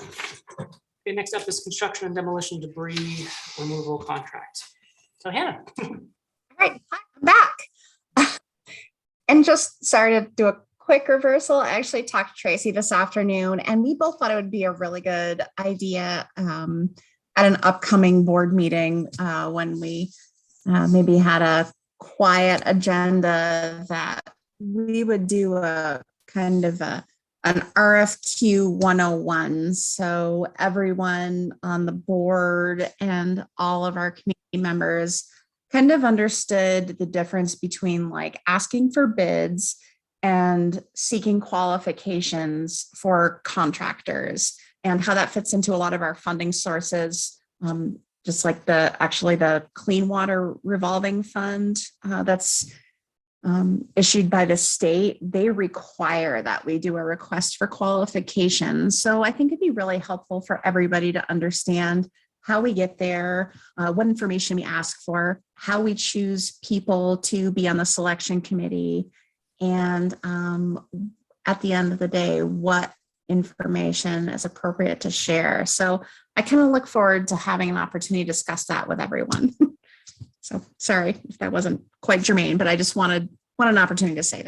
[SPEAKER 1] Okay, next up is construction and demolition debris removal contract. So Hannah.
[SPEAKER 20] All right, hi, I'm back. And just sorry to do a quick reversal. I actually talked to Tracy this afternoon, and we both thought it would be a really good idea at an upcoming board meeting when we maybe had a quiet agenda, that we would do a kind of an RFQ 101. So everyone on the board and all of our community members kind of understood the difference between like asking for bids and seeking qualifications for contractors, and how that fits into a lot of our funding sources. Just like the Clean Water Revolving Fund that's issued by the state, they require that we do a request for qualifications. So I think it'd be really helpful for everybody to understand how we get there, what information we ask for, how we choose people to be on the selection committee, and at the end of the day, what information is appropriate to share. So I kind of look forward to having an opportunity to discuss that with everyone. So sorry if that wasn't quite germane, but I just wanted an opportunity to say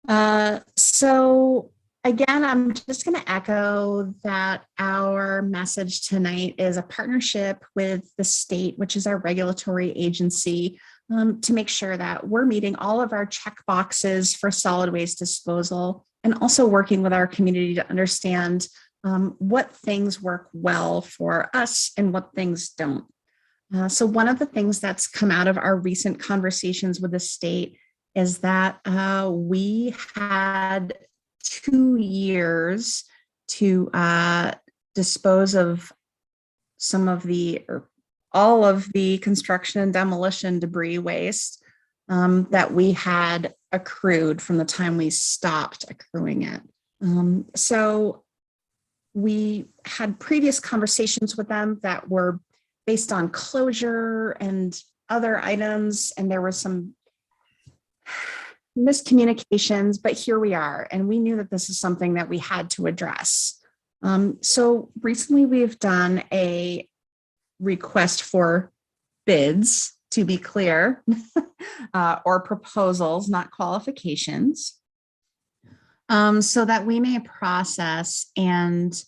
[SPEAKER 20] that. So again, I'm just going to echo that our message tonight is a partnership with the state, which is our regulatory agency, to make sure that we're meeting all of our check boxes for solid waste disposal, and also working with our community to understand what things work well for us and what things don't. So one of the things that's come out of our recent conversations with the state is that we had 2 years to dispose of some of the, or all of the construction and demolition debris waste that we had accrued from the time we stopped accruing it. So we had previous conversations with them that were based on closure and other items, and there were some miscommunications, but here we are, and we knew that this is something that we had to address. So recently we've done a request for bids, to be clear, or proposals, not qualifications, so that we may process and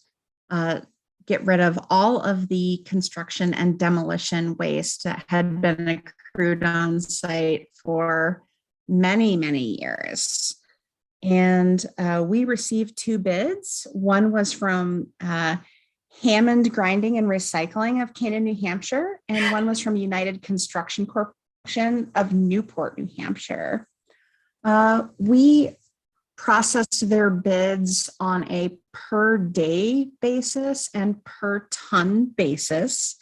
[SPEAKER 20] get rid of all of the construction and demolition waste that had been accrued on site for many, many years. And we received 2 bids. One was from Hammond Grinding and Recycling of Canaan, New Hampshire, and one was from United Construction Corporation of Newport, New Hampshire. We processed their bids on a per day basis and per ton basis.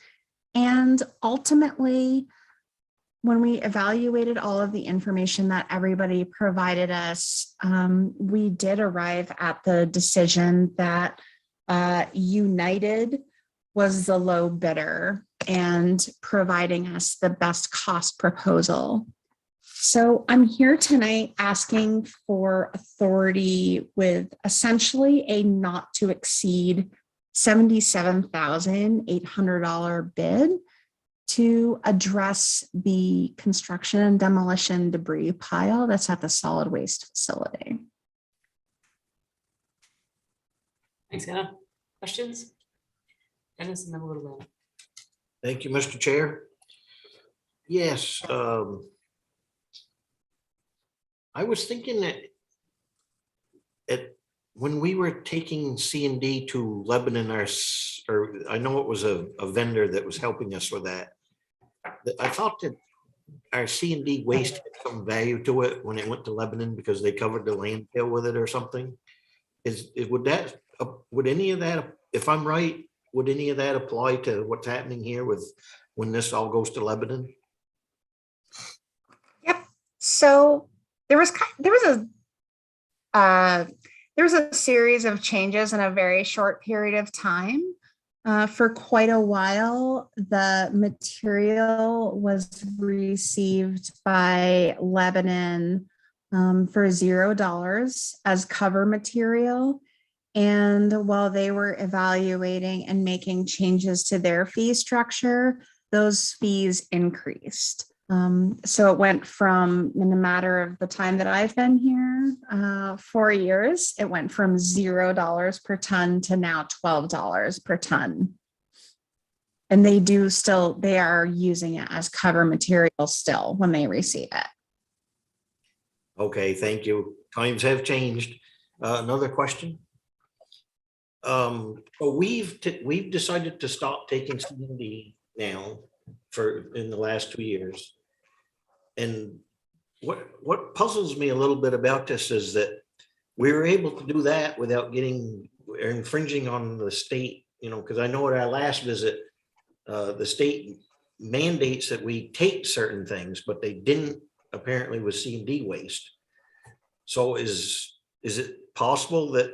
[SPEAKER 20] And ultimately, when we evaluated all of the information that everybody provided us, we did arrive at the decision that United was the low bidder and providing us the best cost proposal. So I'm here tonight asking for authority with essentially a not to exceed $77,800 bid to address the construction and demolition debris pile that's at the solid waste facility.
[SPEAKER 1] Thanks, Hannah. Questions? Dennis and then a little bit.
[SPEAKER 7] Thank you, Mr. Chair. Yes, I was thinking that when we were taking C&D to Lebanon, or I know it was a vendor that was helping us with that. I thought that our C&D waste had some value to it when it went to Lebanon because they covered the landfill with it or something. Would any of that, if I'm right, would any of that apply to what's happening here with when this all goes to Lebanon?
[SPEAKER 20] Yep. So there was a series of changes in a very short period of time. For quite a while, the material was received by Lebanon for $0 as cover material. And while they were evaluating and making changes to their fee structure, those fees increased. So it went from, in the matter of the time that I've been here, 4 years, it went from $0 per ton to now $12 per ton. And they are using it as cover material still when they receive it.
[SPEAKER 7] Okay, thank you. Times have changed. Another question? But we've decided to stop taking C&D now in the last 2 years. And what puzzles me a little bit about this is that we were able to do that without infringing on the state, because I know at our last visit, the state mandates that we take certain things, but they didn't apparently with C&D waste. So is it possible that,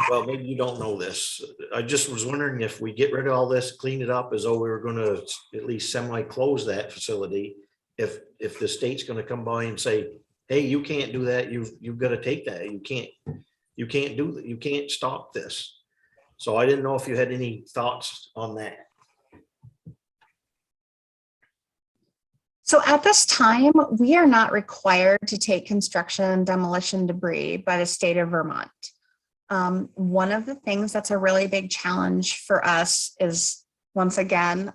[SPEAKER 7] well, maybe you don't know this. I just was wondering if we get rid of all this, clean it up as though we were going to at least semi-close that facility. If the state's going to come by and say, hey, you can't do that, you've got to take that. You can't do that. You can't stop this. So I didn't know if you had any thoughts on that.
[SPEAKER 20] So at this time, we are not required to take construction and demolition debris by the state of Vermont. One of the things that's a really big challenge for us is, once again,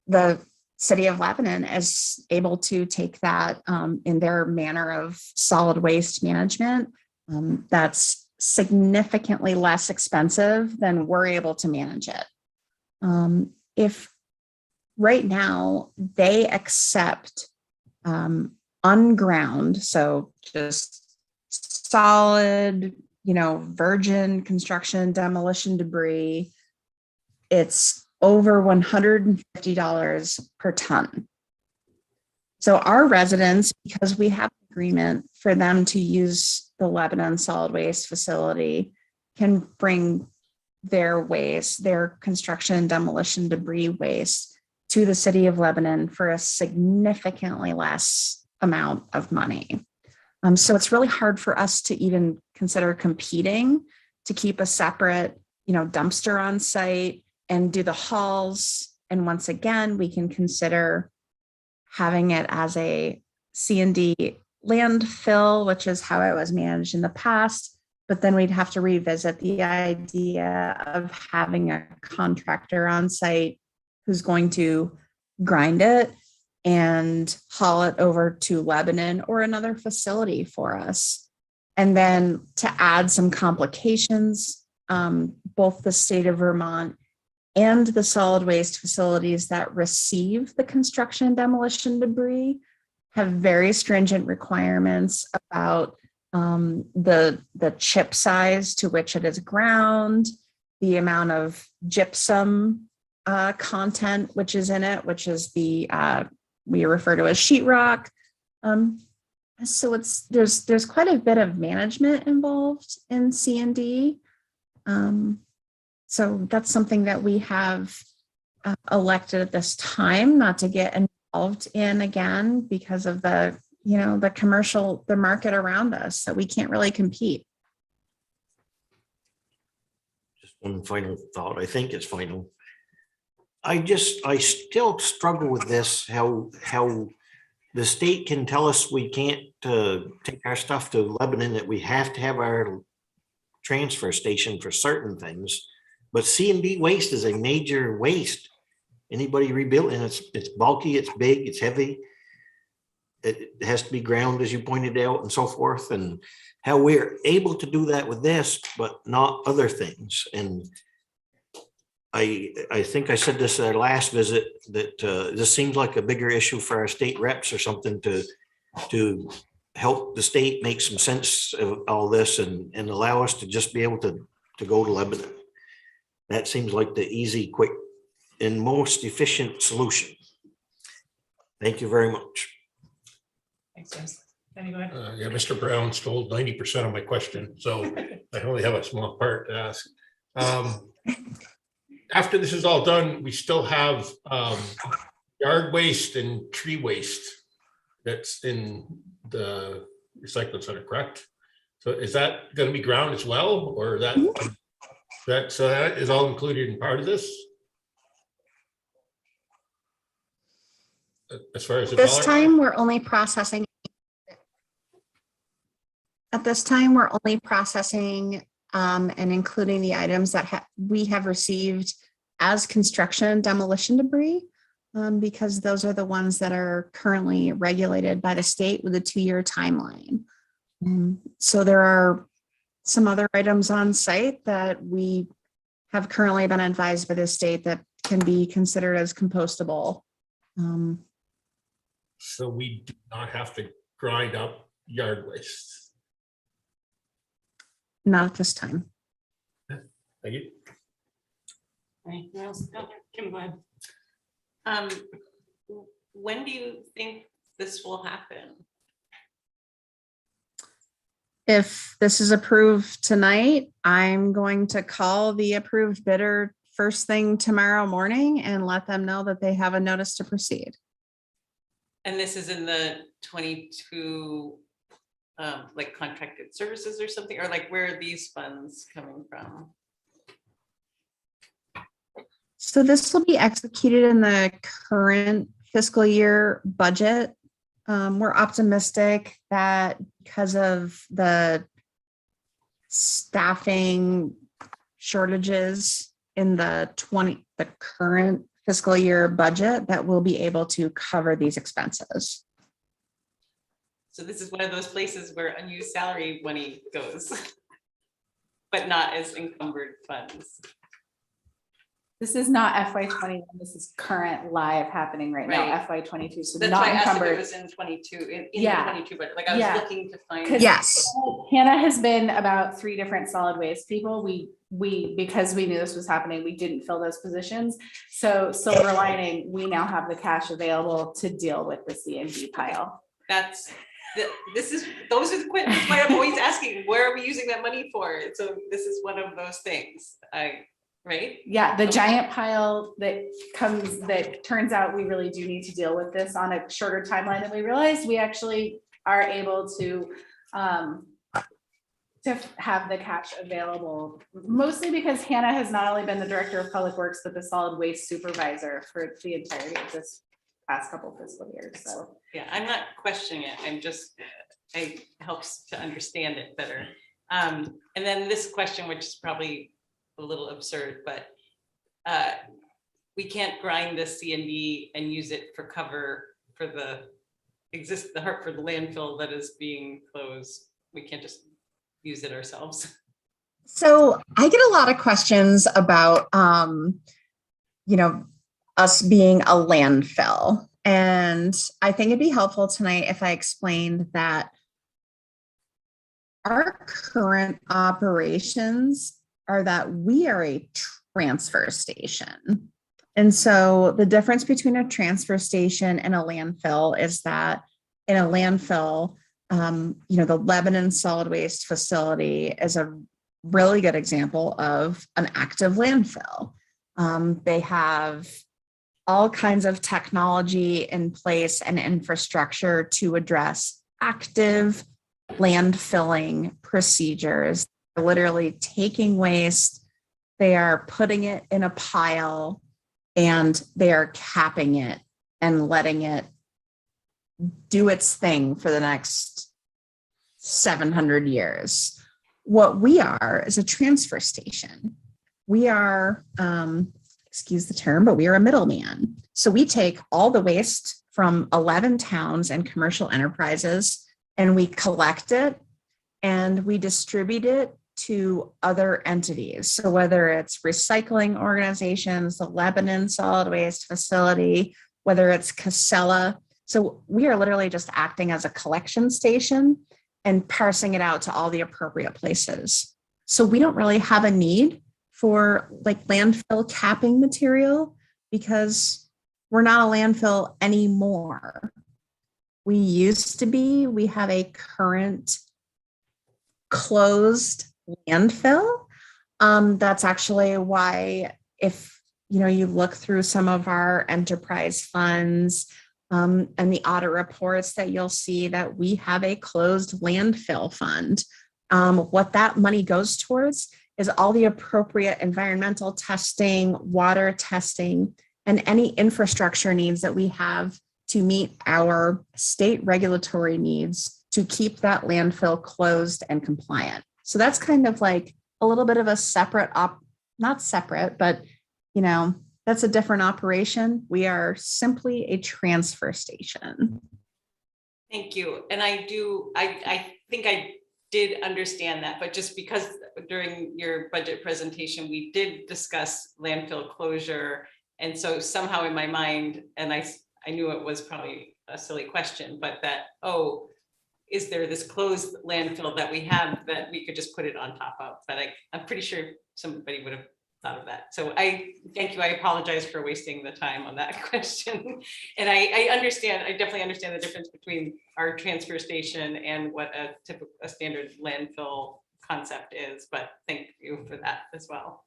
[SPEAKER 20] the City of Lebanon is able to take that in their manner of solid waste management. That's significantly less expensive than we're able to manage it. If right now they accept unground, so just solid, virgin construction demolition debris, it's over $150 per ton. So our residents, because we have an agreement for them to use the Lebanon solid waste facility, can bring their waste, their construction and demolition debris waste, to the City of Lebanon for a significantly less amount of money. So it's really hard for us to even consider competing to keep a separate, dumpster on site and do the hauls. And once again, we can consider having it as a C&D landfill, which is how it was managed in the past. But then we'd have to revisit the idea of having a contractor on site who's going to grind it and haul it over to Lebanon or another facility for us. And then to add some complications, both the state of Vermont and the solid waste facilities that receive the construction and demolition debris have very stringent requirements about the chip size to which it is ground, the amount of gypsum content which is in it, which is the we refer to as sheetrock. So there's quite a bit of management involved in C&D. So that's something that we have elected at this time not to get involved in again because of the the market around us. So we can't really compete.
[SPEAKER 7] Just one final thought. I think it's final. I still struggle with this, how the state can tell us we can't take our stuff to Lebanon, that we have to have our transfer station for certain things. But C&D waste is a major waste. Anybody rebuilt, and it's bulky, it's big, it's heavy. It has to be ground, as you pointed out, and so forth. And how we're able to do that with this, but not other things. And I think I said this at our last visit, that this seems like a bigger issue for our state reps or something to help the state make some sense of all this and allow us to just be able to go to Lebanon. That seems like the easy, quick, and most efficient solution. Thank you very much.
[SPEAKER 6] Thanks, James. Danny, go ahead.
[SPEAKER 2] Yeah, Mr. Brown stole 90% of my question, so I only have a small part to ask. After this is all done, we still have yard waste and tree waste that's in the recycling center, correct? So is that going to be ground as well, or that is all included in part of this? As far as
[SPEAKER 20] This time we're only processing. At this time, we're only processing and including the items that we have received as construction and demolition debris, because those are the ones that are currently regulated by the state with a 2-year timeline. So there are some other items on site that we have currently been advised by the state that can be considered as compostable.
[SPEAKER 2] So we do not have to grind up yard waste.
[SPEAKER 20] Not at this time.
[SPEAKER 2] Thank you.
[SPEAKER 6] Anything else? No, Kim, go ahead. When do you think this will happen?
[SPEAKER 20] If this is approved tonight, I'm going to call the approved bidder first thing tomorrow morning and let them know that they have a notice to proceed.
[SPEAKER 6] And this is in the 22 like contracted services or something, or like where are these funds coming from?
[SPEAKER 20] So this will be executed in the current fiscal year budget. We're optimistic that because of the staffing shortages in the current fiscal year budget, that we'll be able to cover these expenses.
[SPEAKER 6] So this is one of those places where unused salary money goes, but not as encumbered funds.
[SPEAKER 11] This is not FY21. This is current live happening right now,
[SPEAKER 6] Right.
[SPEAKER 11] FY22. So
[SPEAKER 6] That's
[SPEAKER 11] not
[SPEAKER 6] why I asked if
[SPEAKER 11] encumbered.
[SPEAKER 6] it was in 22, in
[SPEAKER 11] Yeah.
[SPEAKER 6] the 22, but like I was
[SPEAKER 11] Yeah.
[SPEAKER 6] looking to find.
[SPEAKER 20] Yes.
[SPEAKER 11] Hannah has been about 3 different solid waste people. We because we knew this was happening, we didn't fill those positions. So silver lining, we now have the cash available to deal with the C&D pile.
[SPEAKER 6] Those are the questions why I'm always asking, where are we using that money for? So this is one of those things, right?
[SPEAKER 11] Yeah, the
[SPEAKER 6] Okay.
[SPEAKER 11] giant pile that turns out we really do need to deal with this on a shorter timeline than we realized. We actually are able to have the cash available, mostly because Hannah has not only been the director of public works, but the solid waste supervisor for the entirety of this past couple fiscal years. So
[SPEAKER 6] Yeah, I'm not questioning it. I'm just, it helps to understand it better. And then this question, which is probably a little absurd, but we can't grind the C&D and use it for cover for the Hartford landfill that is being closed. We can't just use it ourselves.
[SPEAKER 20] So I get a lot of questions about, us being a landfill. And I think it'd be helpful tonight if I explained that our current operations are that we are a transfer station. And so the difference between a transfer station and a landfill is that in a landfill, the Lebanon Solid Waste Facility is a really good example of an active landfill. They have all kinds of technology in place and infrastructure to address active landfilling procedures. They're literally taking waste, they are putting it in a pile, and they are capping it and letting it do its thing for the next 700 years. What we are is a transfer station. We are, excuse the term, but we are a middleman. So we take all the waste from 11 towns and commercial enterprises, and we collect it and we distribute it to other entities. So whether it's recycling organizations, the Lebanon Solid Waste Facility, whether it's Casella. So we are literally just acting as a collection station and parsing it out to all the appropriate places. So we don't really have a need for like landfill capping material because we're not a landfill anymore. We used to be, we have a current closed landfill. That's actually why if you look through some of our enterprise funds and the audit reports, that you'll see that we have a closed landfill fund. What that money goes towards is all the appropriate environmental testing, water testing, and any infrastructure needs that we have to meet our state regulatory needs to keep that landfill closed and compliant. So that's kind of like a little bit of a separate not separate, but that's a different operation. We are simply a transfer station.
[SPEAKER 6] Thank you. And I think I did understand that, but just because during your budget presentation, we did discuss landfill closure. And so somehow in my mind, and I knew it was probably a silly question, but that, is there this closed landfill that we have that we could just put it on top of? But I'm pretty sure somebody would have thought of that. So I thank you. I apologize for wasting the time on that question. And I understand, I definitely understand the difference between our transfer station and what a standard landfill concept is, but thank you for that as well.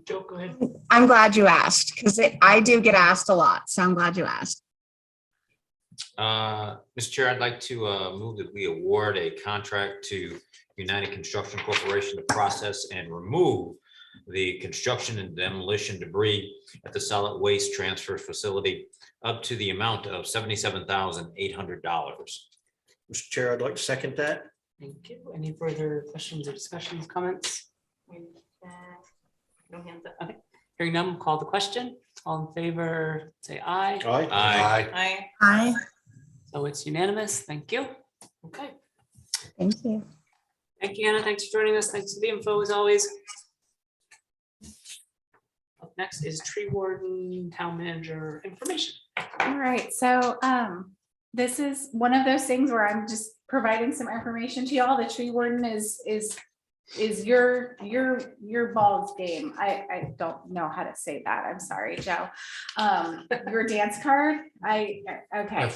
[SPEAKER 1] Joe, go ahead.
[SPEAKER 20] I'm glad you asked because I do get asked a lot. So I'm glad you asked.
[SPEAKER 8] Mr. Chair, I'd like to move that we award a contract to United Construction Corporation to process and remove the construction and demolition debris at the solid waste transfer facility up to the amount of $77,800.
[SPEAKER 7] Mr. Chair, I'd like to second that.
[SPEAKER 1] Thank you. Any further questions or discussions, comments? No hands up. Okay. Hearing none, call the question. All in favor, say aye.
[SPEAKER 7] Aye.
[SPEAKER 8] Aye.
[SPEAKER 6] Aye.
[SPEAKER 20] Aye.
[SPEAKER 1] So it's unanimous. Thank you. Okay.
[SPEAKER 20] Thank you.
[SPEAKER 1] Thank you, Anna. Thanks for joining us. Thanks for the info as always. Up next is tree warden, town manager information.
[SPEAKER 11] All right, so this is one of those things where I'm just providing some information to y'all. The tree warden is your ball's game. I don't know how to say that. I'm sorry, Joe. Your dance card. Okay.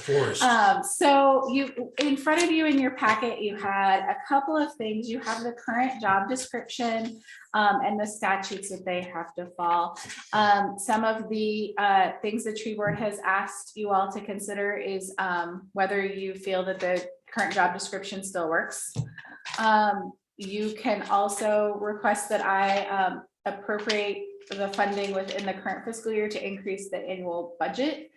[SPEAKER 11] So you in front of you in your packet, you had a couple of things. You have the current job description and the statutes that they have to fall. Some of the things the tree board has asked you all to consider is whether you feel that the current job description still works. You can also request that I appropriate the funding within the current fiscal year to increase the annual budget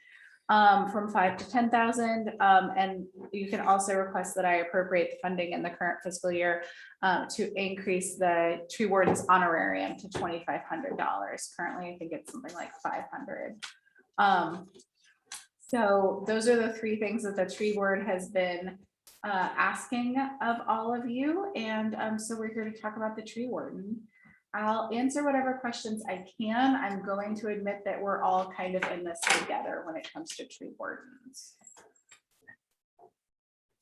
[SPEAKER 11] from 5 to 10,000. And you can also request that I appropriate the funding in the current fiscal year to increase the tree warden's honorarium to $2,500. Currently, I think it's something like $500. So those are the three things that the tree board has been asking of all of you. And so we're here to talk about the tree warden. I'll answer whatever questions I can. I'm going to admit that we're all kind of in this together when it comes to tree wardens.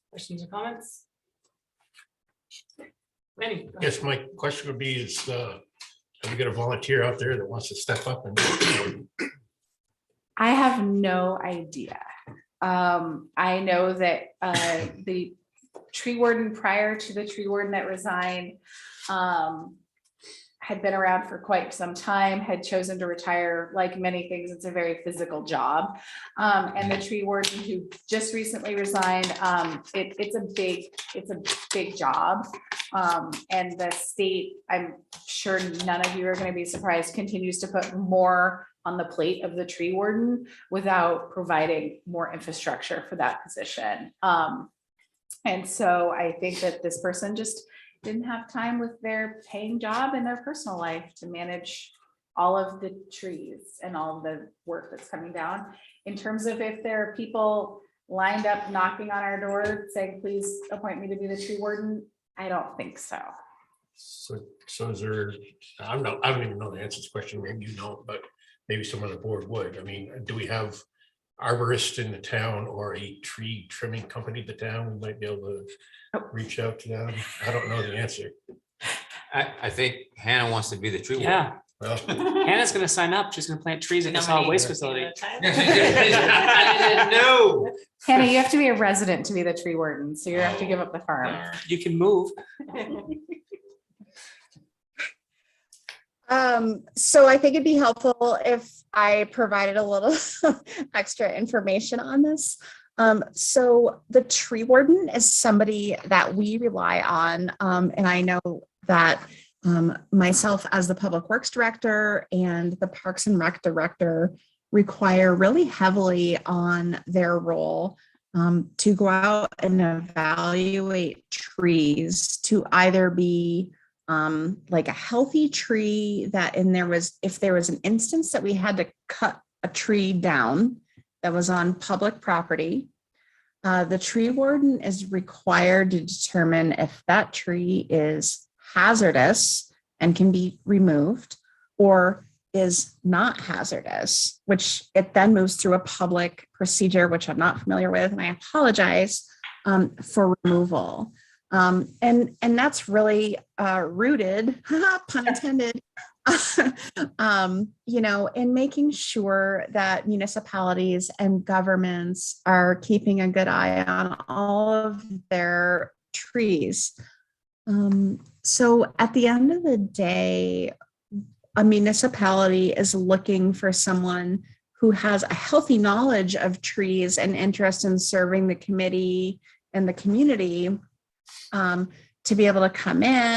[SPEAKER 1] Questions or comments? Manny,
[SPEAKER 2] I guess my question would be is, have we got a volunteer out there that wants to step up and?
[SPEAKER 11] I have no idea. I know that the tree warden prior to the tree warden that resigned had been around for quite some time, had chosen to retire. Like many things, it's a very physical job. And the tree warden who just recently resigned, it's a big job. And the state, I'm sure none of you are going to be surprised, continues to put more on the plate of the tree warden without providing more infrastructure for that position. And so I think that this person just didn't have time with their paying job and their personal life to manage all of the trees and all of the work that's coming down. In terms of if there are people lined up knocking on our door saying, please appoint me to be the tree warden, I don't think so.
[SPEAKER 2] So is there, I don't even know the answer to this question, maybe you know, but maybe someone on the board would. I mean, do we have arborists in the town or a tree trimming company in the town? We might be able to reach out to them. I don't know the answer.
[SPEAKER 8] I think Hannah wants to be the tree warden.
[SPEAKER 1] yeah,
[SPEAKER 2] Well,
[SPEAKER 1] Hannah's gonna sign up. She's gonna plant trees at the solid waste facility.
[SPEAKER 8] No.
[SPEAKER 11] Hannah, you have to be a resident to be the tree warden, so you have to give up the farm.
[SPEAKER 1] You can move.
[SPEAKER 20] So I think it'd be helpful if I provided a little extra information on this. So the tree warden is somebody that we rely on. And I know that myself as the Public Works Director and the Parks and Rec Director require really heavily on their role to go out and evaluate trees to either be like a healthy tree that if there was an instance that we had to cut a tree down that was on public property, the tree warden is required to determine if that tree is hazardous and can be removed or is not hazardous, which it then moves through a public procedure, which I'm not familiar with, and I apologize, for removal. And that's really rooted, pun intended, in making sure that municipalities and governments are keeping a good eye on all of their trees. So at the end of the day, a municipality is looking for someone who has a healthy knowledge of trees and interest in serving the committee and the community, to be able to come in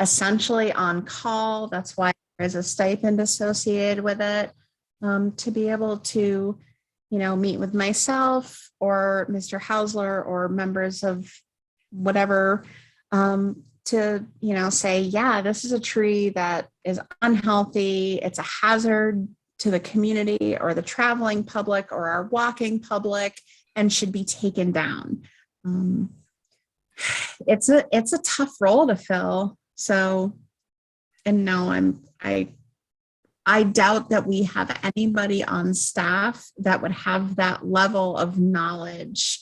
[SPEAKER 20] essentially on call. That's why there is a stipend associated with it, to be able to, meet with myself or Mr. Hausler or members of whatever, to, say, yeah, this is a tree that is unhealthy. It's a hazard to the community or the traveling public or our walking public and should be taken down. It's a tough role to fill. So, and no, I doubt that we have anybody on staff that would have that level of knowledge,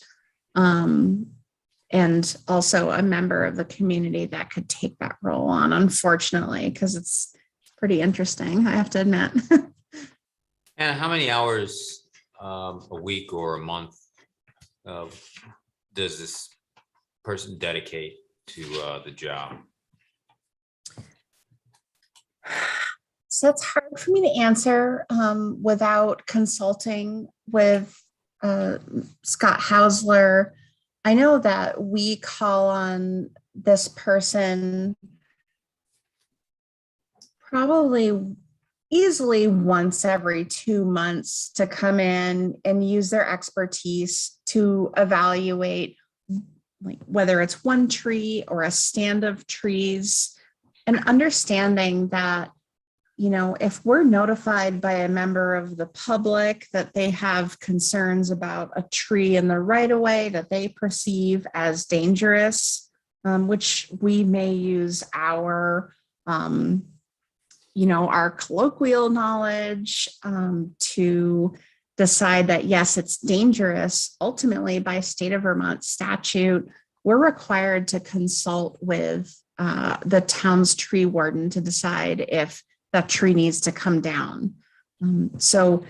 [SPEAKER 20] and also a member of the community that could take that role on, unfortunately, because it's pretty interesting, I have to admit.
[SPEAKER 8] And how many hours a week or a month does this person dedicate to the job?
[SPEAKER 20] So it's hard for me to answer without consulting with Scott Hausler. I know that we call on this person probably easily once every 2 months to come in and use their expertise to evaluate, like, whether it's one tree or a stand of trees, and understanding that, if we're notified by a member of the public that they have concerns about a tree in the right of way that they perceive as dangerous, which we may use our our colloquial knowledge to decide that, yes, it's dangerous ultimately by state of Vermont statute we're required to consult with the town's tree warden to decide if that tree needs to come down. So,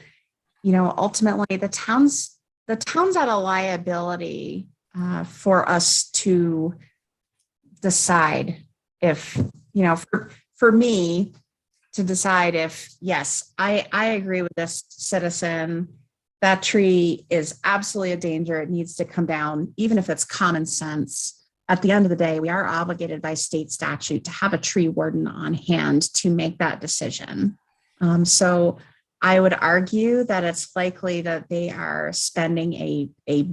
[SPEAKER 20] you know, ultimately the town's at a liability for us to decide if, you know, for me to decide if, yes, I agree with this citizen, that tree is absolutely a danger. It needs to come down, even if it's common sense. At the end of the day, we are obligated by state statute to have a tree warden on hand to make that decision. So I would argue that it's likely that they are spending a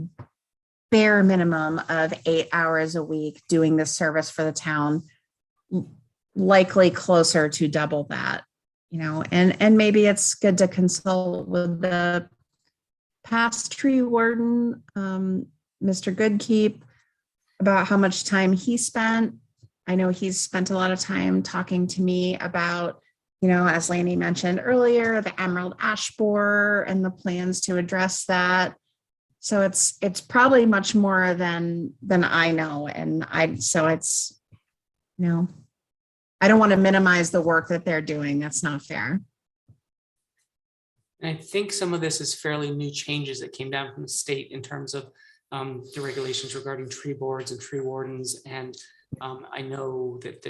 [SPEAKER 20] bare minimum of 8 hours a week doing this service for the town, likely closer to double that, you know, and maybe it's good to consult with the past tree warden, Mr. Goodkeep, about how much time he spent. I know he's spent a lot of time talking to me about, you know, as Laney mentioned earlier, the emerald ash borer and the plans to address that. So it's probably much more than I know. And it's, you know, I don't want to minimize the work that they're doing. That's not fair.
[SPEAKER 1] And I think some of this is fairly new changes that came down from the state in terms of the regulations regarding tree boards and tree wardens. And I know that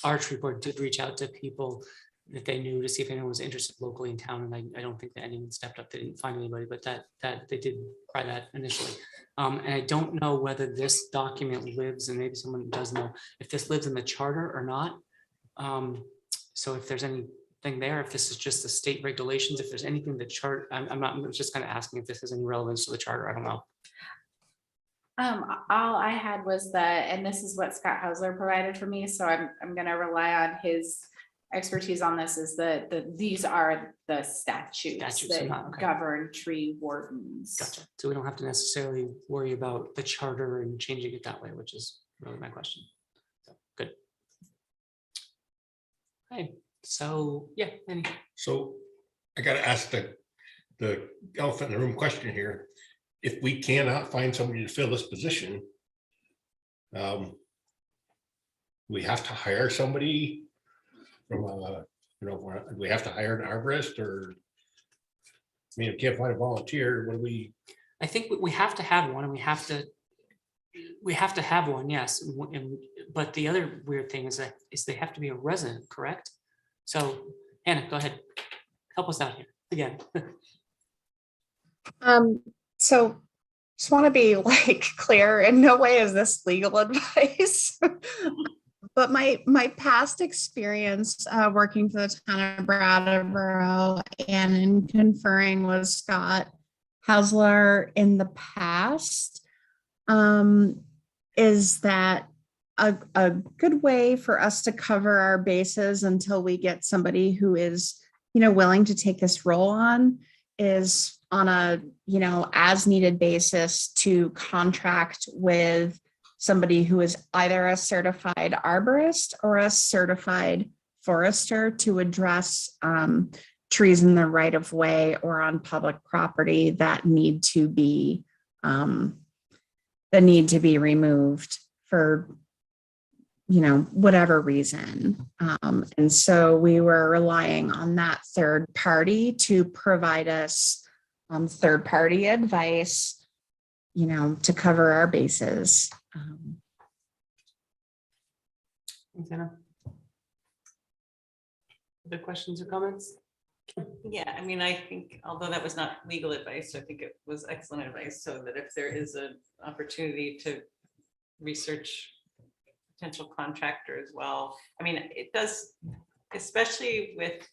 [SPEAKER 1] our tree board did reach out to people that they knew to see if anyone was interested locally in town. And I don't think that anyone stepped up. They didn't find anybody, but that they did try that initially. And I don't know whether this document lives, and maybe someone does know if this lives in the charter or not. So if there's anything there, if this is just the state regulations, if there's anything that chart, I'm just kind of asking if this has any relevance to the charter. I don't know.
[SPEAKER 11] All I had was and this is what Scott Hausler provided for me, so I'm going to rely on his expertise on this, is that these are the statutes that govern tree wardens.
[SPEAKER 1] Gotcha. So we don't have to necessarily worry about the charter and changing it that way, which is really my question. So, good. Okay. So yeah.
[SPEAKER 2] So I got to ask the elephant in the room question here. If we cannot find somebody to fill this position, we have to hire somebody from we have to hire an arborist, or I mean, if we can't find a volunteer, what do we?
[SPEAKER 1] I think we have to have one, and we have to have one, yes. But the other weird thing is they have to be a resident, correct? So Hannah, go ahead, help us out here again.
[SPEAKER 20] So just want to be clear, in no way is this legal advice. But my past experience working for the town of Brattleboro and in conferring with Scott Hausler in the past is that a good way for us to cover our bases until we get somebody who is, you know, willing to take this role on is on a, you know, as needed basis to contract with somebody who is either a certified arborist or a certified forester to address trees in the right of way or on public property that need to be removed for, you know, whatever reason. And so we were relying on that third party to provide us third party advice, you know, to cover our bases.
[SPEAKER 1] Other questions or comments?
[SPEAKER 6] Yeah, I mean, I think although that was not legal advice, I think it was excellent advice, so that if there is an opportunity to research potential contractor as well. I mean, it does, especially with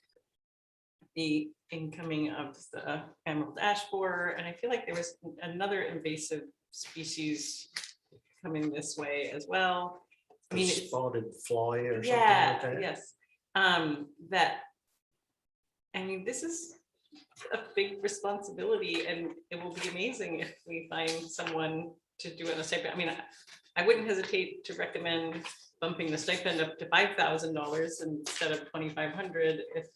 [SPEAKER 6] the incoming of the emerald ash borer, and I feel like there was another invasive species coming this way as well. I mean,
[SPEAKER 14] spotted fly or something
[SPEAKER 6] yeah,
[SPEAKER 14] like that.
[SPEAKER 6] yes. I mean, this is a big responsibility, and it will be amazing if we find someone to do it on a stipend. I mean, I wouldn't hesitate to recommend bumping the stipend up to $5,000 instead of $2,500 if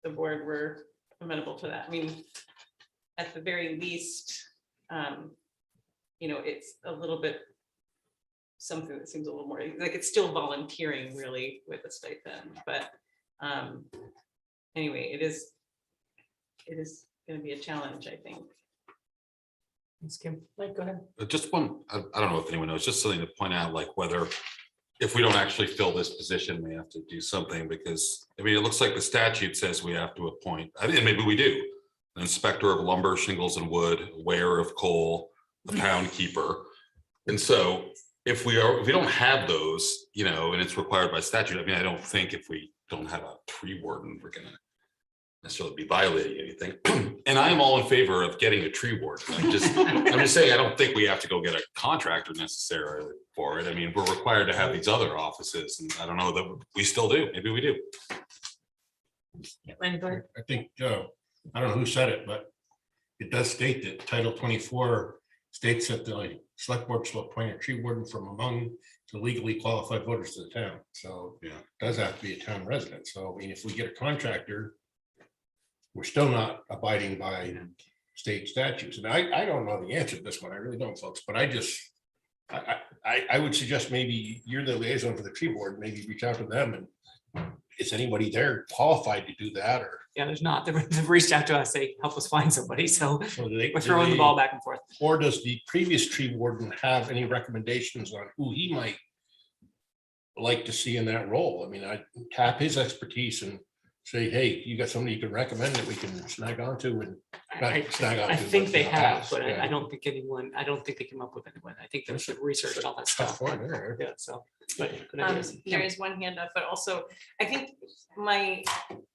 [SPEAKER 6] the board were amenable to that. I mean, at the very least, you know, it's a little bit something that seems a little more, like it's still volunteering really with a stipend, but anyway, it is going to be a challenge, I think.
[SPEAKER 1] Thanks, Kim. Mike, go ahead.
[SPEAKER 9] Just one, I don't know if anyone knows, just something to point out, like whether if we don't actually fill this position, we have to do something because, I mean, it looks like the statute says we have to appoint, I mean, maybe we do, an inspector of lumber, shingles and wood, a weigher of coal, a pound keeper. And so if we don't have those, you know, and it's required by statute, I mean, I don't think if we don't have a tree warden, we're gonna necessarily be violating anything. And I'm all in favor of getting a tree warden. I'm just saying, I don't think we have to go get a contractor necessarily for it. I mean, we're required to have these other offices, and I don't know that we still do. Maybe we do.
[SPEAKER 2] I think, I don't know who said it, but it does state that Title 24 states that the select board shall appoint a tree warden from among the legally qualified voters of the town. So yeah, it does have to be a town resident. So I mean, if we get a contractor, we're still not abiding by state statutes. And I don't know the answer to this one. I really don't, folks, but I would suggest maybe you're the liaison for the tree board, maybe reach out to them and is anybody there qualified to do that or?
[SPEAKER 1] Yeah, there's not. They've reached out to us, they help us find somebody. So we're throwing the ball back and forth.
[SPEAKER 2] Or does the previous tree warden have any recommendations on who he might like to see in that role? I mean, I tap his expertise and say, hey, you got somebody you can recommend that we can snag onto and snag onto.
[SPEAKER 1] I think they have,
[SPEAKER 2] pass,
[SPEAKER 1] but
[SPEAKER 2] yeah.
[SPEAKER 1] I don't think they came up with anyone. I think there's research and all that stuff. Yeah, so. But good ideas.
[SPEAKER 6] There is one hand up, but also I think my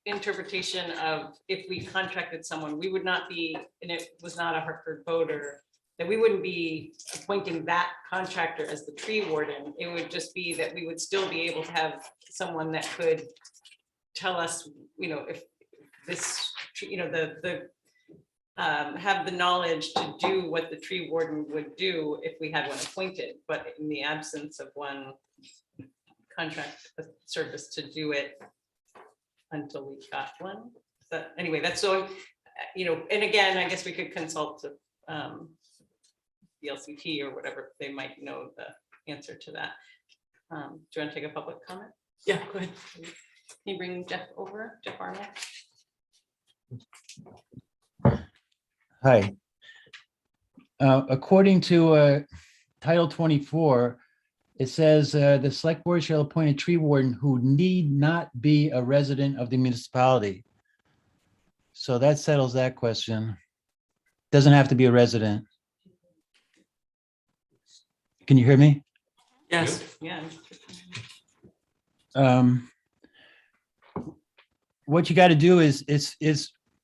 [SPEAKER 6] interpretation of if we contracted someone, we would not be, and it was not a Hartford voter, that we wouldn't be appointing that contractor as the tree warden. It would just be that we would still be able to have someone that could tell us, you know, if this, you know, have the knowledge to do what the tree warden would do if we had one appointed, but in the absence of one contract service to do it until we got one. But anyway, that's so, you know, and again, I guess we could consult the LCT or whatever, they might know the answer to that. Do you want to take a public comment?
[SPEAKER 1] Yeah, go ahead.
[SPEAKER 6] Can you bring Jeff over, Jeff Arnold?
[SPEAKER 21] Hi. According to Title 24, it says the select board shall appoint a tree warden who need not be a resident of the municipality. So that settles that question. Doesn't have to be a resident. Can you hear me?
[SPEAKER 1] Yes.
[SPEAKER 6] Yeah.
[SPEAKER 21] What you got to do is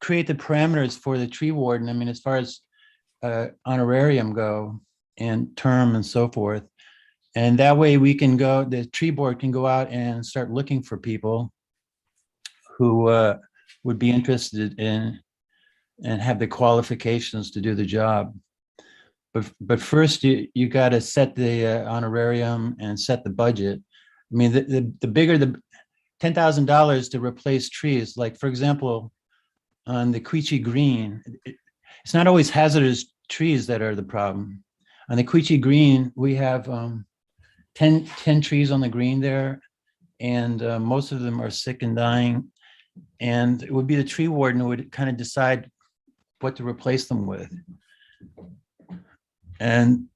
[SPEAKER 21] create the parameters for the tree warden. I mean, as far as honorarium go and term and so forth. And that way we can go, the tree board can go out and start looking for people who would be interested in and have the qualifications to do the job. But first you got to set the honorarium and set the budget. I mean, the bigger the $10,000 to replace trees, like for example, on the Queechy Green, it's not always hazardous trees that are the problem. On the Queechy Green, we have 10 trees on the green there, and most of them are sick and dying. And it would be the tree warden who would kind of decide what to replace them with. And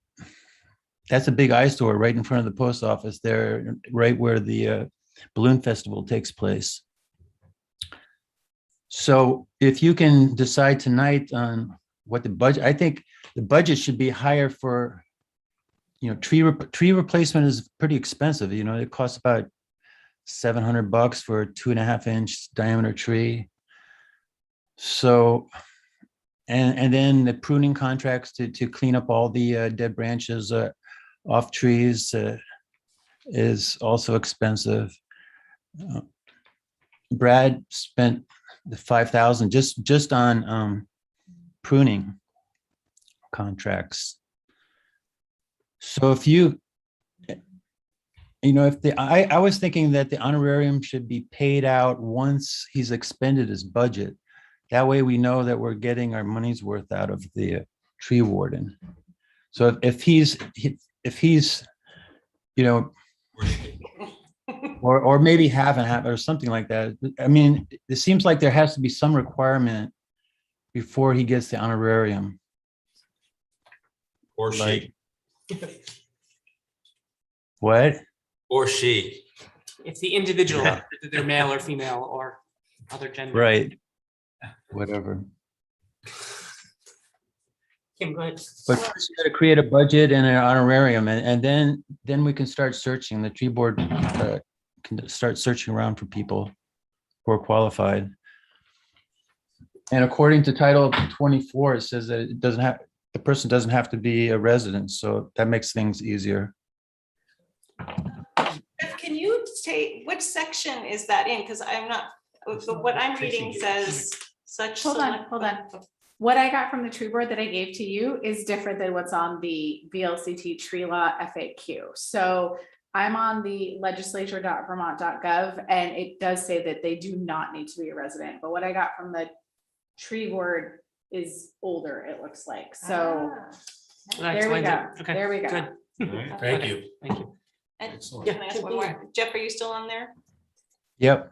[SPEAKER 21] that's a big eyesore right in front of the post office there, right where the balloon festival takes place. So if you can decide tonight on what the budget, I think the budget should be higher for, you know, tree replacement is pretty expensive. You know, it costs about $700 for a 2.5 inch diameter tree. So, and then the pruning contracts to clean up all the dead branches off trees is also expensive. Brad spent the $5,000 just on pruning contracts. So if you know, if I was thinking that the honorarium should be paid out once he's expended his budget. That way we know that we're getting our money's worth out of the tree warden. So if he's you know, or maybe half and half or something like that. I mean, it seems like there has to be some requirement before he gets the honorarium.
[SPEAKER 8] Or she,
[SPEAKER 21] What?
[SPEAKER 8] or she.
[SPEAKER 1] It's the individual,
[SPEAKER 21] Yeah.
[SPEAKER 1] whether they're male or female or other gender.
[SPEAKER 21] Right. Whatever.
[SPEAKER 1] Kim, go ahead.
[SPEAKER 21] But first you got to create a budget and an honorarium, and then we can start searching. The tree board can start searching around for people who are qualified. And according to Title 24, it says that it doesn't have, the person doesn't have to be a resident, so that makes things easier.
[SPEAKER 6] Can you say, which section is that in? Because I'm not, what I'm reading says such.
[SPEAKER 11] Hold on. What I got from the tree board that I gave to you is different than what's on the VLCT tree law FAQ. So I'm on the legislature.vermont.gov, and it does say that they do not need to be a resident. But what I got from the tree board is older, it looks like. So there we go.
[SPEAKER 1] Okay,
[SPEAKER 11] There we go.
[SPEAKER 1] good.
[SPEAKER 2] Thank you.
[SPEAKER 1] Thank you.
[SPEAKER 6] And can I ask one more? Jeff, are you still on there?
[SPEAKER 21] Yep.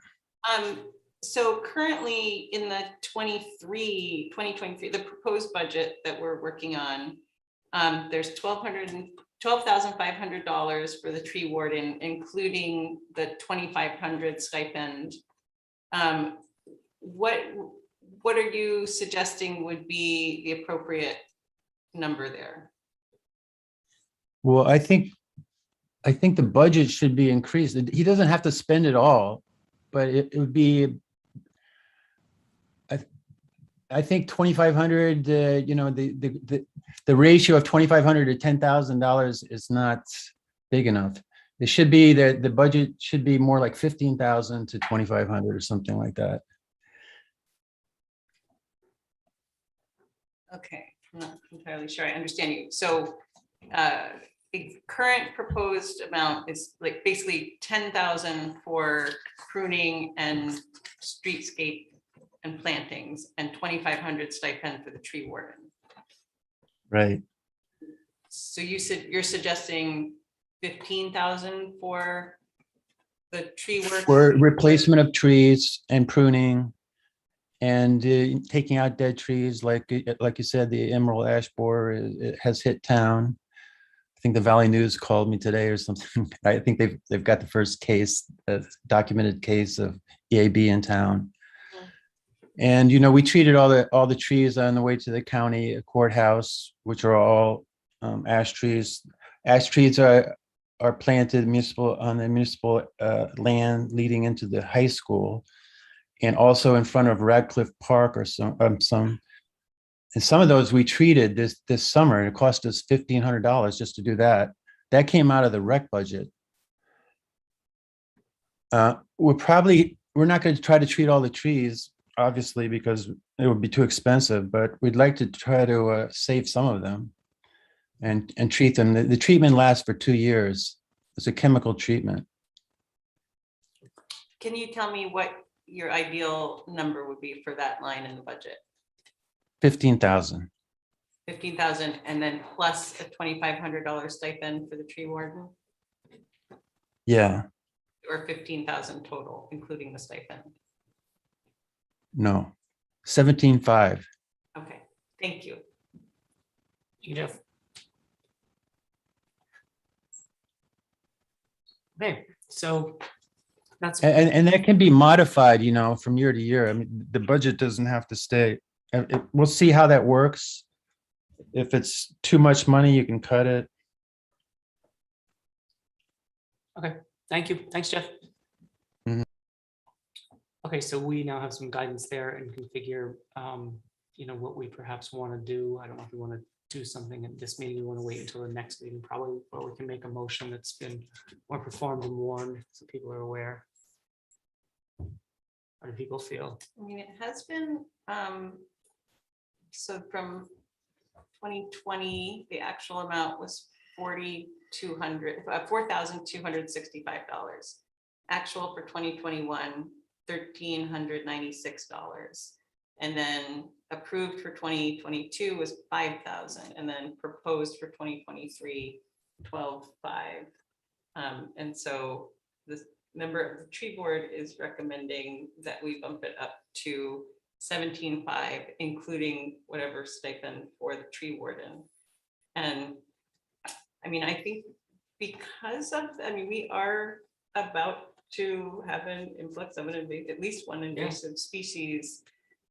[SPEAKER 6] So currently in the 2023, the proposed budget that we're working on, there's $12,500 for the tree warden, including the 2,500 stipend. What are you suggesting would be the appropriate number there?
[SPEAKER 21] Well, I think the budget should be increased. He doesn't have to spend it all, but it would be, I think 2,500, you know, the ratio of 2,500 to $10,000 is not big enough. It should be that the budget should be more like 15,000 to 2,500 or something like that.
[SPEAKER 6] Okay, I'm not entirely sure I understand you. So the current proposed amount is like basically 10,000 for pruning and streetscape and plantings, and 2,500 stipend for the tree warden.
[SPEAKER 21] Right.
[SPEAKER 6] So you said you're suggesting 15,000 for the tree work?
[SPEAKER 21] For replacement of trees and pruning and taking out dead trees, like you said, the emerald ash borer it has hit town. I think the Valley News called me today or something. I think they've got the first case, documented case of EAB in town. And you know, we treated all the trees on the way to the county courthouse, which are all ash trees. Ash trees are planted on the municipal land leading into the high school, and also in front of Radcliffe Park or some. And some of those we treated this summer. It cost us $1,500 just to do that. That came out of the rec budget. We're not going to try to treat all the trees, obviously, because it would be too expensive, but we'd like to try to save some of them and treat them. The treatment lasts for 2 years. It's a chemical treatment.
[SPEAKER 6] Can you tell me what your ideal number would be for that line in the budget?
[SPEAKER 21] 15,000.
[SPEAKER 6] 15,000, and then plus a $2,500 stipend for the tree warden,
[SPEAKER 21] Yeah,
[SPEAKER 6] or 15,000 total, including the stipend?
[SPEAKER 21] no, 17.5.
[SPEAKER 6] Okay, thank you.
[SPEAKER 1] Jeff. Okay, so that's.
[SPEAKER 21] And that can be modified, you know, from year to year. I mean, the budget doesn't have to stay. We'll see how that works. If it's too much money, you can cut it.
[SPEAKER 1] Okay, thank you. Thanks, Jeff.
[SPEAKER 21] Mhm.
[SPEAKER 1] Okay, so we now have some guidance there and can figure, you know, what we perhaps want to do. I don't know if we want to do something at this meeting. We want to wait until the next meeting, probably, where we can make a motion that's been more performed and warned, so people are aware. How do people feel?
[SPEAKER 6] I mean, it has been, so from 2020, the actual amount was $4,265. Actual for 2021, $1,396. And then approved for 2022 was 5,000, and then proposed for 2023, 12,500. And so this member of the tree board is recommending that we bump it up to 17,500, including whatever stipend for the tree warden. And I mean, I think because of, I mean, we are about to have an influx of at least one invasive species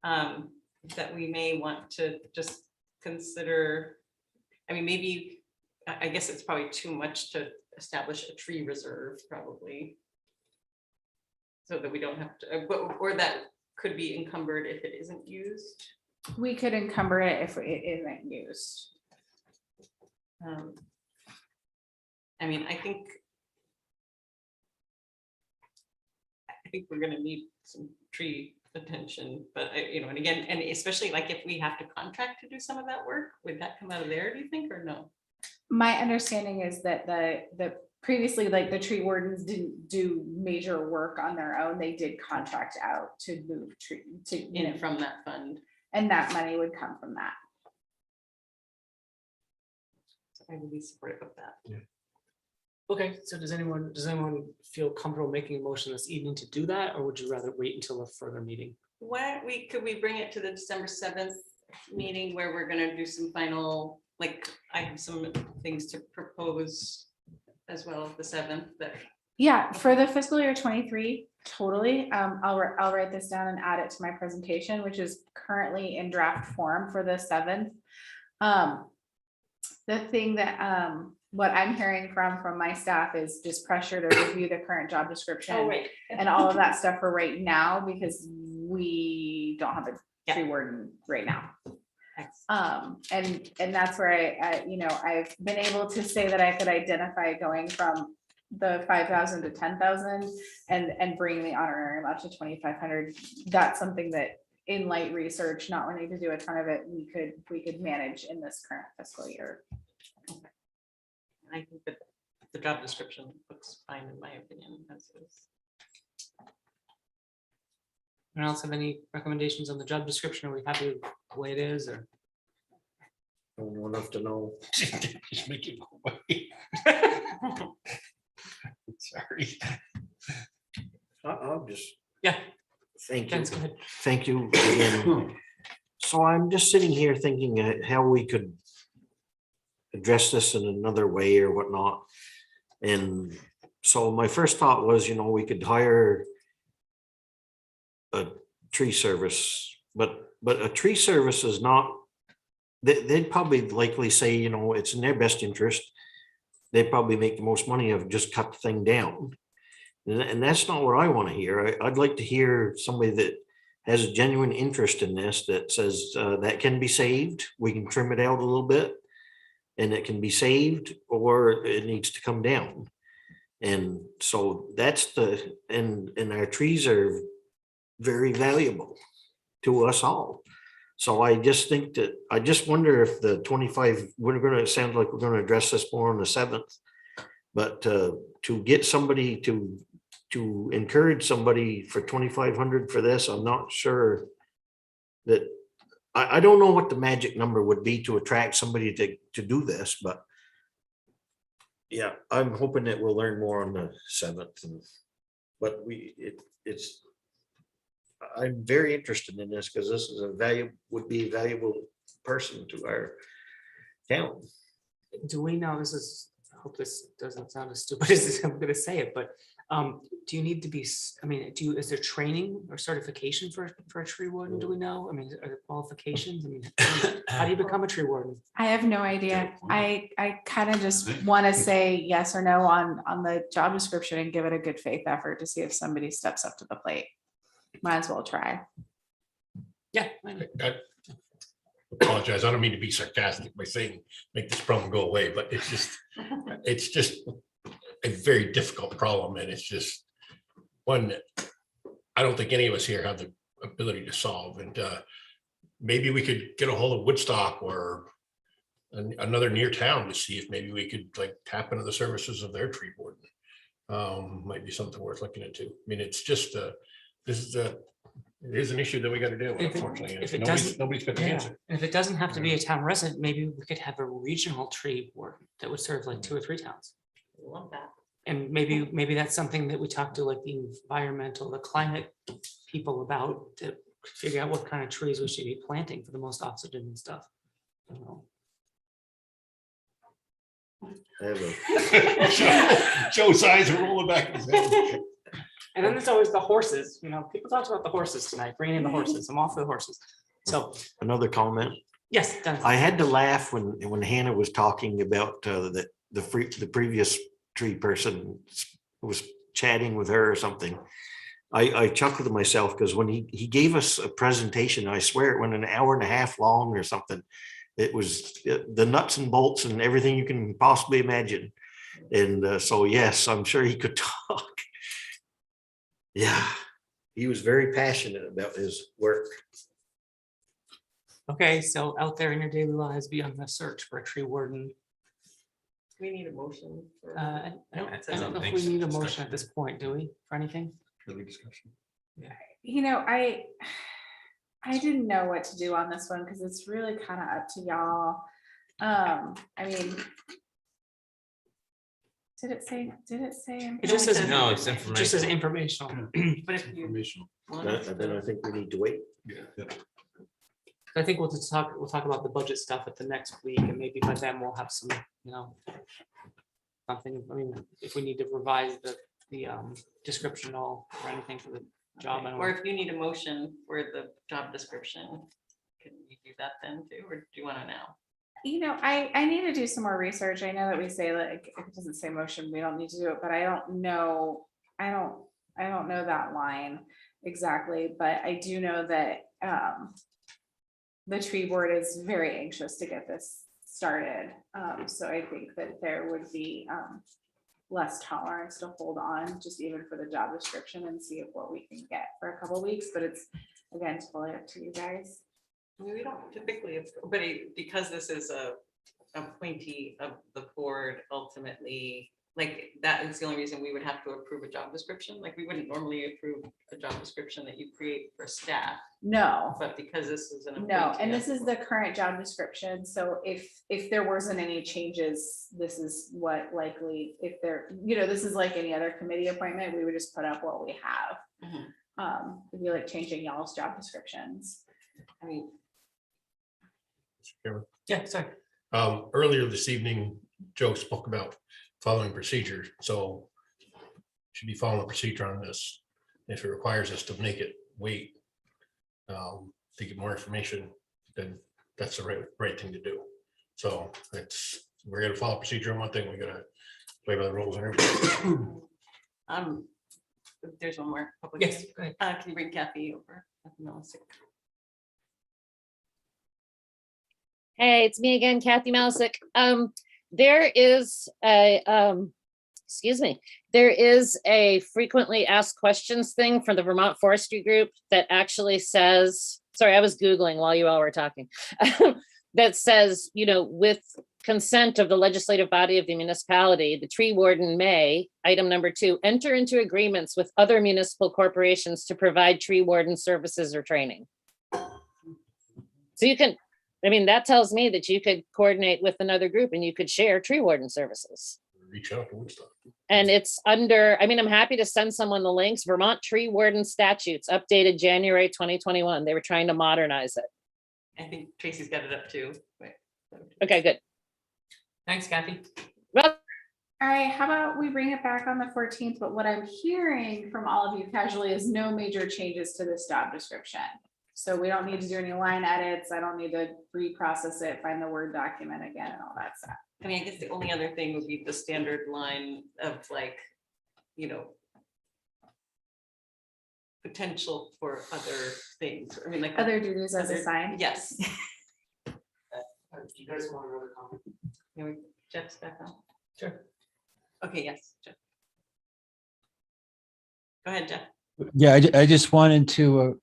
[SPEAKER 6] that we may want to just consider. I mean, maybe, I guess it's probably too much to establish a tree reserve, probably. So that we don't have to, or that could be encumbered if it isn't used.
[SPEAKER 11] We could encumber it if it isn't used.
[SPEAKER 6] I mean, I think we're gonna need some tree attention, but you know, and again, and especially like if we have to contract to do some of that work, would that come out of there, do you think, or no?
[SPEAKER 11] My understanding is that the previously, like the tree wardens didn't do major work on their own. They did contract out to move tree to
[SPEAKER 6] From that fund.
[SPEAKER 11] and that money would come from that.
[SPEAKER 6] So I would be supportive of that.
[SPEAKER 1] Yeah. Okay, so does anyone feel comfortable making a motion this evening to do that, or would you rather wait until a further meeting?
[SPEAKER 6] Could we bring it to the December 7th meeting where we're gonna do some final, like, I have some things to propose as well as the 7th, that.
[SPEAKER 11] Yeah, for the fiscal year 23, totally. I'll write this down and add it to my presentation, which is currently in draft form for the 7th. The thing that what I'm hearing from my staff is just pressure to review the current job description and all of that stuff for right now, because we don't have a tree warden right now. And that's where I you know, I've been able to say that I could identify going from the 5,000 to 10,000 and bring the honorarium up to 2,500. That's something that in light research, not wanting to do a ton of it, we could manage in this current fiscal year.
[SPEAKER 6] I think that the job description looks fine in my opinion, as is.
[SPEAKER 1] Anyone else have any recommendations on the job description? Are we happy with the way it is, or?
[SPEAKER 7] Don't know enough to know.
[SPEAKER 2] Just make it go away. Sorry.
[SPEAKER 7] I'll just.
[SPEAKER 1] Yeah.
[SPEAKER 7] Thank you.
[SPEAKER 1] Thanks, go ahead.
[SPEAKER 7] Thank you again. So I'm just sitting here thinking how we could address this in another way or whatnot. And so my first thought was, you know, we could hire a tree service, but a tree service is not, they'd probably likely say, you know, it's in their best interest. They'd probably make the most money of just cut the thing down. And that's not what I want to hear. I'd like to hear somebody that has a genuine interest in this, that says that can be saved. We can trim it out a little bit and it can be saved, or it needs to come down. And so that's and our trees are very valuable to us all. So I just think that, I just wonder if the 25, it sounds like we're going to address this more on the 7th, but to get somebody to encourage somebody for 2,500 for this, I'm not sure that, I don't know what the magic number would be to attract somebody to do this, but yeah, I'm hoping that we'll learn more on the 7th. But I'm very interested in this because this is would be a valuable person to our town.
[SPEAKER 1] Do we know, I hope this doesn't sound as stupid as I'm going to say it, but do you need to be, I mean, is there training or certification for a tree warden? Do we know? I mean, are there qualifications? I mean, how do you become a tree warden?
[SPEAKER 11] I have no idea. I kind of just want to say yes or no on the job description and give it a good faith effort to see if somebody steps up to the plate. Might as well try.
[SPEAKER 1] Yeah.
[SPEAKER 2] I apologize. I don't mean to be sarcastic by saying make this problem go away, but it's just a very difficult problem, and it's just one that I don't think any of us here have the ability to solve. And maybe we could get a hold of Woodstock or another near town to see if maybe we could like tap into the services of their tree warden. Might be something worth looking into. I mean, it's just it is an issue that we got to deal with, unfortunately.
[SPEAKER 1] If it
[SPEAKER 2] Nobody's got the answer.
[SPEAKER 1] And if it doesn't have to be a town resident, maybe we could have a regional tree warden that would serve like 2 or 3 towns.
[SPEAKER 6] I love that.
[SPEAKER 1] And maybe that's something that we talk to like the environmental, the climate people about to figure out what kind of trees we should be planting for the most oxygen and stuff. I don't know.
[SPEAKER 2] Joe's eyes are rolling back in his head.
[SPEAKER 1] And then there's always the horses, people talked about the horses tonight, bringing in the horses. I'm all for the horses. So,
[SPEAKER 7] Another comment.
[SPEAKER 1] yes, done.
[SPEAKER 7] I had to laugh when Hannah was talking about the previous tree person was chatting with her or something. I chuckled to myself because when he gave us a presentation, I swear it went an hour and a half long or something. It was the nuts and bolts and everything you can possibly imagine. And so, yes, I'm sure he could talk. Yeah, he was very passionate about his work.
[SPEAKER 1] Okay, so out there in your daily lives, be on the search for a tree warden.
[SPEAKER 6] We need a motion. for-
[SPEAKER 1] I don't
[SPEAKER 6] I
[SPEAKER 1] know if
[SPEAKER 8] think
[SPEAKER 1] we
[SPEAKER 8] so.
[SPEAKER 1] need a motion at this point, do we, for anything?
[SPEAKER 11] I didn't know what to do on this one because it's really kind of up to y'all. I mean, did it say?
[SPEAKER 1] It just says.
[SPEAKER 8] No, it's
[SPEAKER 1] It just says
[SPEAKER 8] informational.
[SPEAKER 1] informational.
[SPEAKER 6] But if you
[SPEAKER 7] And then I think we need to wait.
[SPEAKER 1] I think we'll talk about the budget stuff at the next week, and maybe by then we'll have some, something, if we need to revise the description or anything for the job. I don't
[SPEAKER 6] Or
[SPEAKER 1] know.
[SPEAKER 6] if you need a motion for the job description, can you do that then too, or do you want to now?
[SPEAKER 11] I need to do some more research. I know that we say like, if it doesn't say motion, we don't need to do it, but I don't know that line exactly, but I do know that the tree board is very anxious to get this started. So I think that there would be less tolerance to hold on, just even for the job description, and see what we can get for a couple weeks, but it's, again, totally up to you guys.
[SPEAKER 6] We don't typically, but because this is a appointee of the board, ultimately, like, that is the only reason we would have to approve a job description. Like, we wouldn't normally approve a job description that you create for staff.
[SPEAKER 11] No.
[SPEAKER 6] But because this is an.
[SPEAKER 11] No,
[SPEAKER 6] appointee
[SPEAKER 11] and
[SPEAKER 6] of
[SPEAKER 11] this is the current job description, so if there wasn't any changes, this is what likely, if there, this is like any other committee appointment, we would just put up what we have.
[SPEAKER 6] Mhm.
[SPEAKER 11] It'd be like changing y'all's job descriptions.
[SPEAKER 6] I mean,
[SPEAKER 1] Yeah, sorry.
[SPEAKER 2] Earlier this evening, Joe spoke about following procedure, so should be following a procedure on this. If it requires us to make it wait to get more information, then that's the right thing to do. So we're gonna follow procedure on one thing, we gotta play by the rules and everything.
[SPEAKER 6] there's one more. public
[SPEAKER 1] Yes,
[SPEAKER 6] hearing.
[SPEAKER 1] go ahead.
[SPEAKER 6] Can you bring Kathy over? Kathy Melisick?
[SPEAKER 12] Hey, it's me again, Kathy Malisick. There is there is a frequently asked questions thing for the Vermont Forestry Group that actually says, sorry, I was Googling while you all were talking, that says, with consent of the legislative body of the municipality, the tree warden may, item number 2, enter into agreements with other municipal corporations to provide tree warden services or training. So you can, that tells me that you could coordinate with another group and you could share tree warden services.
[SPEAKER 2] Reach out to Woodstock.
[SPEAKER 12] And it's under, I'm happy to send someone the links, Vermont Tree Warden Statutes, updated January 2021. They were trying to modernize it.
[SPEAKER 6] I think Tracy's got it up too.
[SPEAKER 12] Okay, good.
[SPEAKER 1] Thanks, Kathy.
[SPEAKER 12] Well,
[SPEAKER 11] All right, how about we bring it back on the 14th, but what I'm hearing from all of you casually is no major changes to this job description. So we don't need to do any line edits. I don't need to reprocess it, find the Word document again and all that stuff.
[SPEAKER 6] I guess the only other thing would be the standard line of like, potential for other things. Like
[SPEAKER 11] Other duties as assigned?
[SPEAKER 6] Yes.
[SPEAKER 1] Do you guys want another comment?
[SPEAKER 6] Jeff's back on.
[SPEAKER 1] Sure.
[SPEAKER 6] Okay, yes, Jeff. Go ahead, Jeff.
[SPEAKER 21] Yeah, I just wanted to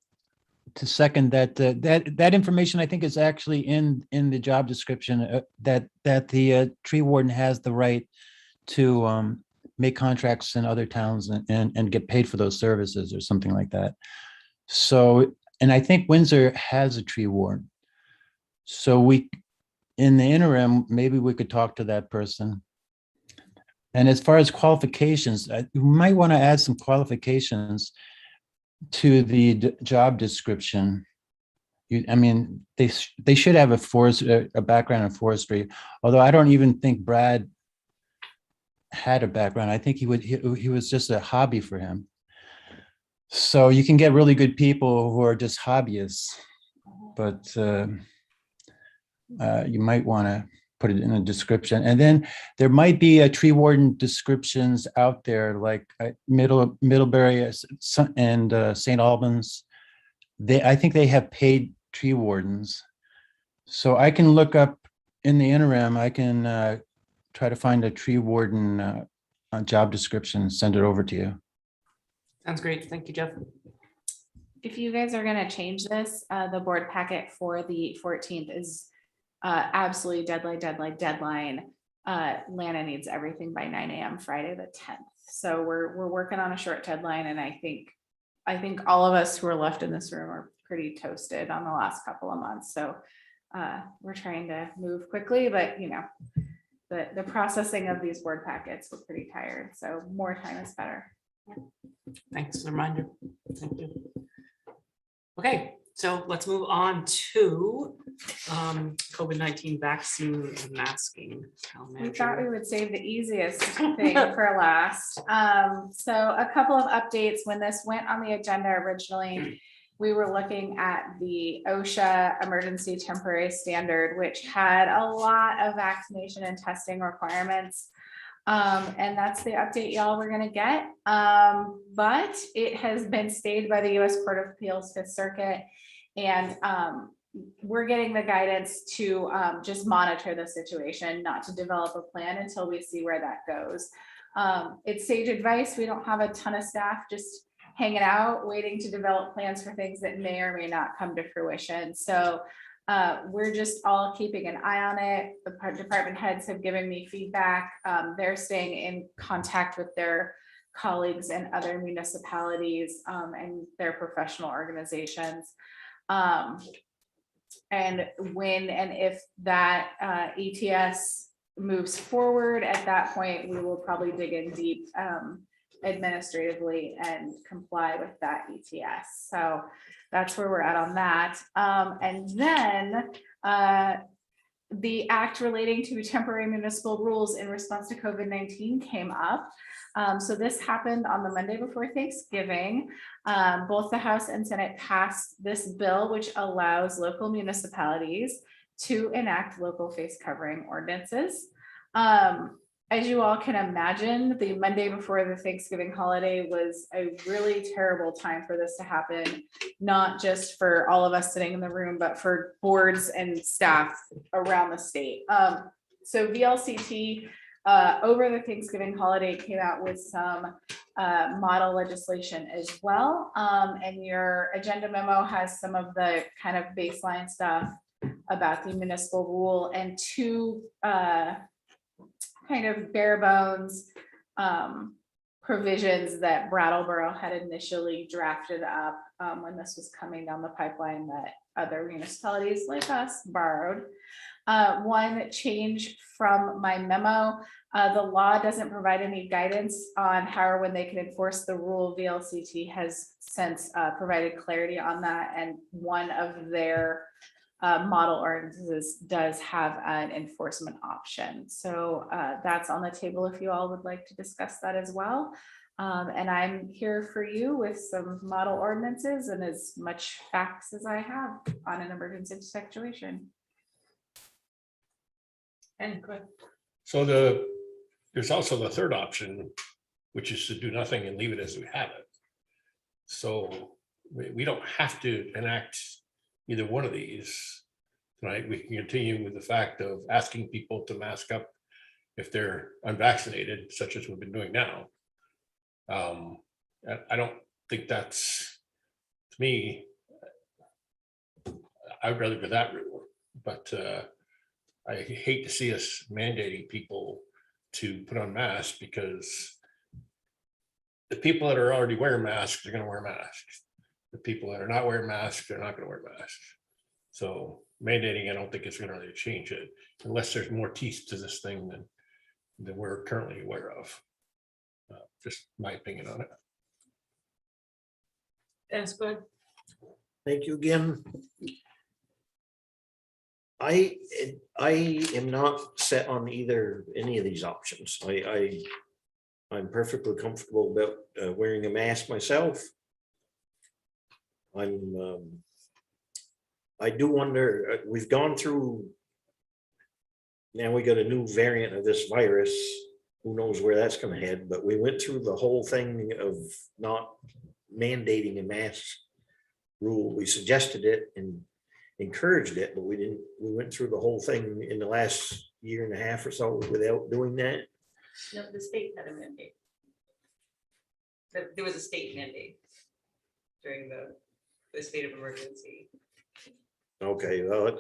[SPEAKER 21] second that that information I think is actually in the job description, that the tree warden has the right to make contracts in other towns and get paid for those services or something like that. So, and I think Windsor has a tree warden. So in the interim, maybe we could talk to that person. And as far as qualifications, you might want to add some qualifications to the job description. I mean, they should have a background in forestry, although I don't even think Brad had a background. I think he was just a hobby for him. So you can get really good people who are just hobbyists, but you might want to put it in a description. And then there might be a tree warden descriptions out there, like Middlebury and St. Albans. I think they have paid tree wardens. So I can look up in the interim, I can try to find a tree warden job description and send it over to you.
[SPEAKER 1] Sounds great. Thank you, Jeff.
[SPEAKER 11] If you guys are going to change this, the board packet for the 14th is absolutely deadline. Lana needs everything by 9 a.m. Friday the 10th. So we're working on a short deadline, and I think all of us who are left in this room are pretty toasted on the last couple of months. So we're trying to move quickly, but you know, the processing of these board packets, we're pretty tired. So more time is better.
[SPEAKER 1] Thanks for the reminder. Thank you. Okay, so let's move on to COVID-19 vaccine and masking.
[SPEAKER 11] We thought we would save the easiest thing for last. So a couple of updates. When this went on the agenda originally, we were looking at the OSHA emergency temporary standard, which had a lot of vaccination and testing requirements. And that's the update y'all were going to get. But it has been stayed by the U.S. Court of Appeals Fifth Circuit. And we're getting the guidance to just monitor the situation, not to develop a plan until we see where that goes. It's sage advice. We don't have a ton of staff just hanging out, waiting to develop plans for things that may or may not come to fruition. So we're just all keeping an eye on it. The department heads have given me feedback. They're staying in contact with their colleagues in other municipalities and their professional organizations. And when and if that ETS moves forward, at that point, we will probably dig in deep administratively and comply with that ETS. So that's where we're at on that. And then the act relating to temporary municipal rules in response to COVID-19 came up. So this happened on the Monday before Thanksgiving. Both the House and Senate passed this bill, which allows local municipalities to enact local face covering ordinances. As you all can imagine, the Monday before the Thanksgiving holiday was a really terrible time for this to happen, not just for all of us sitting in the room, but for boards and staff around the state. So VLCT over the Thanksgiving holiday came out with some model legislation as well. And your agenda memo has some of the kind of baseline stuff about the municipal rule and two kind of bare bones provisions that Brattleboro had initially drafted up when this was coming down the pipeline that other municipalities like us borrowed. One change from my memo, the law doesn't provide any guidance on how or when they can enforce the rule. VLCT has since provided clarity on that, and one of their model ordinances does have an enforcement option. So that's on the table if you all would like to discuss that as well. And I'm here for you with some model ordinances and as much facts as I have on an emergency situation.
[SPEAKER 1] And good.
[SPEAKER 2] So there's also the third option, which is to do nothing and leave it as we have it. So we don't have to enact either one of these tonight. We can continue with the fact of asking people to mask up if they're unvaccinated, such as we've been doing now. I don't think that's, to me, I'd rather go that route, but I hate to see us mandating people to put on masks, because the people that are already wearing masks are going to wear masks. The people that are not wearing masks, they're not going to wear masks. So mandating, I don't think it's going to really change it, unless there's more teeth to this thing that we're currently aware of. Just my opinion on it.
[SPEAKER 6] That's good.
[SPEAKER 7] Thank you again. I am not set on any of these options. I'm perfectly comfortable about wearing a mask myself. I do wonder, we've gone through, now we got a new variant of this virus. Who knows where that's gonna head, but we went through the whole thing of not mandating a mask rule. We suggested it and encouraged it, but we didn't, we went through the whole thing in the last year and a half or so without doing that.
[SPEAKER 6] No, the state had a mandate. There was a state mandate during the state of emergency.
[SPEAKER 7] Okay, well,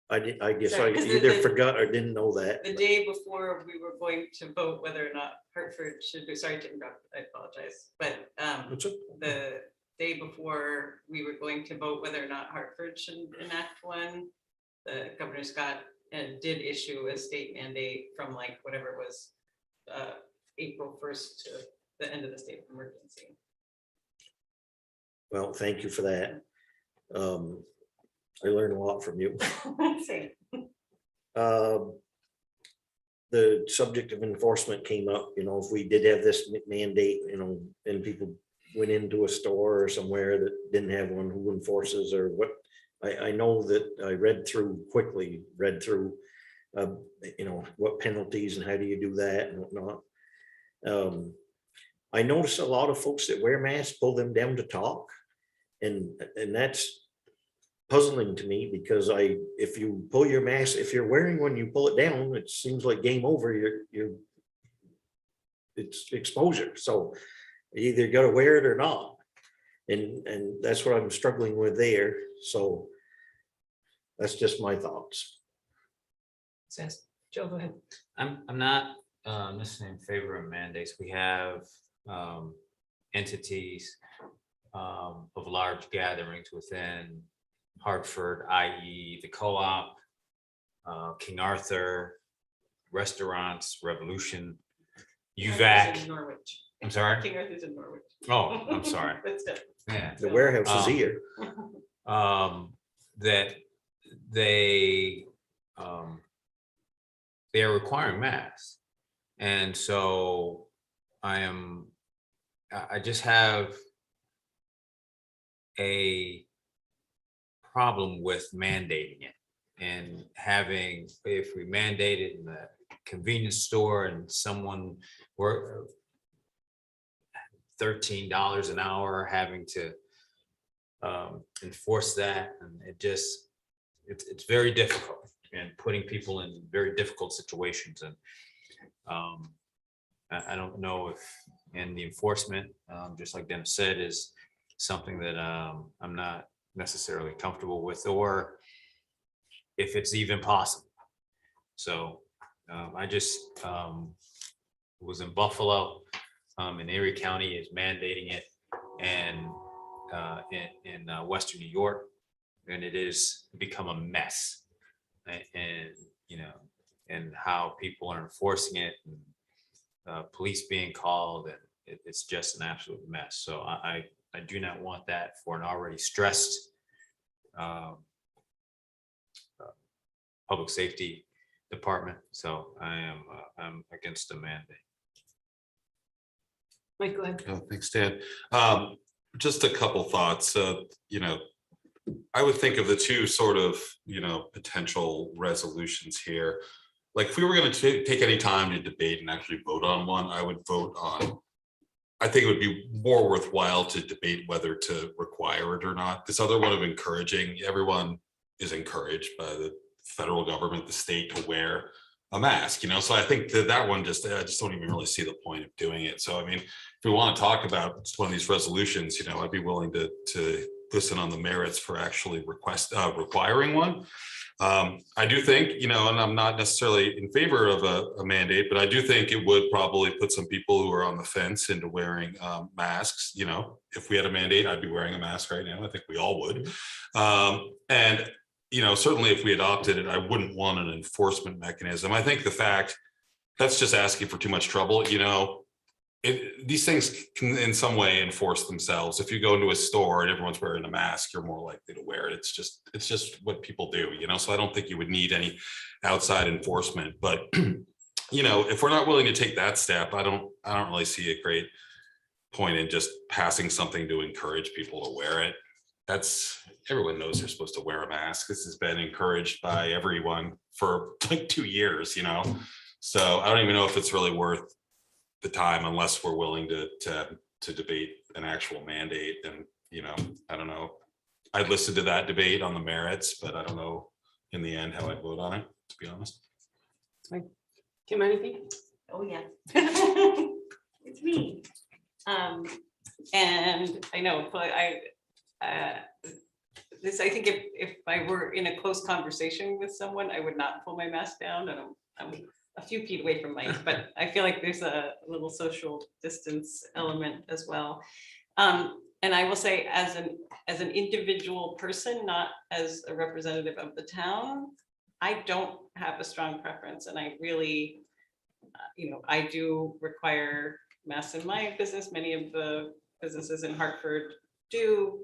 [SPEAKER 7] I guess I
[SPEAKER 6] Sorry, 'cause
[SPEAKER 7] either
[SPEAKER 6] the-
[SPEAKER 7] forgot or didn't know that.
[SPEAKER 6] The day before we were going to vote whether or not Hartford should be, sorry to interrupt, I apologize, but the day before we were going to vote whether or not Hartford should enact one, the Governor Scott did issue a state mandate from like whatever was April 1st to the end of the state of emergency.
[SPEAKER 7] Well, thank you for that. I learned a lot from you.
[SPEAKER 6] Same.
[SPEAKER 7] The subject of enforcement came up, if we did have this mandate, and people went into a store or somewhere that didn't have one, who enforces or what? I know that I read through what penalties and how do you do that and whatnot. I noticed a lot of folks that wear masks pull them down to talk. And that's puzzling to me because if you pull your mask, if you're wearing one, you pull it down, it seems like game over. It's exposure. So you either got to wear it or not. And that's what I'm struggling with there. So that's just my thoughts.
[SPEAKER 6] Says Joe, go ahead.
[SPEAKER 8] I'm not necessarily in favor of mandates. We have entities of large gatherings within Hartford, i.e. the co-op, King Arthur, restaurants, Revolution, UVAC.
[SPEAKER 6] Norwich.
[SPEAKER 8] I'm sorry?
[SPEAKER 6] King Arthur's in Norwich.
[SPEAKER 8] Oh, I'm sorry.
[SPEAKER 6] That's different.
[SPEAKER 8] Yeah.
[SPEAKER 7] The warehouse is here.
[SPEAKER 8] That they are requiring masks. And so I just have a problem with mandating it and having, if we mandate it in the convenience store and someone work $13 an hour, having to enforce that, and it's very difficult and putting people in very difficult situations. And I don't know if, and the enforcement, just like Dennis said, is something that I'm not necessarily comfortable with, or if it's even possible. So I just was in Buffalo, in Erie County is mandating it, and in Western New York, and it is become a mess, and how people are enforcing it, and police being called, and it's just an absolute mess. So I do not want that for an already stressed public safety department. So I'm against the mandate.
[SPEAKER 6] Mike, go ahead.
[SPEAKER 9] Oh, thanks, Dan. Just a couple thoughts. I would think of the two sort of, potential resolutions here. Like if we were going to take any time to debate and actually vote on one, I would vote on, I think it would be more worthwhile to debate whether to require it or not. This other one of encouraging, everyone is encouraged by the federal government, the state, to wear a mask, so I think that one I just don't even really see the point of doing it. So I mean, if we want to talk about one of these resolutions, I'd be willing to listen on the merits for actually requiring one. I do think, and I'm not necessarily in favor of a mandate, but I do think it would probably put some people who are on the fence into wearing masks. If we had a mandate, I'd be wearing a mask right now. I think we all would. And certainly if we adopted it, I wouldn't want an enforcement mechanism. I think the fact that's just asking for too much trouble, you know. These things can in some way enforce themselves. If you go into a store and everyone's wearing a mask, you're more likely to wear it. It's just what people do, you know. So I don't think you would need any outside enforcement. But you know, if we're not willing to take that step, I don't really see a great point in just passing something to encourage people to wear it. Everyone knows they're supposed to wear a mask. This has been encouraged by everyone for like 2 years, you know. So I don't even know if it's really worth the time unless we're willing to debate an actual mandate. And, you know, I don't know. I'd listen to that debate on the merits, but I don't know in the end how I'd vote on it, to be honest.
[SPEAKER 1] Kim, anything?
[SPEAKER 6] Oh, yeah. It's me. And I know, but I think if I were in a close conversation with someone, I would not pull my mask down, and I'm a few feet away from Mike, but I feel like there's a little social distance element as well. And I will say, as an individual person, not as a representative of the town, I don't have a strong preference, and I really, you know, I do require masks in my business. Many of the businesses in Hartford do.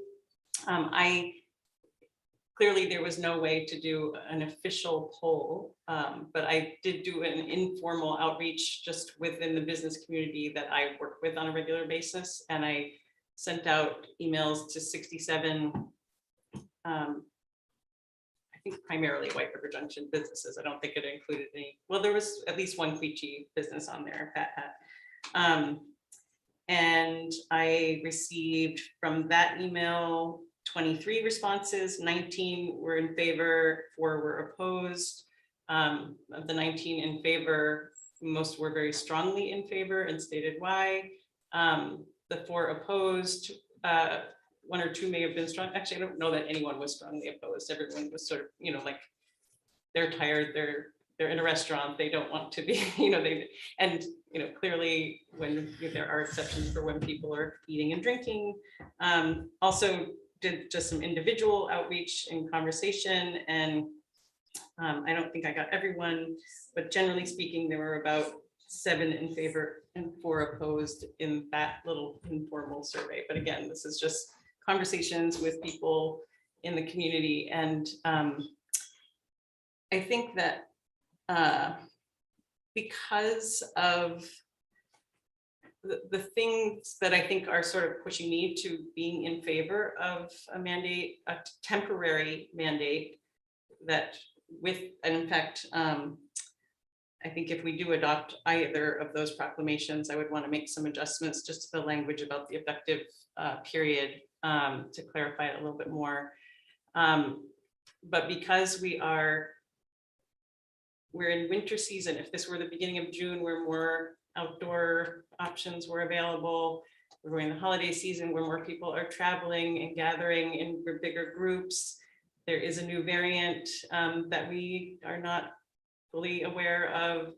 [SPEAKER 6] Clearly, there was no way to do an official poll, but I did do an informal outreach just within the business community that I work with on a regular basis. And I sent out emails to 67, I think primarily White River Junction businesses. I don't think it included any, well, there was at least one Queechee business on there, Fat Hat. And I received from that email 23 responses, 19 were in favor, 4 were opposed. Of the 19 in favor, most were very strongly in favor and stated why. The 4 opposed, 1 or 2 may have been strong. Actually, I don't know that anyone was strongly opposed. Everyone was sort of, you know, like they're tired, they're in a restaurant, they don't want to be, you know, and you know, clearly when there are exceptions for when people are eating and drinking. Also did just some individual outreach and conversation, and I don't think I got everyone, but generally speaking, there were about 7 in favor and 4 opposed in that little informal survey. But again, this is just conversations with people in the community. And I think that because of the things that I think are sort of pushing me to being in favor of a mandate, a temporary mandate that with, and in fact, I think if we do adopt either of those proclamations, I would want to make some adjustments just to the language about the effective period to clarify it a little bit more. But because we're in winter season, if this were the beginning of June, where more outdoor options were available, we're going the holiday season where more people are traveling and gathering in bigger groups. There is a new variant that we are not fully aware of.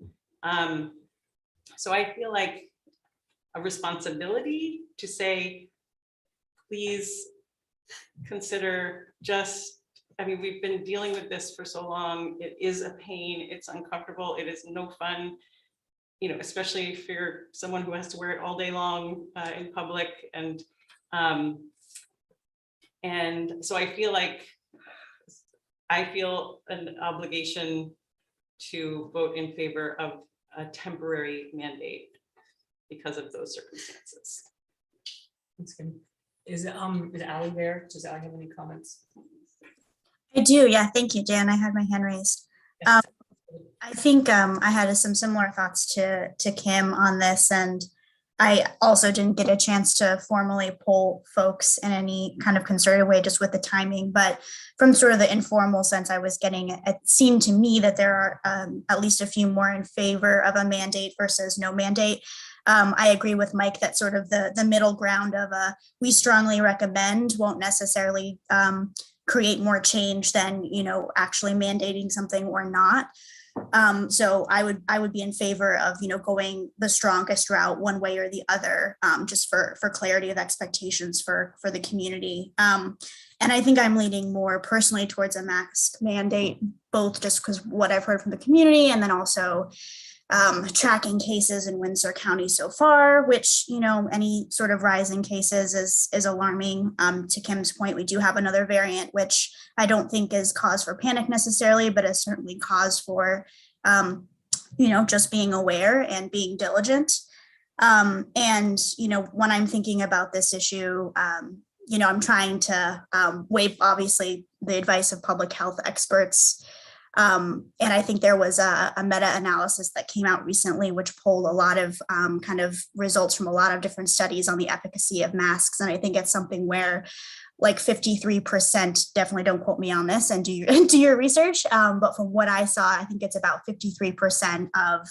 [SPEAKER 6] So I feel like a responsibility to say, please consider just, I mean, we've been dealing with this for so long. It is a pain, it's uncomfortable, it is no fun, you know, especially if you're someone who has to wear it all day long in public. And so I feel like I feel an obligation to vote in favor of a temporary mandate because of those circumstances.
[SPEAKER 1] That's good. Is Ally there? Does Ally have any comments?
[SPEAKER 10] I do, yeah, thank you, Dan. I had my hand raised. I think I had some similar thoughts to Kim on this, and I also didn't get a chance to formally poll folks in any kind of concerted way, just with the timing, but from sort of the informal sense I was getting, it seemed to me that there are at least a few more in favor of a mandate versus no mandate. I agree with Mike that sort of the middle ground of we strongly recommend won't necessarily create more change than, you know, actually mandating something or not. So I would be in favor of, you know, going the strongest route one way or the other, just for clarity of expectations for the community. And I think I'm leaning more personally towards a mask mandate, both just because what I've heard from the community, and then also tracking cases in Windsor County so far, which, you know, any sort of rise in cases is alarming. To Kim's point, we do have another variant, which I don't think is cause for panic necessarily, but is certainly cause for, you know, just being aware and being diligent. And, you know, when I'm thinking about this issue, you know, I'm trying to weigh, obviously, the advice of public health experts. And I think there was a meta-analysis that came out recently, which pulled a lot of kind of results from a lot of different studies on the efficacy of masks. And I think it's something where like 53%, definitely don't quote me on this and do your research. But from what I saw, I think it's about 53% of,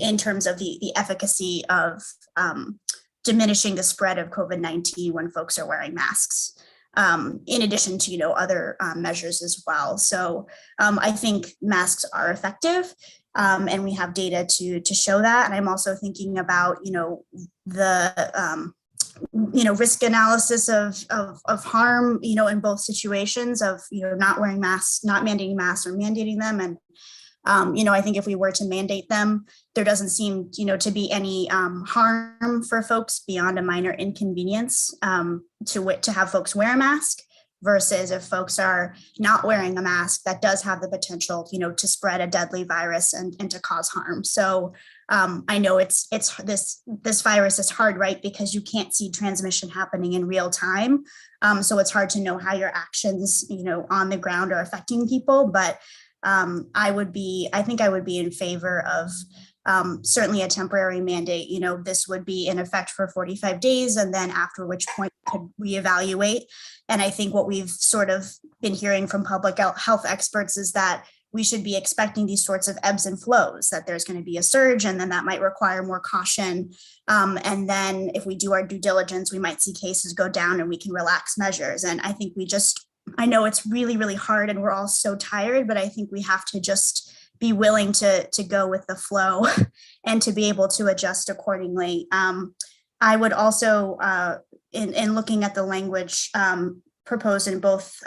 [SPEAKER 10] in terms of the efficacy of diminishing the spread of COVID-19 when folks are wearing masks. In addition to, you know, other measures as well. So I think masks are effective, and we have data to show that. And I'm also thinking about, you know, the risk analysis of harm, you know, in both situations of, you know, not wearing masks, not mandating masks, or mandating them. And you know, I think if we were to mandate them, there doesn't seem, you know, to be any harm for folks beyond a minor inconvenience to have folks wear a mask, versus if folks are not wearing a mask, that does have the potential, you know, to spread a deadly virus and to cause harm. So I know it's this virus is hard, right? Because you can't see transmission happening in real time. So it's hard to know how your actions, you know, on the ground are affecting people. But I think I would be in favor of certainly a temporary mandate. You know, this would be in effect for 45 days, and then after which point could reevaluate. And I think what we've sort of been hearing from public health experts is that we should be expecting these sorts of ebbs and flows, that there's going to be a surge, and then that might require more caution. And then if we do our due diligence, we might see cases go down and we can relax measures. And I think I know it's really, really hard and we're all so tired, but I think we have to just be willing to go with the flow and to be able to adjust accordingly. I would also, in looking at the language proposed in both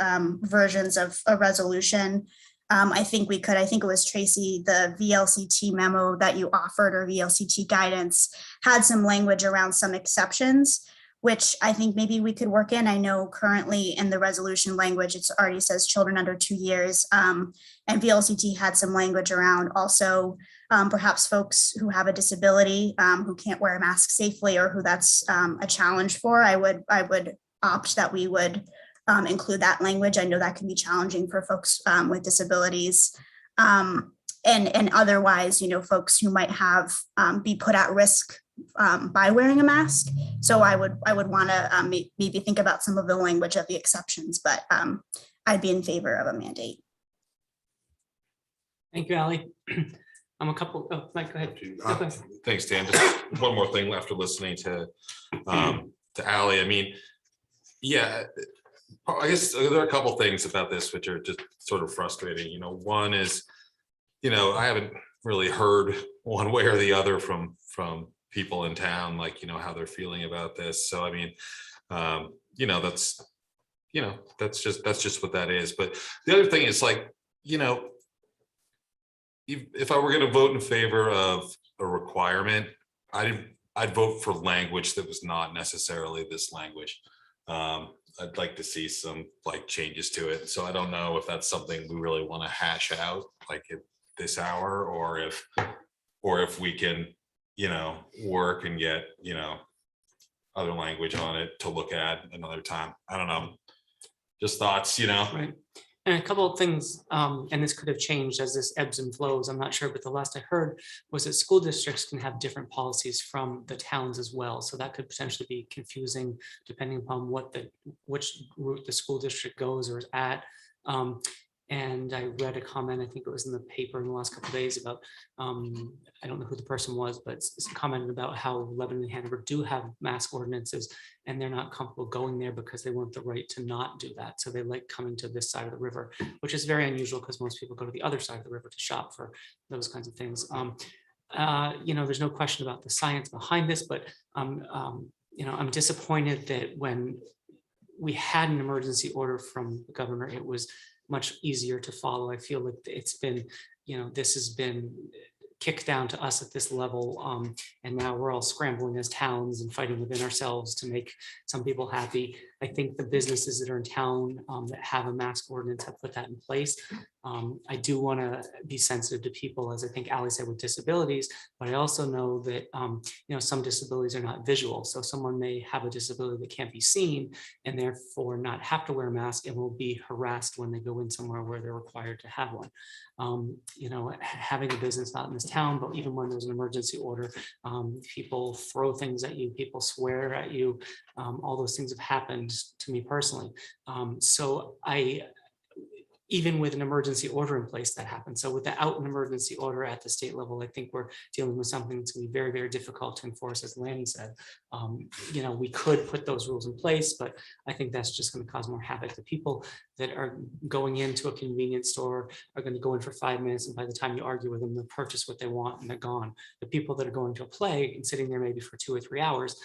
[SPEAKER 10] versions of a resolution, I think it was Tracy, the VLCT memo that you offered, or VLCT guidance, had some language around some exceptions, which I think maybe we could work in. I know currently in the resolution language, it already says children under 2 years. And VLCT had some language around also perhaps folks who have a disability, who can't wear a mask safely, or who that's a challenge for. I would opt that we would include that language. I know that can be challenging for folks with disabilities. And otherwise, you know, folks who might have be put at risk by wearing a mask. So I would want to maybe think about some of the language of the exceptions, but I'd be in favor of a mandate.
[SPEAKER 1] Thank you, Ally. Mike, go ahead.
[SPEAKER 9] Thanks, Dan. Just one more thing after listening to Ally. I mean, yeah, I guess there are a couple things about this which are just sort of frustrating. You know, one is, you know, I haven't really heard one way or the other from people in town, like, you know, how they're feeling about this. So I mean, you know, that's just what that is. But the other thing is, like, you know, if I were going to vote in favor of a requirement, I'd vote for language that was not necessarily this language. I'd like to see some like changes to it. So I don't know if that's something we really want to hash out like at this hour, or if we can, you know, work and get, you know, other language on it to look at another time. I don't know. Just thoughts, you know.
[SPEAKER 1] Right. And a couple of things, and this could have changed as this ebbs and flows, I'm not sure, but the last I heard was that school districts can have different policies from the towns as well. So that could potentially be confusing depending upon which route the school district goes or is at. And I read a comment, I think it was in the paper in the last couple of days about, I don't know who the person was, but it's commented about how Lebanon and Hanover do have mask ordinances, and they're not comfortable going there because they want the right to not do that. So they like coming to this side of the river, which is very unusual because most people go to the other side of the river to shop for those kinds of things. You know, there's no question about the science behind this, but you know, I'm disappointed that when we had an emergency order from the governor, it was much easier to follow. I feel like it's been, you know, this has been kicked down to us at this level. And now we're all scrambling as towns and fighting within ourselves to make some people happy. I think the businesses that are in town that have a mask ordinance have put that in place. I do want to be sensitive to people, as I think Ally said, with disabilities, but I also know that some disabilities are not visual. So someone may have a disability that can't be seen and therefore not have to wear a mask and will be harassed when they go in somewhere where they're required to have one. Having a business not in this town, but even when there's an emergency order, people throw things at you, people swear at you. All those things have happened to me personally. Even with an emergency order in place, that happens. So without an emergency order at the state level, I think we're dealing with something that's going to be very, very difficult to enforce, as Lanny said. We could put those rules in place, but I think that's just going to cause more havoc. The people that are going into a convenience store are going to go in for 5 minutes, and by the time you argue with them, they'll purchase what they want and they're gone. The people that are going to a play and sitting there maybe for 2 or 3 hours,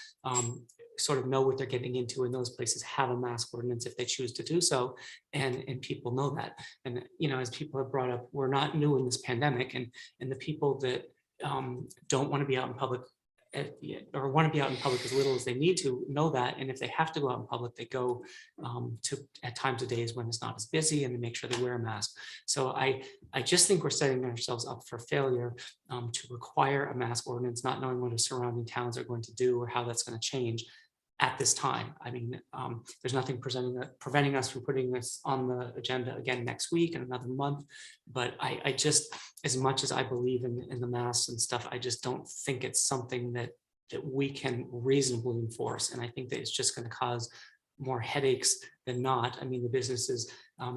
[SPEAKER 1] sort of know what they're getting into, and those places have a mask ordinance if they choose to do so, and people know that. And as people have brought up, we're not new in this pandemic, and the people that don't want to be out in public or want to be out in public as little as they need to know that, and if they have to go out in public, they go to at times of days when it's not as busy, and they make sure they wear a mask. So I just think we're setting ourselves up for failure to require a mask ordinance, not knowing what the surrounding towns are going to do or how that's going to change at this time. I mean, there's nothing preventing us from putting this on the agenda again next week and another month. But I just, as much as I believe in the masks and stuff, I just don't think it's something that we can reasonably enforce. And I think that it's just going to cause more headaches than not. I mean, the businesses,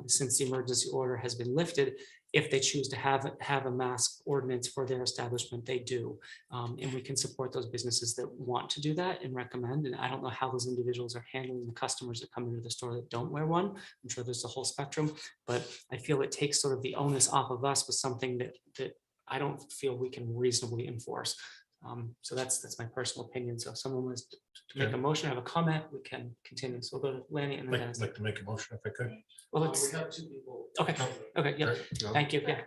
[SPEAKER 1] since the emergency order has been lifted, if they choose to have a mask ordinance for their establishment, they do. And we can support those businesses that want to do that and recommend. And I don't know how those individuals are handling the customers that come into the store that don't wear one. I'm sure there's a whole spectrum, but I feel it takes sort of the onus off of us with something that I don't feel we can reasonably enforce. So that's my personal opinion. So if someone wants to make a motion, have a comment, we can continue. So we'll go to Lanny and then Dennis.
[SPEAKER 2] I'd like to make a motion if I could.
[SPEAKER 1] Well, let's. We have 2 people. Okay, yeah, thank you, yeah.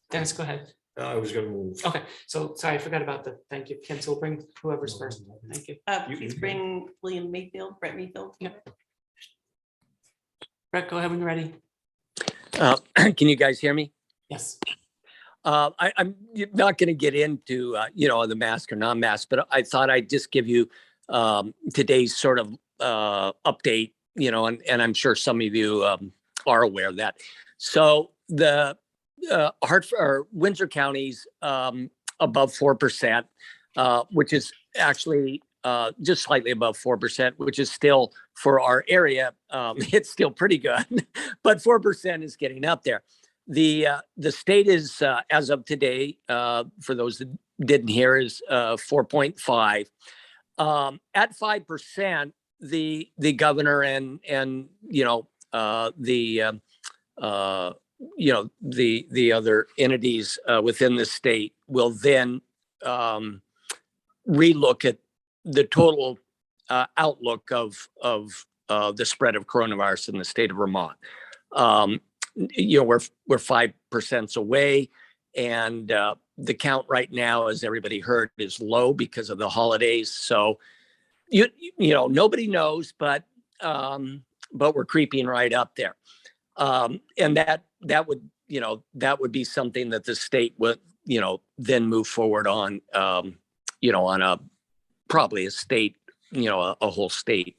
[SPEAKER 1] Dennis, go ahead.
[SPEAKER 7] I was going to move.
[SPEAKER 1] Okay, so sorry, I forgot about the thank you, Ken, so we'll bring whoever's first. Thank you.
[SPEAKER 6] Please bring Brett Mayfield.
[SPEAKER 1] Yeah. Brett, go ahead when you're ready.
[SPEAKER 4] Can you guys hear me?
[SPEAKER 1] Yes.
[SPEAKER 4] I'm not going to get into, the mask or non-mask, but I thought I'd just give you today's sort of update, and I'm sure some of you are aware of that. So the Hartford or Windsor counties above 4%, which is actually just slightly above 4%, which is still for our area. It's still pretty good, but 4% is getting up there. The state is, as of today, for those that didn't hear, is 4.5. At 5%, the governor and the other entities within the state will then relook at the total outlook of the spread of coronavirus in the state of Vermont. We're 5% away, and the count right now, as everybody heard, is low because of the holidays. So nobody knows, but we're creeping right up there, and that would be something that the state would then move forward on on a probably a state a whole state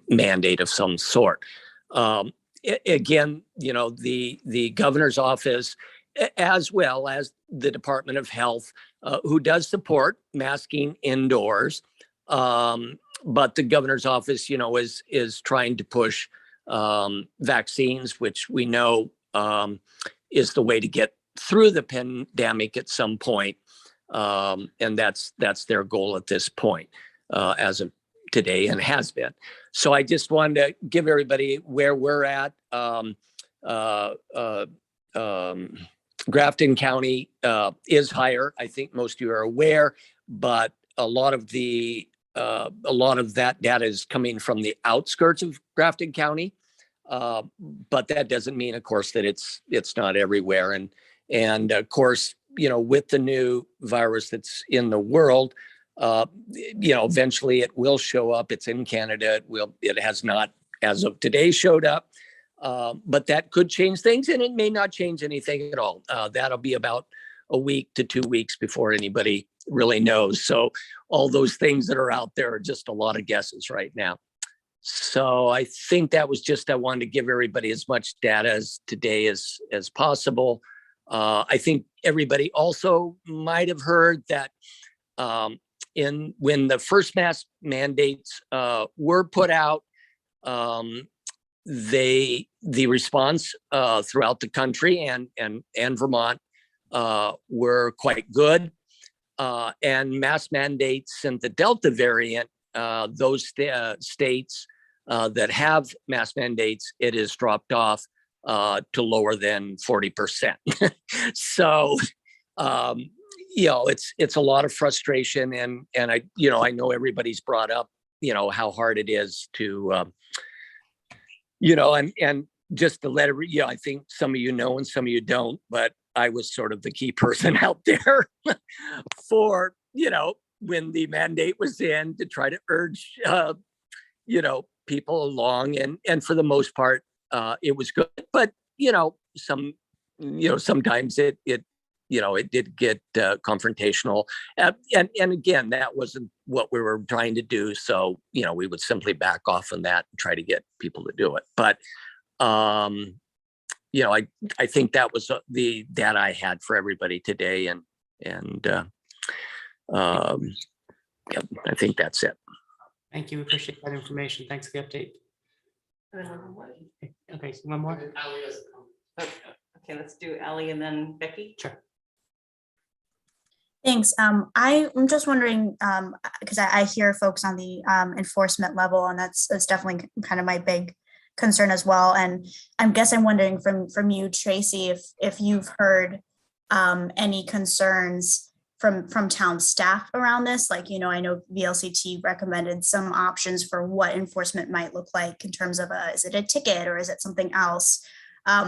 [SPEAKER 4] mandate of some sort. Again, the governor's office, as well as the Department of Health, who does support masking indoors, but the governor's office, is trying to push vaccines, which we know is the way to get through the pandemic at some point, and that's their goal at this point, as of today, and has been. So I just wanted to give everybody where we're at. Grafton County is higher. I think most of you are aware, but a lot of that data is coming from the outskirts of Grafton County. But that doesn't mean, of course, that it's not everywhere. And of course, with the new virus that's in the world, eventually it will show up. It's in Canada. It has not, as of today, showed up. But that could change things, and it may not change anything at all. That'll be about a week to 2 weeks before anybody really knows. So all those things that are out there are just a lot of guesses right now. So I think that was just, I wanted to give everybody as much data as today as possible. I think everybody also might have heard that when the first mask mandates were put out, the response throughout the country and Vermont were quite good. And mask mandates and the Delta variant, those states that have mask mandates, it has dropped off to lower than 40%. So, it's a lot of frustration, and I know everybody's brought up, how hard it is to, and just to let I think some of you know and some of you don't, but I was sort of the key person out there for, when the mandate was in, to try to urge, people along, and for the most part, it was good. But sometimes it did get confrontational, and again, that wasn't what we were trying to do. So we would simply back off on that and try to get people to do it. But I think that was the data I had for everybody today, and I think that's it.
[SPEAKER 1] Thank you. We appreciate that information. Thanks for the update. Okay, so one more.
[SPEAKER 6] Okay, let's do Ally and then Becky.
[SPEAKER 1] Sure.
[SPEAKER 10] Thanks. I'm just wondering, because I hear folks on the enforcement level, and that's definitely kind of my big concern as well. And I'm wondering from you, Tracy, if you've heard any concerns from town staff around this. Like, I know VLCT recommended some options for what enforcement might look like in terms of is it a ticket or is it something else?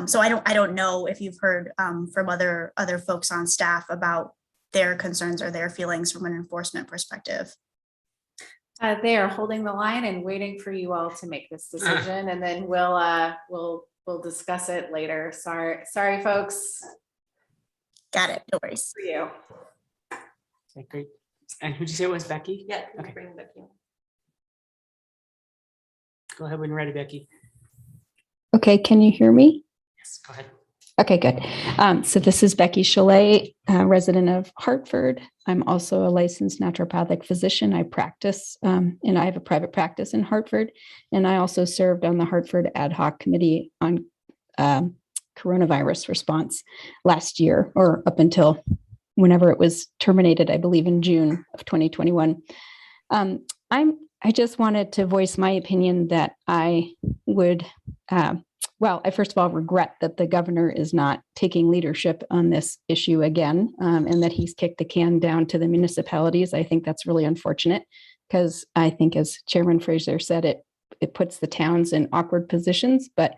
[SPEAKER 10] So I don't know if you've heard from other folks on staff about their concerns or their feelings from an enforcement perspective.
[SPEAKER 11] They are holding the line and waiting for you all to make this decision, and then we'll discuss it later. Sorry, folks.
[SPEAKER 10] Got it. No worries.
[SPEAKER 11] For you.
[SPEAKER 1] Okay, great. And who did you say it was, Becky?
[SPEAKER 6] Yeah,
[SPEAKER 1] okay.
[SPEAKER 6] Bring Becky.
[SPEAKER 1] Go ahead when you're ready, Becky.
[SPEAKER 5] Okay, can you hear me?
[SPEAKER 1] Yes, go ahead.
[SPEAKER 5] Okay, good. So this is Becky Chalet, resident of Hartford. I'm also a licensed naturopathic physician. I practice, and I have a private practice in Hartford. And I also served on the Hartford Ad Hoc Committee on coronavirus response last year, or up until whenever it was terminated, I believe in June of 2021. I just wanted to voice my opinion that I would, I first of all regret that the governor is not taking leadership on this issue again, and that he's kicked the can down to the municipalities. I think that's really unfortunate, because I think, as Chairman Fraser said, it puts the towns in awkward positions. But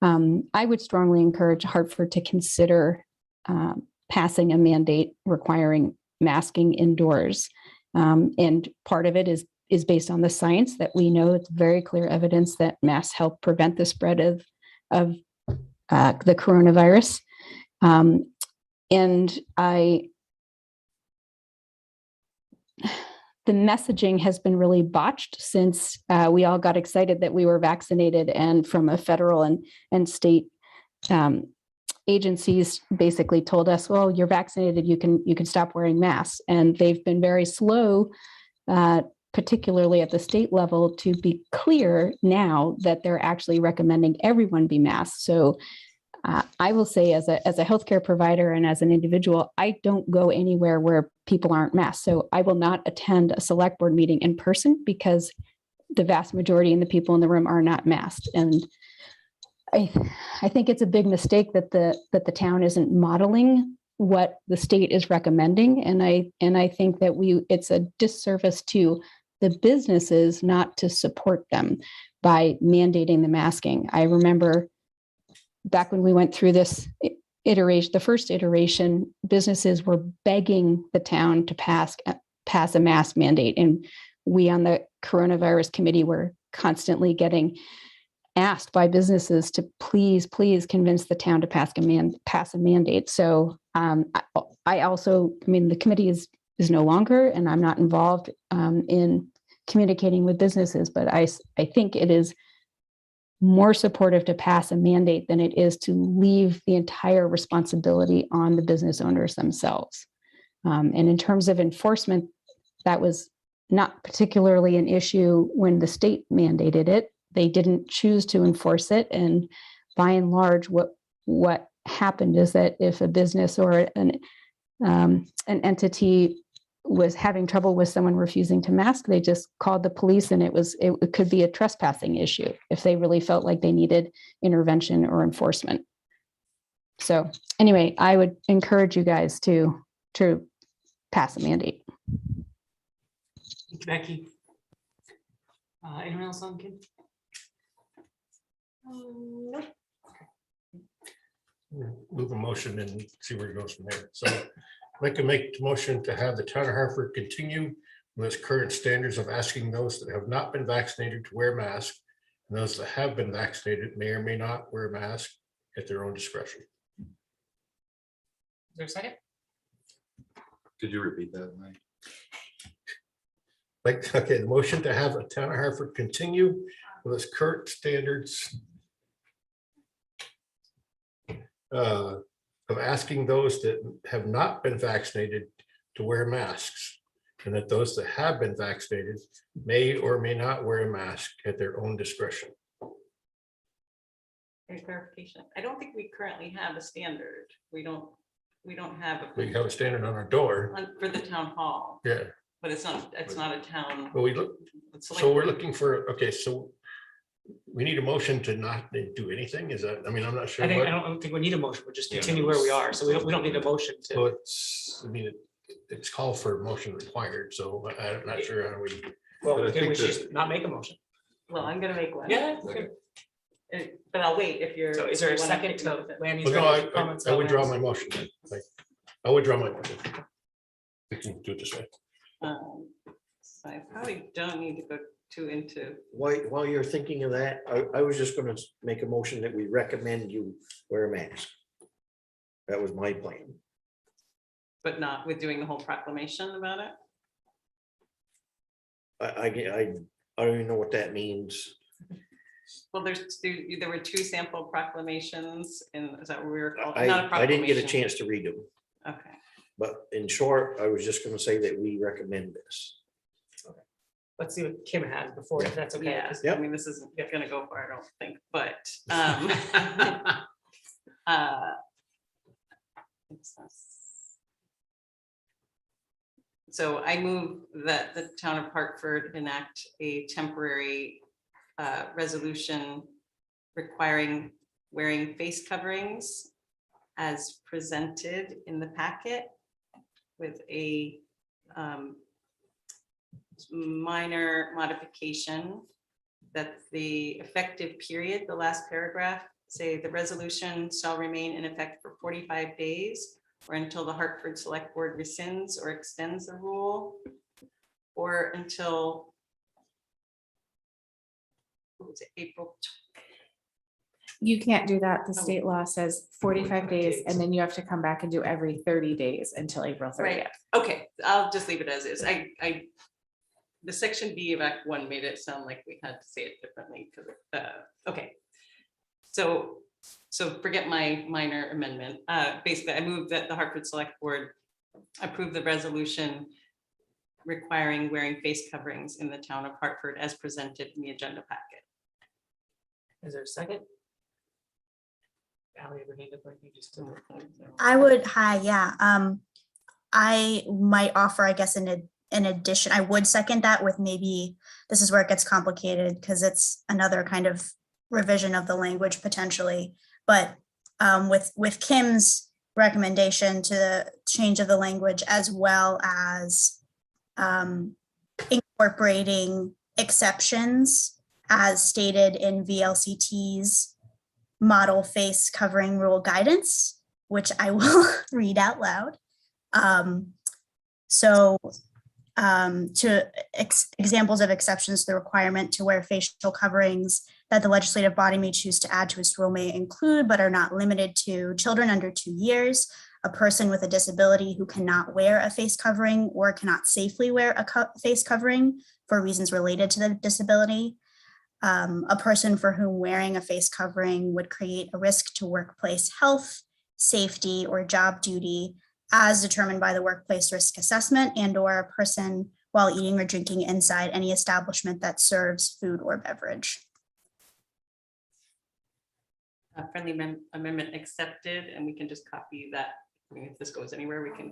[SPEAKER 5] I would strongly encourage Hartford to consider passing a mandate requiring masking indoors. And part of it is based on the science that we know. It's very clear evidence that masks help prevent the spread of the coronavirus. And the messaging has been really botched since we all got excited that we were vaccinated, and from a federal and state agencies basically told us, well, you're vaccinated, you can stop wearing masks. And they've been very slow, particularly at the state level, to be clear now that they're actually recommending everyone be masked. So I will say, as a healthcare provider and as an individual, I don't go anywhere where people aren't masked. So I will not attend a select board meeting in person because the vast majority of the people in the room are not masked. And I think it's a big mistake that the town isn't modeling what the state is recommending. And I think that it's a disservice to the businesses not to support them by mandating the masking. I remember back when we went through this iteration, the first iteration, businesses were begging the town to pass a mask mandate. And we on the coronavirus committee were constantly getting asked by businesses to please convince the town to pass a mandate. So I also, I mean, the committee is no longer, and I'm not involved in communicating with businesses, but I think it is more supportive to pass a mandate than it is to leave the entire responsibility on the business owners themselves. And in terms of enforcement, that was not particularly an issue when the state mandated it. They didn't choose to enforce it. And by and large, what happened is that if a business or an entity was having trouble with someone refusing to mask, they just called the police, and it could be a trespassing issue if they really felt like they needed intervention or enforcement. So anyway, I would encourage you guys to pass a mandate.
[SPEAKER 1] Thank you, Becky. Anyone else on Kim?
[SPEAKER 6] Nope.
[SPEAKER 2] Move a motion and see where it goes from there. So I can make the motion to have the town of Hartford continue with its current standards of asking those that have not been vaccinated to wear masks, and those that have been vaccinated may or may not wear a mask at their own discretion.
[SPEAKER 1] Is there a second?
[SPEAKER 9] Could you repeat that, Mike?
[SPEAKER 2] Like, okay, the motion to have the town of Hartford continue with its current standards of asking those that have not been vaccinated to wear masks, and that those that have been vaccinated may or may not wear a mask at their own discretion.
[SPEAKER 6] Any clarification? I don't think we currently have a standard. We don't have
[SPEAKER 2] We have a standard on our door.
[SPEAKER 6] for the town hall,
[SPEAKER 2] Yeah,
[SPEAKER 6] but it's not a town.
[SPEAKER 2] but we look,
[SPEAKER 6] it's
[SPEAKER 2] so
[SPEAKER 6] select
[SPEAKER 2] we're
[SPEAKER 6] board.
[SPEAKER 2] looking for, okay, so we need a motion to not do anything. Is that, I mean, I'm not sure.
[SPEAKER 1] I
[SPEAKER 2] what-
[SPEAKER 1] don't think we need a motion. We'll just continue where we are. So we don't need a motion
[SPEAKER 2] So
[SPEAKER 1] to.
[SPEAKER 2] it's, I mean, it's called for motion required, so I'm not sure how we.
[SPEAKER 1] Well,
[SPEAKER 9] But I
[SPEAKER 1] can we
[SPEAKER 9] think
[SPEAKER 1] just not make a motion?
[SPEAKER 6] Well, I'm gonna make one.
[SPEAKER 1] Yeah. Okay.
[SPEAKER 6] But I'll wait if you're.
[SPEAKER 1] So is
[SPEAKER 6] if
[SPEAKER 1] there
[SPEAKER 6] you
[SPEAKER 1] a
[SPEAKER 6] wanna
[SPEAKER 1] second
[SPEAKER 6] take
[SPEAKER 1] to
[SPEAKER 6] note of it.
[SPEAKER 1] Lanny's
[SPEAKER 2] Well, no,
[SPEAKER 1] comments?
[SPEAKER 2] I
[SPEAKER 1] on
[SPEAKER 2] withdraw
[SPEAKER 1] Lanny's?
[SPEAKER 2] my motion. Like, I withdraw my motion. We can do it this way.
[SPEAKER 6] So I probably don't need to go too into,
[SPEAKER 14] While you're thinking of that, I was just gonna make a motion that we recommend you wear a mask. That was my plan.
[SPEAKER 6] but not with doing the whole proclamation about it.
[SPEAKER 14] I don't even know what that means.
[SPEAKER 6] Well, there were 2 sample proclamations, and is that what we were called?
[SPEAKER 14] I
[SPEAKER 6] Not a
[SPEAKER 14] I didn't get a
[SPEAKER 6] proclamation.
[SPEAKER 14] chance to read them,
[SPEAKER 6] Okay,
[SPEAKER 14] but in short, I was just gonna say that we recommend this.
[SPEAKER 1] Let's see what Kim has before, if that's okay.
[SPEAKER 6] yeah,
[SPEAKER 1] 'cause-
[SPEAKER 6] I mean, this isn't gonna go far, I don't think, but, so I move that the town of Hartford enact a temporary resolution requiring wearing face coverings as presented in the packet with a minor modification that the effective period, the last paragraph, say the resolution shall remain in effect for 45 days or until the Hartford Select Board rescinds or extends the rule, or until what was it, April.
[SPEAKER 11] You can't do that. The
[SPEAKER 6] Oh.
[SPEAKER 11] state law says 45 days, and then you have to come back and do every 30 days until April 30th.
[SPEAKER 6] Right, okay, I'll just leave it as is. The section B of Act 1 made it sound like we had to say it differently, because, okay. So forget my minor amendment. Basically, I move that the Hartford Select Board approve the resolution requiring wearing face coverings in the town of Hartford as presented in the agenda packet.
[SPEAKER 1] Is there a second? Ally, ever hand up like you just did?
[SPEAKER 10] I would, yeah. I might offer, I guess, in addition, I would second that with maybe, this is where it gets complicated because it's another kind of revision of the language potentially. But with Kim's recommendation to the change of the language, as well as incorporating exceptions as stated in VLCT's model face covering rule guidance, which I will read out loud. Examples of exceptions to the requirement to wear facial coverings that the legislative body may choose to add to its rule may include, but are not limited to, children under 2 years, a person with a disability who cannot wear a face covering or cannot safely wear a face covering for reasons related to the disability, a person for whom wearing a face covering would create a risk to workplace health, safety, or job duty as determined by the workplace risk assessment, and or a person while eating or drinking inside any establishment that serves food or beverage.
[SPEAKER 6] A friendly amendment accepted, and we can just copy that. I mean, if this goes anywhere, we can.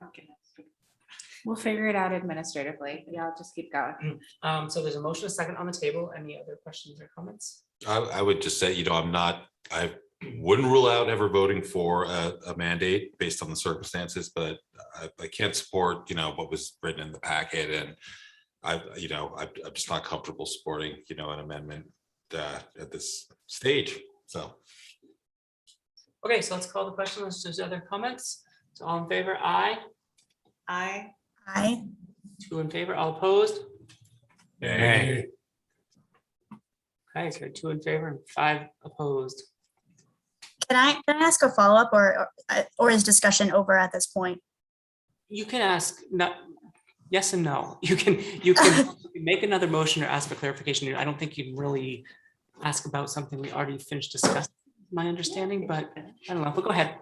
[SPEAKER 6] Okay.
[SPEAKER 11] We'll figure it out administratively. Yeah, I'll just keep going.
[SPEAKER 1] So there's a motion, a second on the table. Any other questions or comments?
[SPEAKER 9] I would just say, I wouldn't rule out ever voting for a mandate based on the circumstances, but I can't support, what was written in the packet, and I'm just not comfortable supporting, an amendment at this stage. So.
[SPEAKER 1] Okay, so let's call the question. Let's do other comments. So all in favor, aye.
[SPEAKER 6] Aye.
[SPEAKER 10] Aye.
[SPEAKER 1] 2 in favor, all opposed?
[SPEAKER 2] Nay.
[SPEAKER 1] Okay, so 2 in favor and 5 opposed.
[SPEAKER 10] Can I ask a follow-up, or is discussion over at this point?
[SPEAKER 1] You can ask yes and no. You can make another motion or ask for clarification. I don't think you can really ask about something we already finished discussing, my understanding, but I don't know, but go ahead.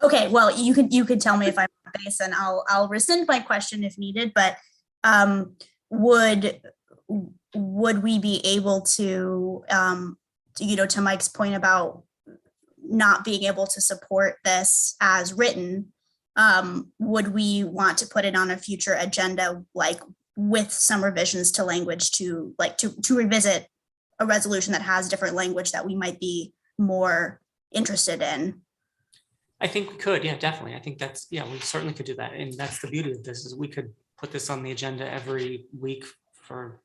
[SPEAKER 10] Okay, well, you could tell me if I'm off base, and I'll rescind my question if needed, but would we be able to, to Mike's point about not being able to support this as written, would we want to put it on a future agenda, like with some revisions to language to revisit a resolution that has different language that we might be more interested in?
[SPEAKER 1] I think we could, yeah, definitely. I think that's, we certainly could do that. And that's the beauty of this, is we could put this on the agenda every week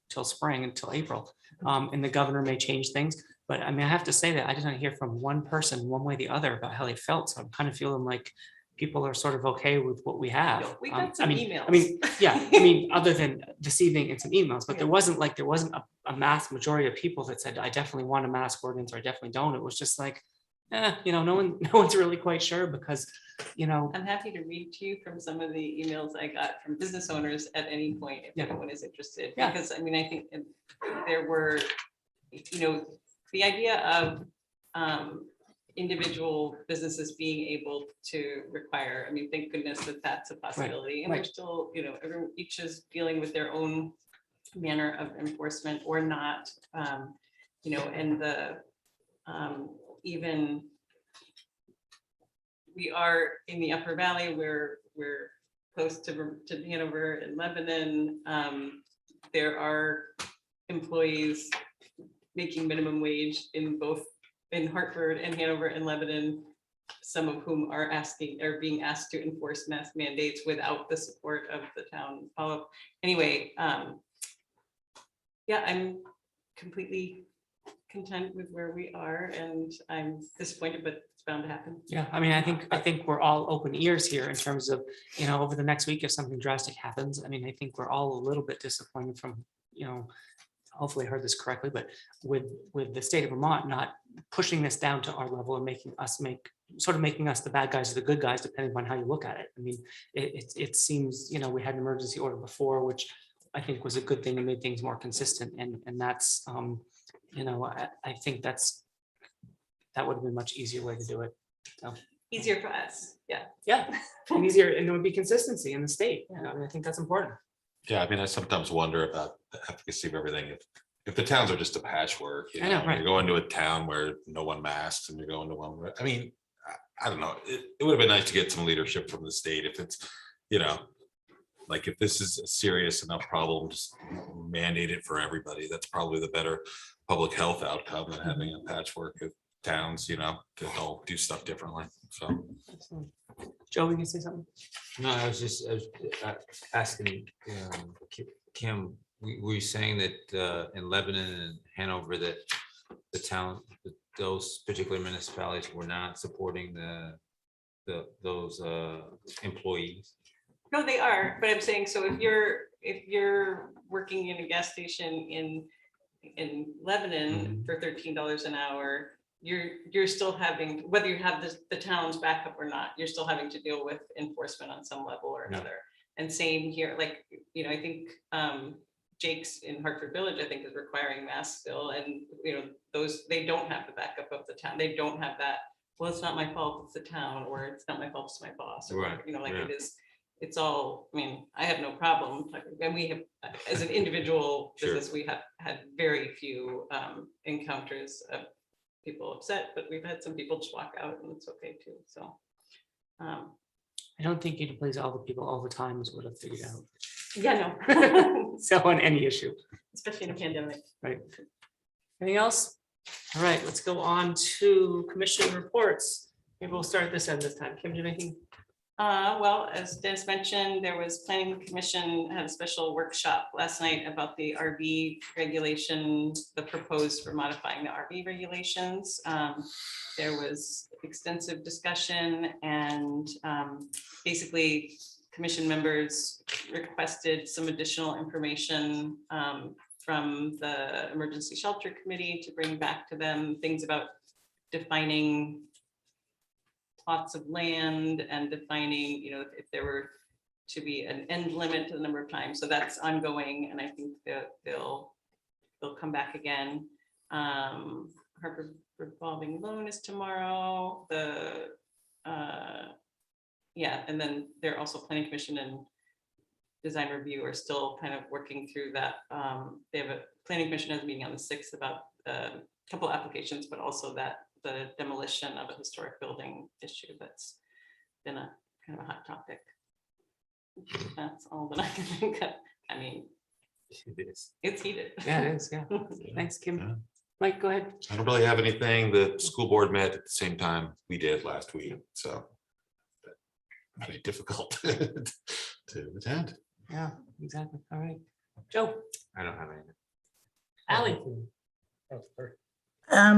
[SPEAKER 1] till spring, until April. And the governor may change things. But I mean, I have to say that I didn't hear from one person one way or the other about how they felt. So I'm kind of feeling like people are sort of okay with what we have.
[SPEAKER 6] We got some emails.
[SPEAKER 1] Other than this evening and some emails, but there wasn't a mass majority of people that said, I definitely want a mask ordinance, or I definitely don't. It was just like, no one's really quite sure, because,
[SPEAKER 6] I'm happy to read to you from some of the emails I got from business owners at any point, if anyone is interested.
[SPEAKER 1] Yeah.
[SPEAKER 6] Because I mean, I think there were, the idea of individual businesses being able to require, I mean, thank goodness that that's a possibility. And we're still, each is dealing with their own manner of enforcement or not, and the even we are in the Upper Valley, where we're close to Hanover and Lebanon. There are employees making minimum wage in Hartford and Hanover and Lebanon, some of whom are being asked to enforce mask mandates without the support of the town follow-up. Anyway, I'm completely content with where we are, and I'm disappointed, but it's bound to happen.
[SPEAKER 1] Yeah, I mean, I think we're all open ears here in terms of, over the next week, if something drastic happens. I mean, I think we're all a little bit disappointed from, hopefully I heard this correctly, but with the state of Vermont not pushing this down to our level and making us the bad guys or the good guys, depending on how you look at it. I mean, it seems, we had an emergency order before, which I think was a good thing and made things more consistent. And that's, I think that would have been a much easier way to do it. So.
[SPEAKER 6] Easier for us. Yeah.
[SPEAKER 1] Yeah. And easier, and there would be consistency in the state. I think that's important.
[SPEAKER 9] Yeah, I mean, I sometimes wonder about the efficacy of everything. If the towns are just a patchwork,
[SPEAKER 1] right.
[SPEAKER 9] You're going to a town where no one masks, and you're going to one where, I mean, I don't know. It would have been nice to get some leadership from the state. If it's, like if this is a serious enough problem, just mandate it for everybody. That's probably the better public health outcome than having a patchwork of towns, that all do stuff differently. So.
[SPEAKER 1] Joe, you can say something?
[SPEAKER 8] No, I was asking Kim, were you saying that in Lebanon and Hanover that the town, those particular municipalities were not supporting the those employees.
[SPEAKER 6] No, they are, but I'm saying, so if you're working in a gas station in Lebanon for $13 an hour, you're still having, whether you have the town's backup or not, you're still having to deal with enforcement on some level or another. And same here, like, you know, I think Jake's in Hartford Village, I think, is requiring masks still, and you know, those, they don't have the backup of the town. They don't have that, well, it's not my fault, it's the town, or it's not my fault, it's my boss, or whatever, you know, like it is. It's all, I mean, I have no problem, and we have, as an individual business, we have had very few encounters of people upset, but we've had some people just walk out, and it's okay too, so.
[SPEAKER 1] I don't think you can please all the people all the time is what I've figured out.
[SPEAKER 6] Yeah, no.
[SPEAKER 1] So on any issue.
[SPEAKER 6] Especially in a pandemic.
[SPEAKER 1] Right. Anything else? All right, let's go on to commission reports. Maybe we'll start at this end this time. Kim, do you have anything?
[SPEAKER 6] Well, as Dennis mentioned, there was planning commission had a special workshop last night about the RV regulation, the proposed for modifying the RV regulations. There was extensive discussion, and basically commission members requested some additional information from the emergency shelter committee to bring back to them, things about defining plots of land and defining, you know, if there were to be an end limit to the number of times. So that's ongoing, and I think that they'll come back again. Hartford revolving loan is tomorrow. Yeah, and then they're also planning commission and design review are still kind of working through that. They have a planning commission has a meeting on the 6th about a couple applications, but also that the demolition of a historic building issue that's been a kind of a hot topic. That's all that I can think of. I mean, it's heated.
[SPEAKER 1] Yeah, it is. Yeah. Thanks, Kim. Mike, go ahead.
[SPEAKER 9] I don't really have anything. The school board met at the same time we did last week, so very difficult to attend.
[SPEAKER 1] Yeah, exactly. All right. Joe.
[SPEAKER 8] I don't have anything.
[SPEAKER 1] Allie.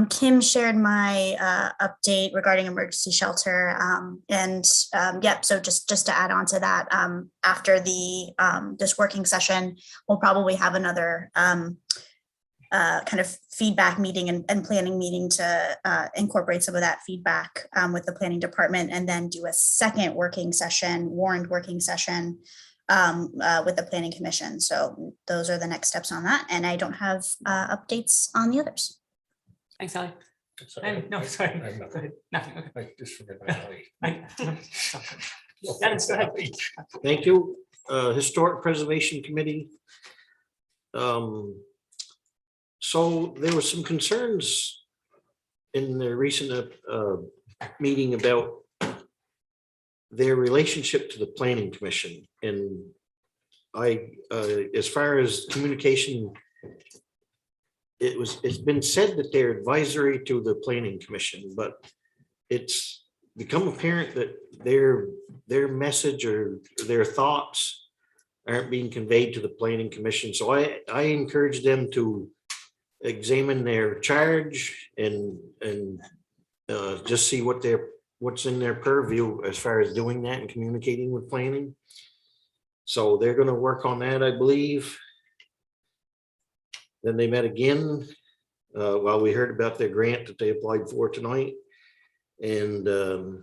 [SPEAKER 10] Kim shared my update regarding emergency shelter, yep. So just to add on to that, after the this working session, we'll probably have another kind of feedback meeting and planning meeting to incorporate some of that feedback with the planning department, and then do a second working session, warned working session with the planning commission. So those are the next steps on that, and I don't have updates on the others.
[SPEAKER 1] Thanks, Allie.
[SPEAKER 14] Sorry.
[SPEAKER 1] No, sorry.
[SPEAKER 14] I'm
[SPEAKER 1] Go
[SPEAKER 14] not-
[SPEAKER 1] ahead. Nothing. Okay.
[SPEAKER 14] I just forgot about Allie.
[SPEAKER 1] Dennis, go ahead.
[SPEAKER 7] Thank you. Historic Preservation Committee. So there were some concerns in the recent meeting about their relationship to the Planning Commission. And as far as communication, it's been said that they're advisory to the Planning Commission, but it's become apparent that their message or their thoughts aren't being conveyed to the Planning Commission. So I encourage them to examine their charge and just see what's in their purview as far as doing that and communicating with planning. So they're going to work on that, I believe. Then they met again while we heard about their grant that they applied for tonight. And there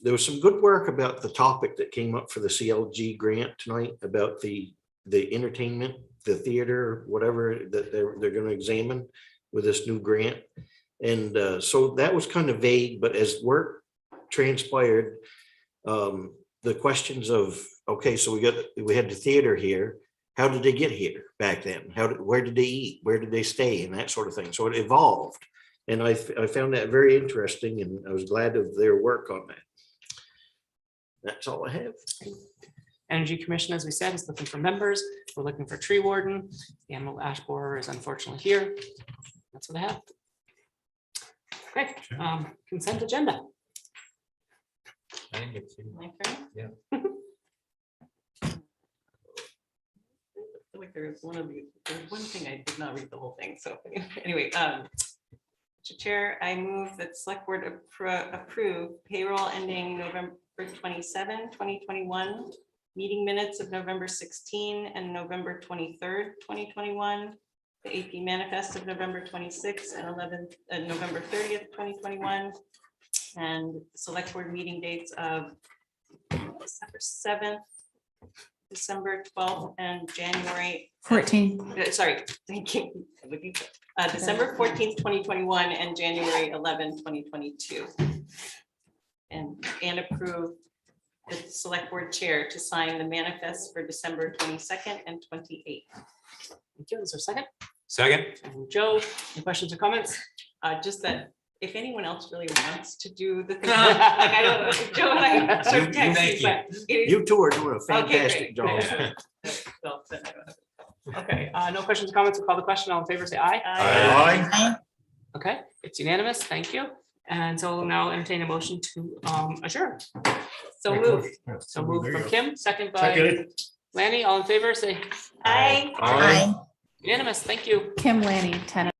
[SPEAKER 7] was some good work about the topic that came up for the CLG grant tonight about the entertainment, the theater, whatever that they're going to examine with this new grant. And so that was kind of vague, but as work transpired, the questions of, okay, so we had the theater here. How did they get here back then? Where did they eat? Where did they stay? And that sort of thing. So it evolved. And I found that very interesting, and I was glad of their work on that. That's all I have.
[SPEAKER 1] Energy Commission, as we said, is looking for members. We're looking for tree warden. The Emerald Ash Borer is unfortunately here. That's what I have. Okay, consent agenda.
[SPEAKER 8] I didn't get to.
[SPEAKER 6] My turn?
[SPEAKER 8] Yeah.
[SPEAKER 6] I feel like there's one thing I did not read the whole thing. So anyway, Mr. Chair, I move that select board approve payroll ending November 27, 2021, meeting minutes of November 16 and November 23rd, 2021, the AP manifest of November 26th and November 30th, 2021, and select board meeting dates of December 7th, December 12th, and January
[SPEAKER 11] 14th.
[SPEAKER 6] Sorry, thank you. December 14th, 2021, and January 11, 2022. And approve the select board chair to sign the manifest for December 22nd and 28th.
[SPEAKER 1] Thank you. Is there a second?
[SPEAKER 8] Second.
[SPEAKER 1] And Joe, any questions or comments?
[SPEAKER 6] Just that if anyone else really wants to do the thing, like I don't know, Joe and I sort of texted, but it is-
[SPEAKER 14] You two are doing a
[SPEAKER 6] Okay,
[SPEAKER 14] fantastic
[SPEAKER 6] great.
[SPEAKER 14] job.
[SPEAKER 6] Well, then I don't have it.
[SPEAKER 1] Okay, no questions or comments. We'll call the question. All in favor, say aye.
[SPEAKER 14] Aye.
[SPEAKER 1] Okay, it's unanimous. Thank you. And so we'll now entertain a motion to adjourn.
[SPEAKER 6] So moved.
[SPEAKER 1] So moved from Kim, second by
[SPEAKER 2] Second.
[SPEAKER 1] Lanny. All in favor, say
[SPEAKER 6] Aye.
[SPEAKER 14] Aye.
[SPEAKER 1] unanimous. Thank you.
[SPEAKER 11] Kim Lanning, 10.